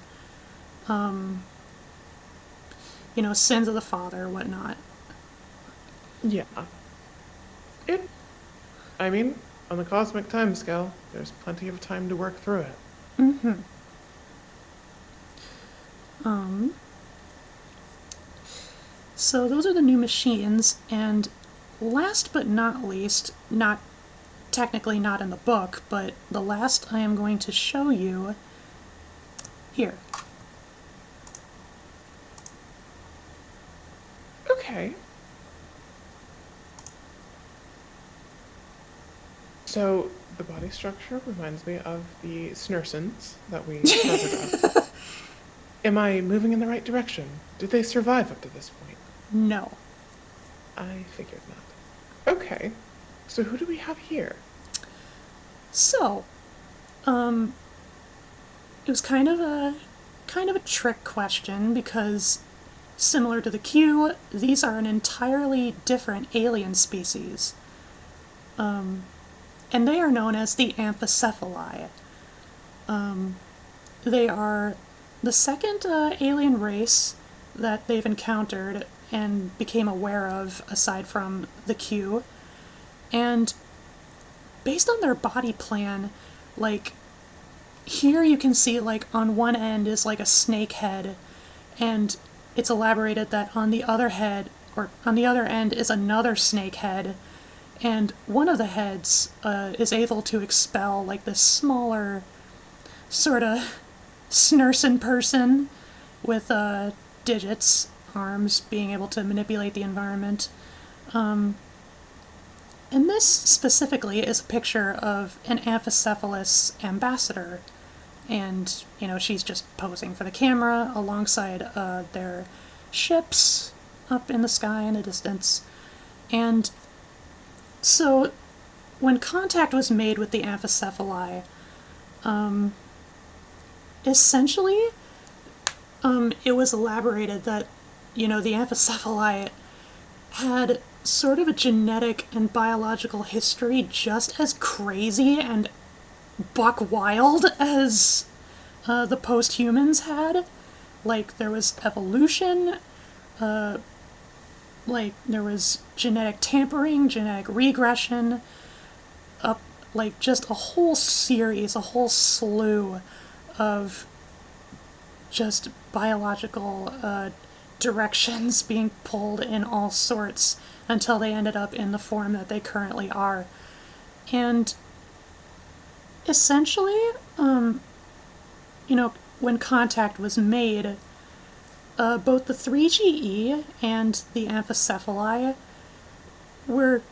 sins of the father, whatnot. Yeah. It, I mean, on the cosmic timescale, there's plenty of time to work through it. So those are the new machines, and last but not least, not technically not in the book, but the last I am going to show you here. Okay. So, the body structure reminds me of the Snursons that we covered up. Am I moving in the right direction? Did they survive up to this point? No. I figured not. Okay. So who do we have here? So, it was kind of a trick question because similar to the Q, these are an entirely different alien species. And they are known as the Amphicephalia. They are the second alien race that they've encountered and became aware of aside from the Q. And based on their body plan, like, here you can see, like, on one end is like a snake head, and it's elaborated that on the other head, or on the other end, is another snake head, and one of the heads is able to expel, like, this smaller, sort of snurson person with digits, arms, being able to manipulate the environment. And this specifically is a picture of an Amphicephalus ambassador. And, she's just posing for the camera alongside their ships up in the sky in the distance. And so, when contact was made with the Amphicephali, essentially, it was elaborated that, the Amphicephali had sort of a genetic and biological history just as crazy and buck wild as the post-humans had. Like, there was evolution, like, there was genetic tampering, genetic regression, like, just a whole series, a whole slew of just biological directions being pulled in all sorts until they ended up in the form that they currently are. And essentially, when contact was made, both the 3GE and the Amphicephali were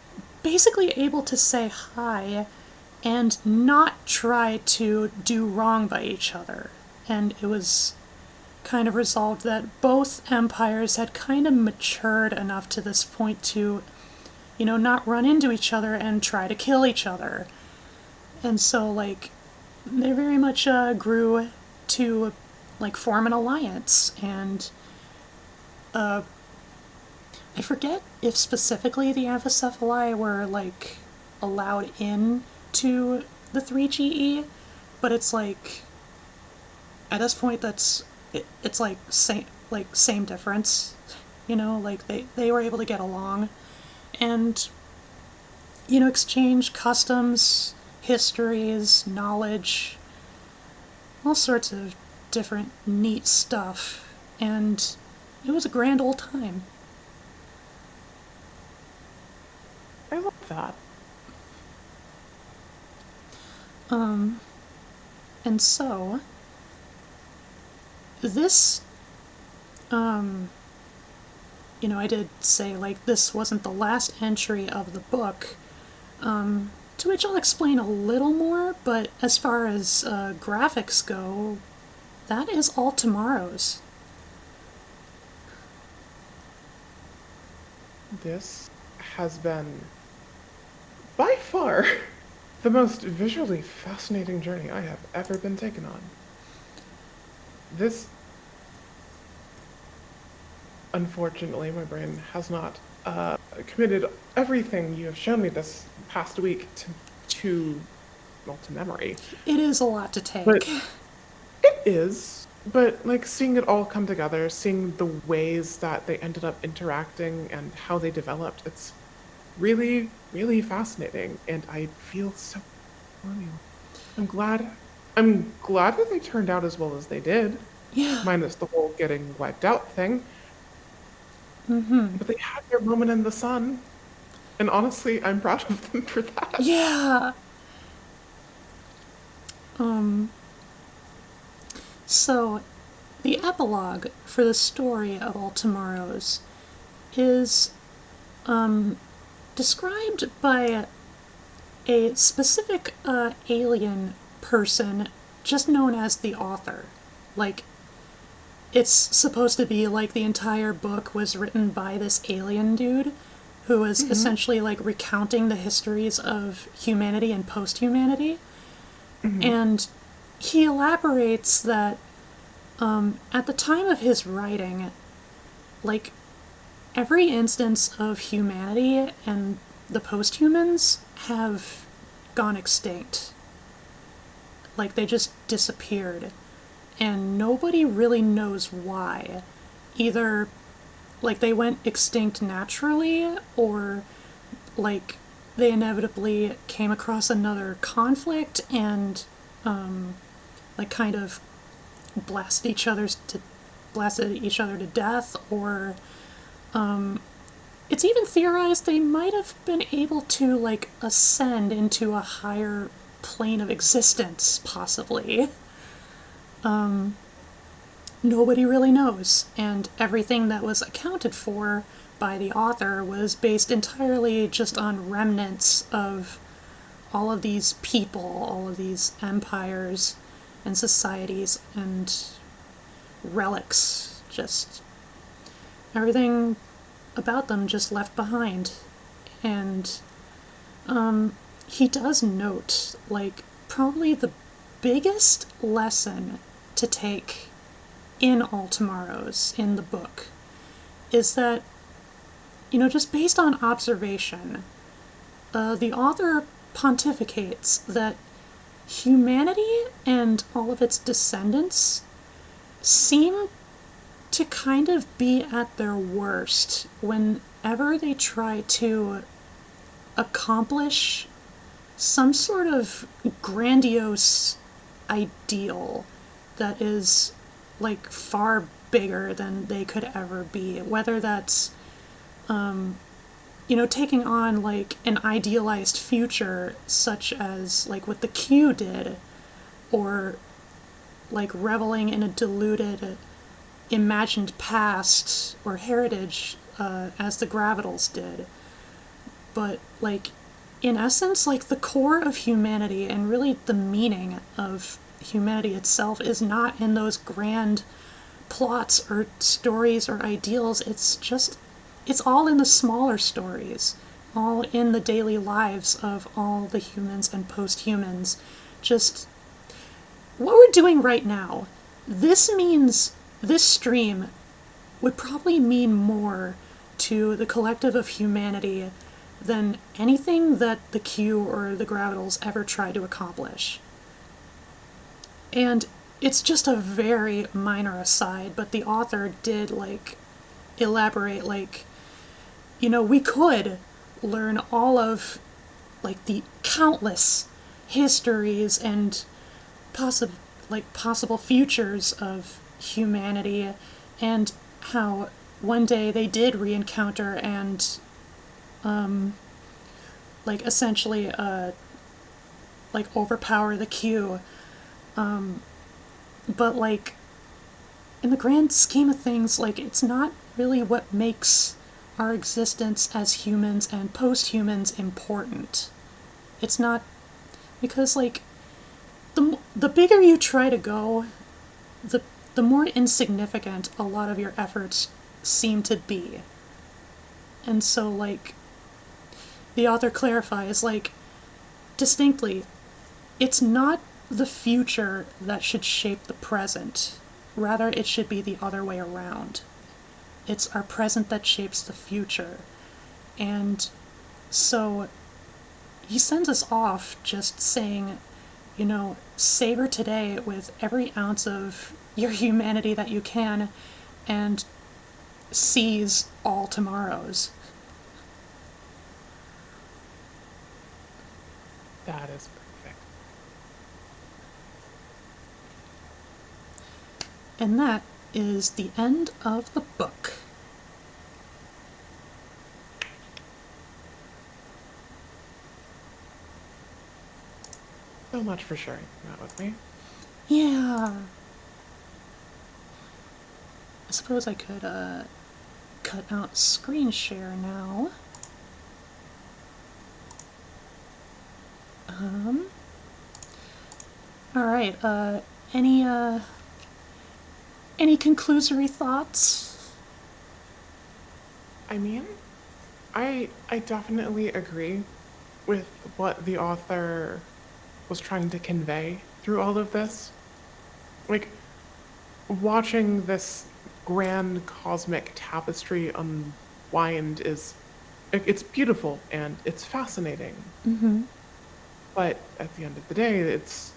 basically able to say hi and not try to do wrong by each other. And it was kind of resolved that both empires had kind of matured enough to this point to, not run into each other and try to kill each other. And so, like, they very much grew to, like, form an alliance. And I forget if specifically the Amphicephali were, like, allowed in to the 3GE, but it's like, at this point, it's like same difference, like they were able to get along and exchange customs, histories, knowledge, all sorts of different neat stuff, and it was a grand old time. I love that. And so this, I did say, like, this wasn't the last entry of the book, to which I'll explain a little more, but as far as graphics go, that is all tomorrow's. This has been, by far, the most visually fascinating journey I have ever been taken on. This unfortunately, my brain has not committed everything you have shown me this past week to well, to memory. It is a lot to take. But it is. But like seeing it all come together, seeing the ways that they ended up interacting and how they developed, it's really, really fascinating. And I feel so for you. I'm glad. I'm glad that they turned out as well as they did, Yeah. minus the whole getting wiped out thing. Mm-hmm. But they had their moment in the sun. And honestly, I'm proud of them for that. Yeah. Um, so, the epilogue for the story of All Tomorrows is described by a specific alien person just known as the author. Like, it's supposed to be like the entire book was written by this alien dude who was essentially like recounting the histories of humanity and post-humanity. And he elaborates that at the time of his writing, like every instance of humanity and the post-humans have gone extinct. Like they just disappeared. And nobody really knows why. Either like they went extinct naturally or like they inevitably came across another conflict and like kind of blasted each other to death, or it's even theorized they might have been able to like ascend into a higher plane of existence, possibly. Nobody really knows, and everything that was accounted for by the author was based entirely just on remnants of all of these people, all of these empires and societies and relics. Just everything about them just left behind. And he does note, like, probably the biggest lesson to take in All Tomorrows, in the book, is that, you know, just based on observation, the author pontificates that humanity and all of its descendants seem to kind of be at their worst whenever they try to accomplish some sort of grandiose ideal that is like far bigger than they could ever be, whether that's you know, taking on like an idealized future such as like what the Q did, or like reveling in a deluded imagined past or heritage as the Gravitals did. But like in essence, like the core of humanity and really the meaning of humanity itself is not in those grand plots or stories or ideals. It's all in the smaller stories, all in the daily lives of all the humans and post-humans. Just what we're doing right now, this stream would probably mean more to the collective of humanity than anything that the Q or the Gravitals ever tried to accomplish. And it's just a very minor aside, but the author did like elaborate, like, you know, we could learn all of like the countless histories and possible futures of humanity, and how one day they did re-encounter and like essentially like overpower the Q, but like in the grand scheme of things, like it's not really what makes our existence as humans and post-humans important. It's not, because like the bigger you try to go, the more insignificant a lot of your efforts seem to be. And so like the author clarifies, like, distinctly, it's not the future that should shape the present. Rather, it should be the other way around. it's our present that shapes the future. And so he sends us off just saying, savor today with every ounce of your humanity that you can, and seize all tomorrows. That is perfect. And that is the end of the book. So much for sharing that with me. Yeah. I suppose I could cut out screen share now. All right. Any conclusory thoughts? I mean, I definitely agree with what the author was trying to convey through all of this. Like, watching this grand cosmic tapestry unwind it's beautiful and it's fascinating. Mm-hmm. But at the end of the day, it's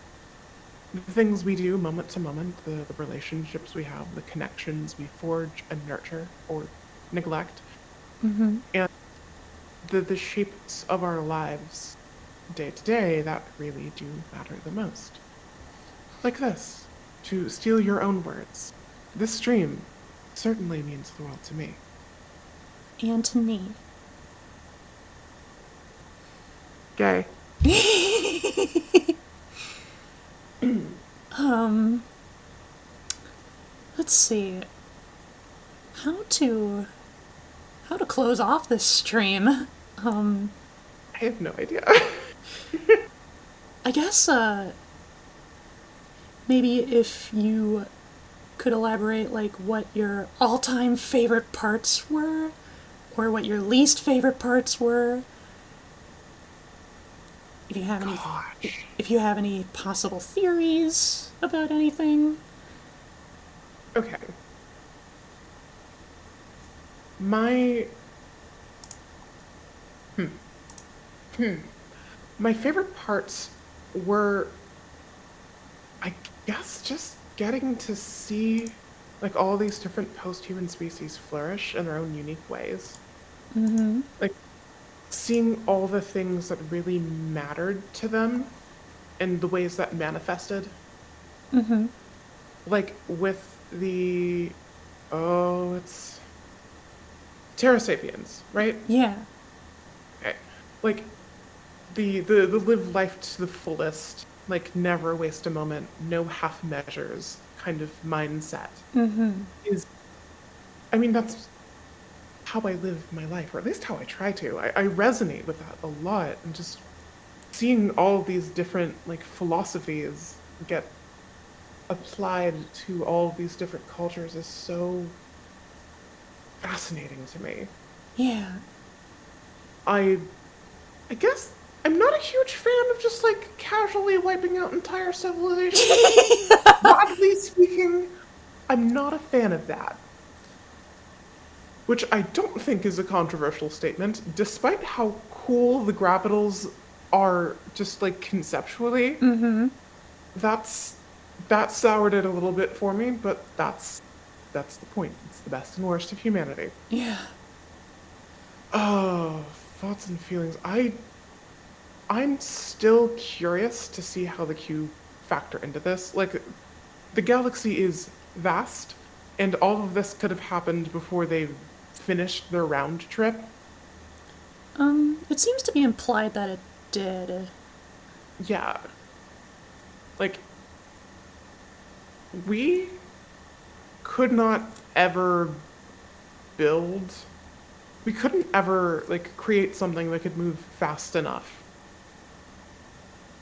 the things we do moment to moment, the relationships we have, the connections we forge and nurture or neglect, Mm-hmm. and the shapes of our lives day to day that really do matter the most. Like this, to steal your own words. This stream certainly means the world to me. And to me. Gay. Let's see. How to close off this stream? I have no idea. I guess maybe if you could elaborate like what your all-time favorite parts were, or what your least favorite parts were. If you have any, Gosh. if you have any possible theories about anything. Okay. My my favorite parts were, I guess, just getting to see like all these different post-human species flourish in their own unique ways. Mm-hmm. Like seeing all the things that really mattered to them and the ways that manifested. Mm-hmm. Like with the it's Terra Sapiens, right? Yeah. Okay. Like the live life to the fullest, like never waste a moment, no half measures kind of mindset Mm-hmm. is, I mean, that's how I live my life, or at least how I try to. I resonate with that a lot, and just seeing all of these different like philosophies get applied to all of these different cultures is so fascinating to me. Yeah. I I guess I'm not a huge fan of just like casually wiping out entire civilizations. Broadly speaking, I'm not a fan of that. Which I don't think is a controversial statement, despite how cool the gravitals are just like conceptually. Mm-hmm. That's that soured it a little bit for me, but that's the point. It's the best and worst of humanity. Yeah. Oh, thoughts and feelings. I'm still curious to see how the Q factor into this. Like, the galaxy is vast, and all of this could have happened before they finished their round trip. It seems to be implied that it did. Yeah. Like, we could not ever build, we couldn't ever, like, create something that could move fast enough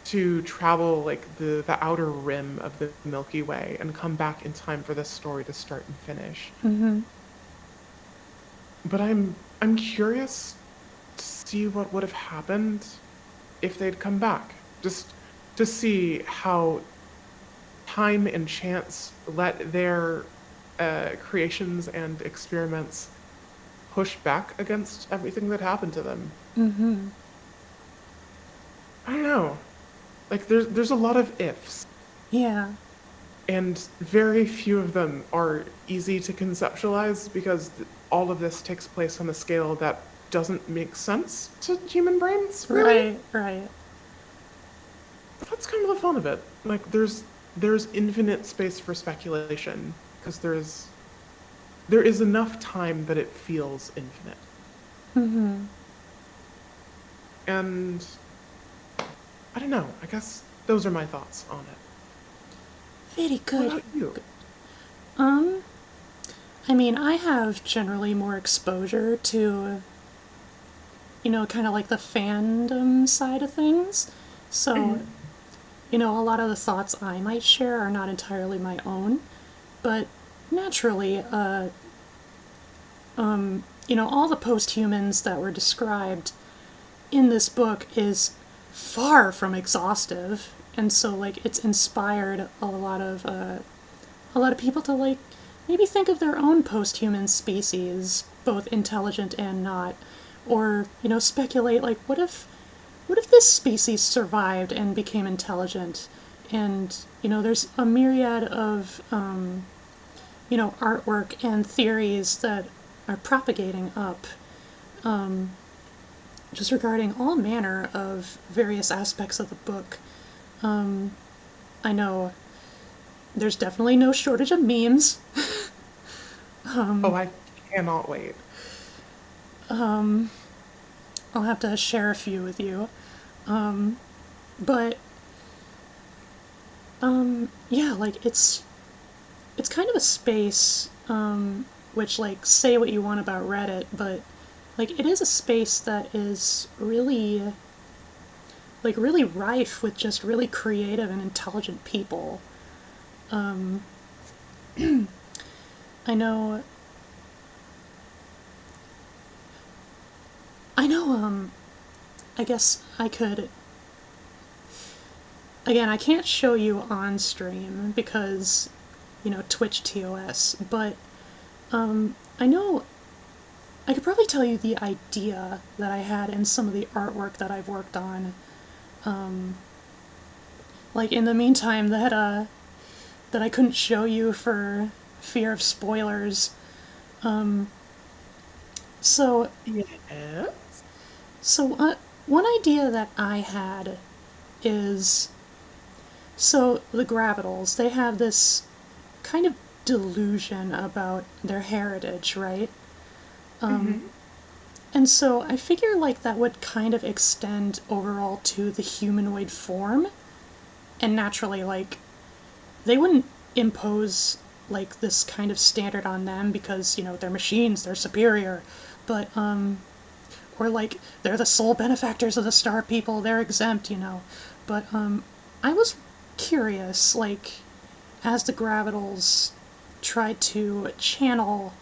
to travel like the outer rim of the Milky Way and come back in time for this story to start and finish. Mm-hmm. But I'm curious to see what would have happened if they'd come back. Just to see how time and chance let their creations and experiments push back against everything that happened to them. I don't know. Like there's a lot of ifs, Yeah. and very few of them are easy to conceptualize because all of this takes place on a scale that doesn't make sense to human brains, really. Right, right. But that's kind of the fun of it. Like there's infinite space for speculation because there is enough time that it feels infinite. And I don't know. I guess those are my thoughts on it. Very What good. about you? Um, I mean, I have generally more exposure to, kind of like the fandom side of things. So, a lot of the thoughts I might share are not entirely my own. But naturally, all the posthumans that were described in this book is far from exhaustive. And so, like, it's inspired a lot of people to like maybe think of their own post-human species, both intelligent and not, or speculate like what if this species survived and became intelligent, and there's a myriad of artwork and theories that are propagating up just regarding all manner of various aspects of the book. I know there's definitely no shortage of memes. Oh, I cannot wait. I'll have to share a few with you. But yeah, like it's kind of a space which, like, say what you want about Reddit, but like it is a space that is really rife with just really creative and intelligent people. I know I know I guess I could, again, I can't show you on stream because Twitch TOS, but I know I could probably tell you the idea that I had in some of the artwork that I've worked on. Like, in the meantime, that I couldn't show you for fear of spoilers. So Yeah. one idea that I had is, so the Gravitals, they have this kind of delusion about their heritage, right? And so I figure like that would kind of extend overall to the humanoid form, and naturally, like, they wouldn't impose like this kind of standard on them because they're machines, they're superior, but or like they're the sole benefactors of the star people, they're exempt. But I was curious, like, as the Gravitals tried to channel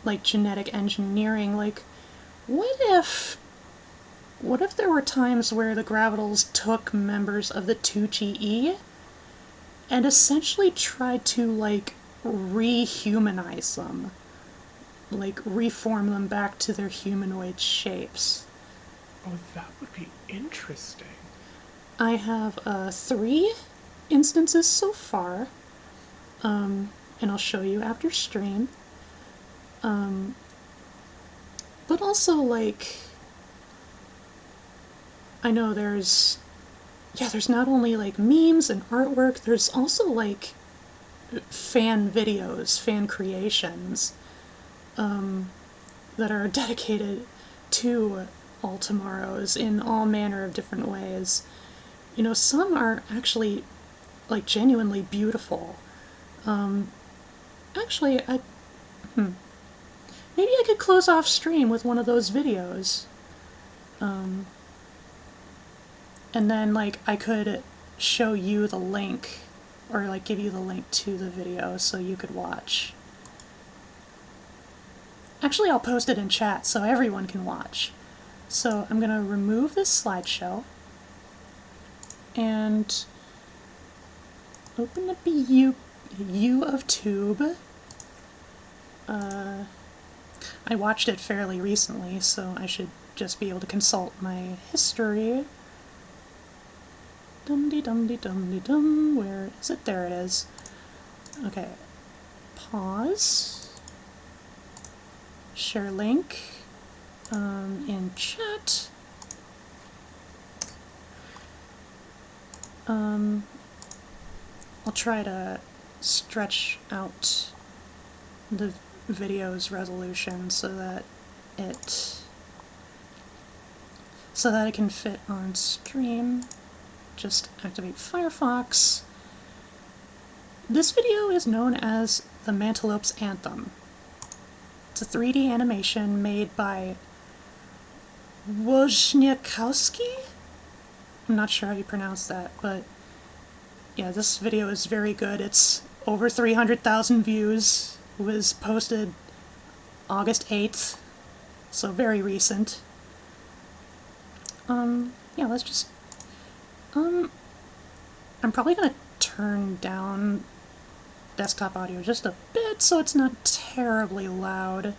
like genetic engineering, like, what if there were times where the Gravitals took members of the 2GE and essentially tried to, like, rehumanize them, like reform them back to their humanoid shapes? Oh, that would be interesting. I have 3 instances so far, and I'll show you after stream. But also, like, I know there's not only like memes and artwork, there's also like fan videos, fan creations that are dedicated to all tomorrows in all manner of different ways. Some are actually like genuinely beautiful. Actually, maybe I could close off stream with one of those videos. And then, like, I could show you the link, or like give you the link to the video so you could watch. Actually, I'll post it in chat so everyone can watch. So I'm gonna remove this slideshow and open up U of Tube. I watched it fairly recently, so I should just be able to consult my history. Dum-de-dum-de-dum-de-dum. Where is it? There it is. Okay. Pause. Share link in chat. I'll try to stretch out the video's resolution so that it can fit on stream. Just activate Firefox. This video is known as the Mantelope's Anthem. It's a 3D animation made by Wozniakowski? I'm not sure how you pronounce that, but yeah, this video is very good. It's over 300,000 views. It was posted August 8th, so very recent. Yeah, let's just... I'm probably gonna turn down desktop audio just a bit so it's not terribly loud.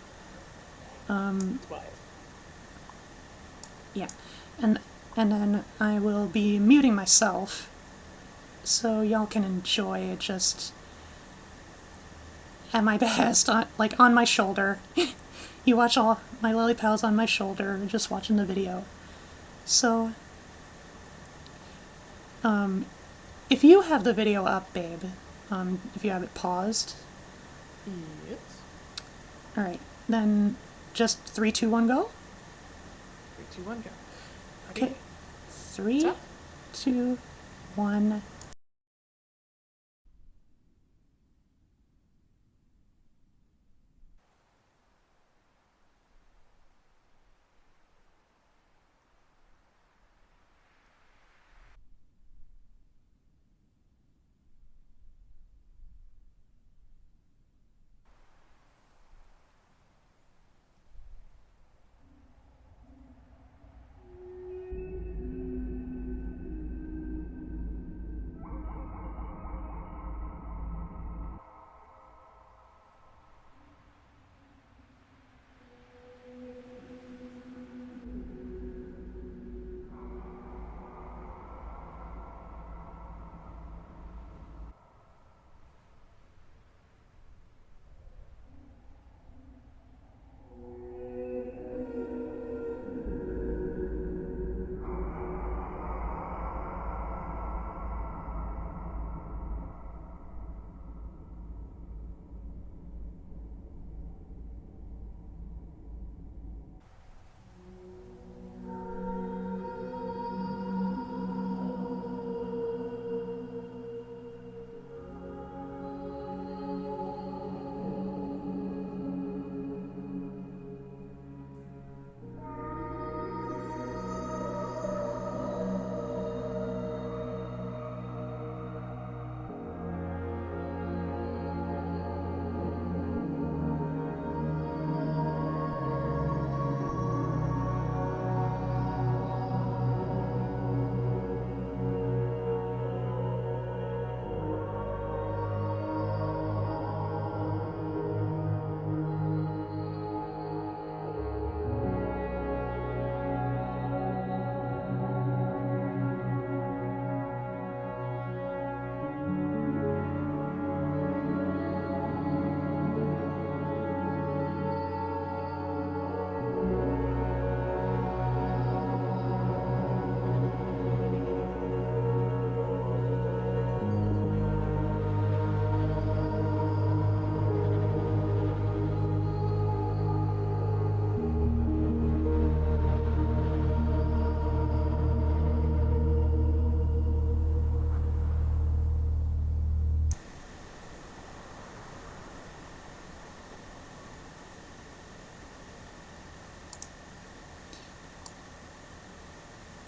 Yeah, and then I will be muting myself so y'all can enjoy it just at my behest, on my shoulder. You watch all my lily pals on my shoulder, just watching the video. So, if you have the video up, babe, if you have it paused. Yes. Alright, then just 3, 2, 1, go? 3, 2, 1, go. Okay. 3, 2, 1.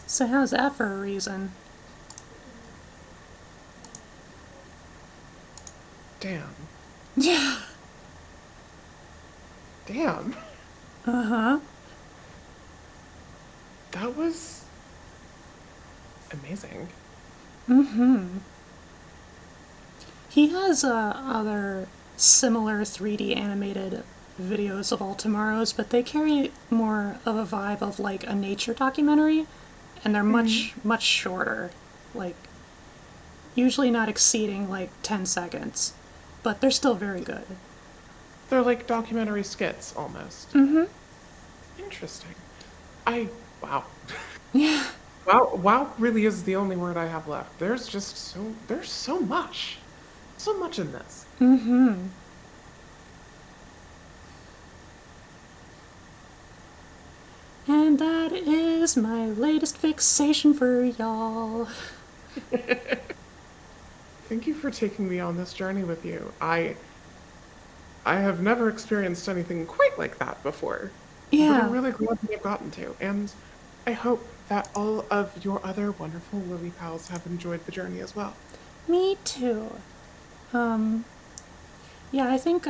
So how's that for a reason? Damn. Yeah. Damn. Uh-huh. That was amazing. Mm-hmm. He has other similar 3D animated videos of All Tomorrows, but they carry more of a vibe of like a nature documentary, and they're much shorter, like usually not exceeding like 10 seconds, but they're still very good. They're like documentary skits almost. Mm-hmm. Interesting. I wow. Yeah. Wow really is the only word I have left. There's so much. So much in this. Mm-hmm. And that is my latest fixation for y'all. Thank you for taking me on this journey with you. I have never experienced anything quite like that before, but I'm Yeah, really glad we have gotten to, and I hope that all of your other wonderful Lily pals have enjoyed the journey as well. me too. Um, yeah, I think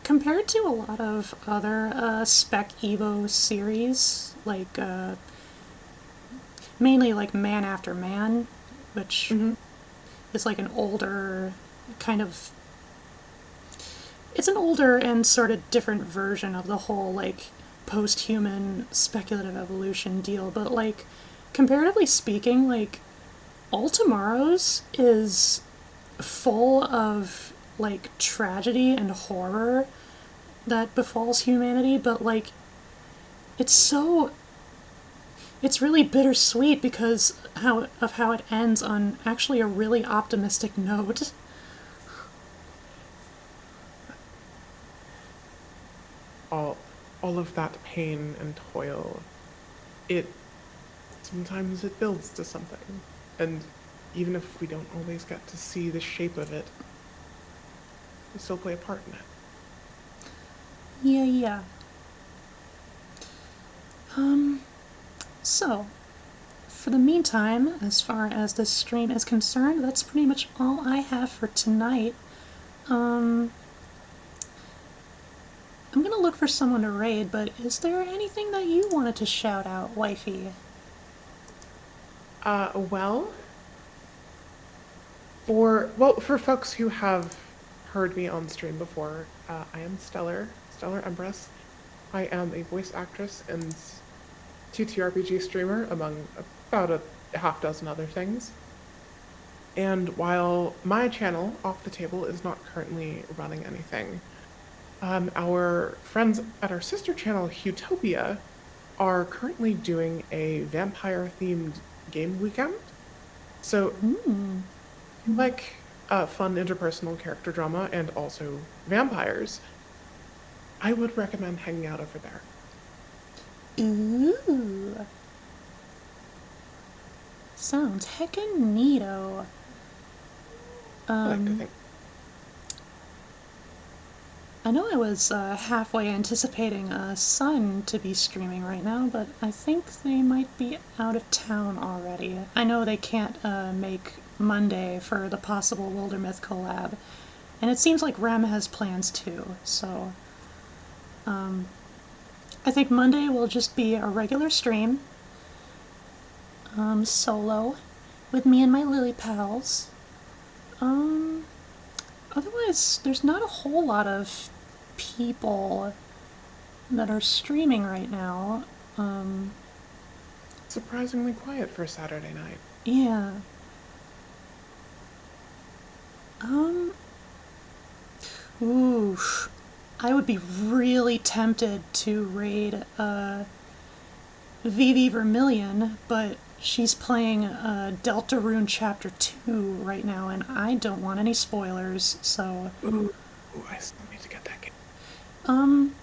compared to a lot of other Spec Evo series, like mainly like Man After Man, which Hmm. is like an older kind of. It's an older and sort of different version of the whole like post human speculative evolution deal, but like comparatively speaking, like All Tomorrows is full of like tragedy and horror that befalls humanity, but like it's so it's really bittersweet because how it ends on actually a really optimistic note. All of that pain and toil, it sometimes it builds to something. And even if we don't always get to see the shape of it, we still play a part in it. Yeah, yeah. So, for the meantime, as far as this stream is concerned, that's pretty much all I have for tonight. Um, I'm gonna look for someone to raid, but is there anything that you wanted to shout out, wifey? Well, for folks who have heard me on stream before, I am Stellar Empress. I am a voice actress and TTRPG streamer, among about a half dozen other things. And while my channel, Off the Table, is not currently running anything, our friends at our sister channel, Utopia, are currently doing a vampire-themed game weekend. So if you like fun interpersonal character drama and also vampires, I would recommend hanging out over there. Ooh, sounds heckin' neato. I like to Um, think. I know I was halfway anticipating Sun to be streaming right now, but I think they might be out of town already. I know they can't make Monday for the possible Wildermyth collab, and it seems like Rem has plans too, so I think Monday will just be a regular stream, solo, with me and my Lily pals. Um, Otherwise, there's not a whole lot of people that are streaming right now. Um, Surprisingly quiet for a Saturday night. yeah. Um, ooh, I would be really tempted to raid Vivi Vermilion, but she's playing Deltarune Chapter 2 right now, and I don't want any spoilers, so. Ooh, I still need to get that game. Um,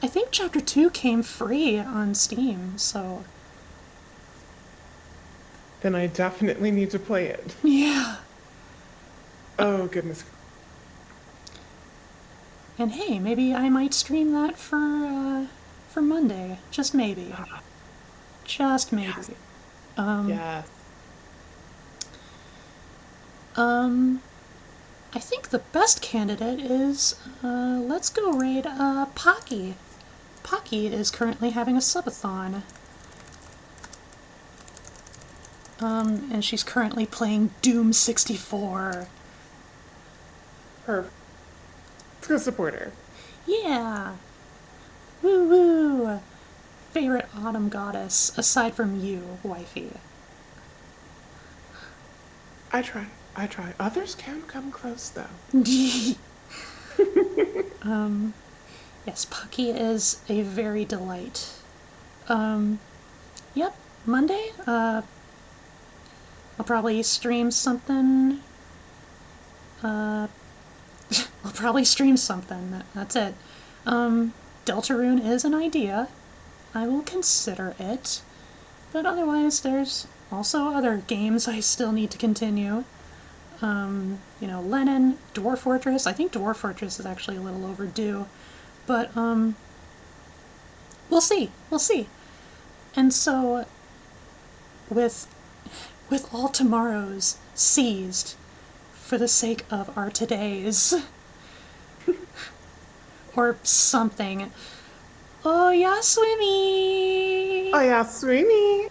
I think Chapter 2 came free on Steam, so. Then I definitely need to play it. Yeah. Oh, goodness. And hey, maybe I might stream that for Monday. Just maybe. Just maybe. Yes. Um, Yes. um, I think the best candidate is let's go raid Pocky. Pocky is currently having a subathon. And she's currently playing Doom 64. Perfect. Let's go support her. Yeah! Woo woo! Favorite autumn goddess, aside from you, wifey. I try. Others can come close, though. Yes, Pucky is a very delight. Yep, Monday, I'll probably stream something. I'll probably stream something. That's it. Deltarune is an idea. I will consider it. But otherwise, there's also other games I still need to continue. Lennon, Dwarf Fortress. I think Dwarf Fortress is actually a little overdue. But, we'll see. We'll see. And so, with all tomorrows seized for the sake of our todays, or something. Oh yeah, swimmy! Oh yeah, swimmy!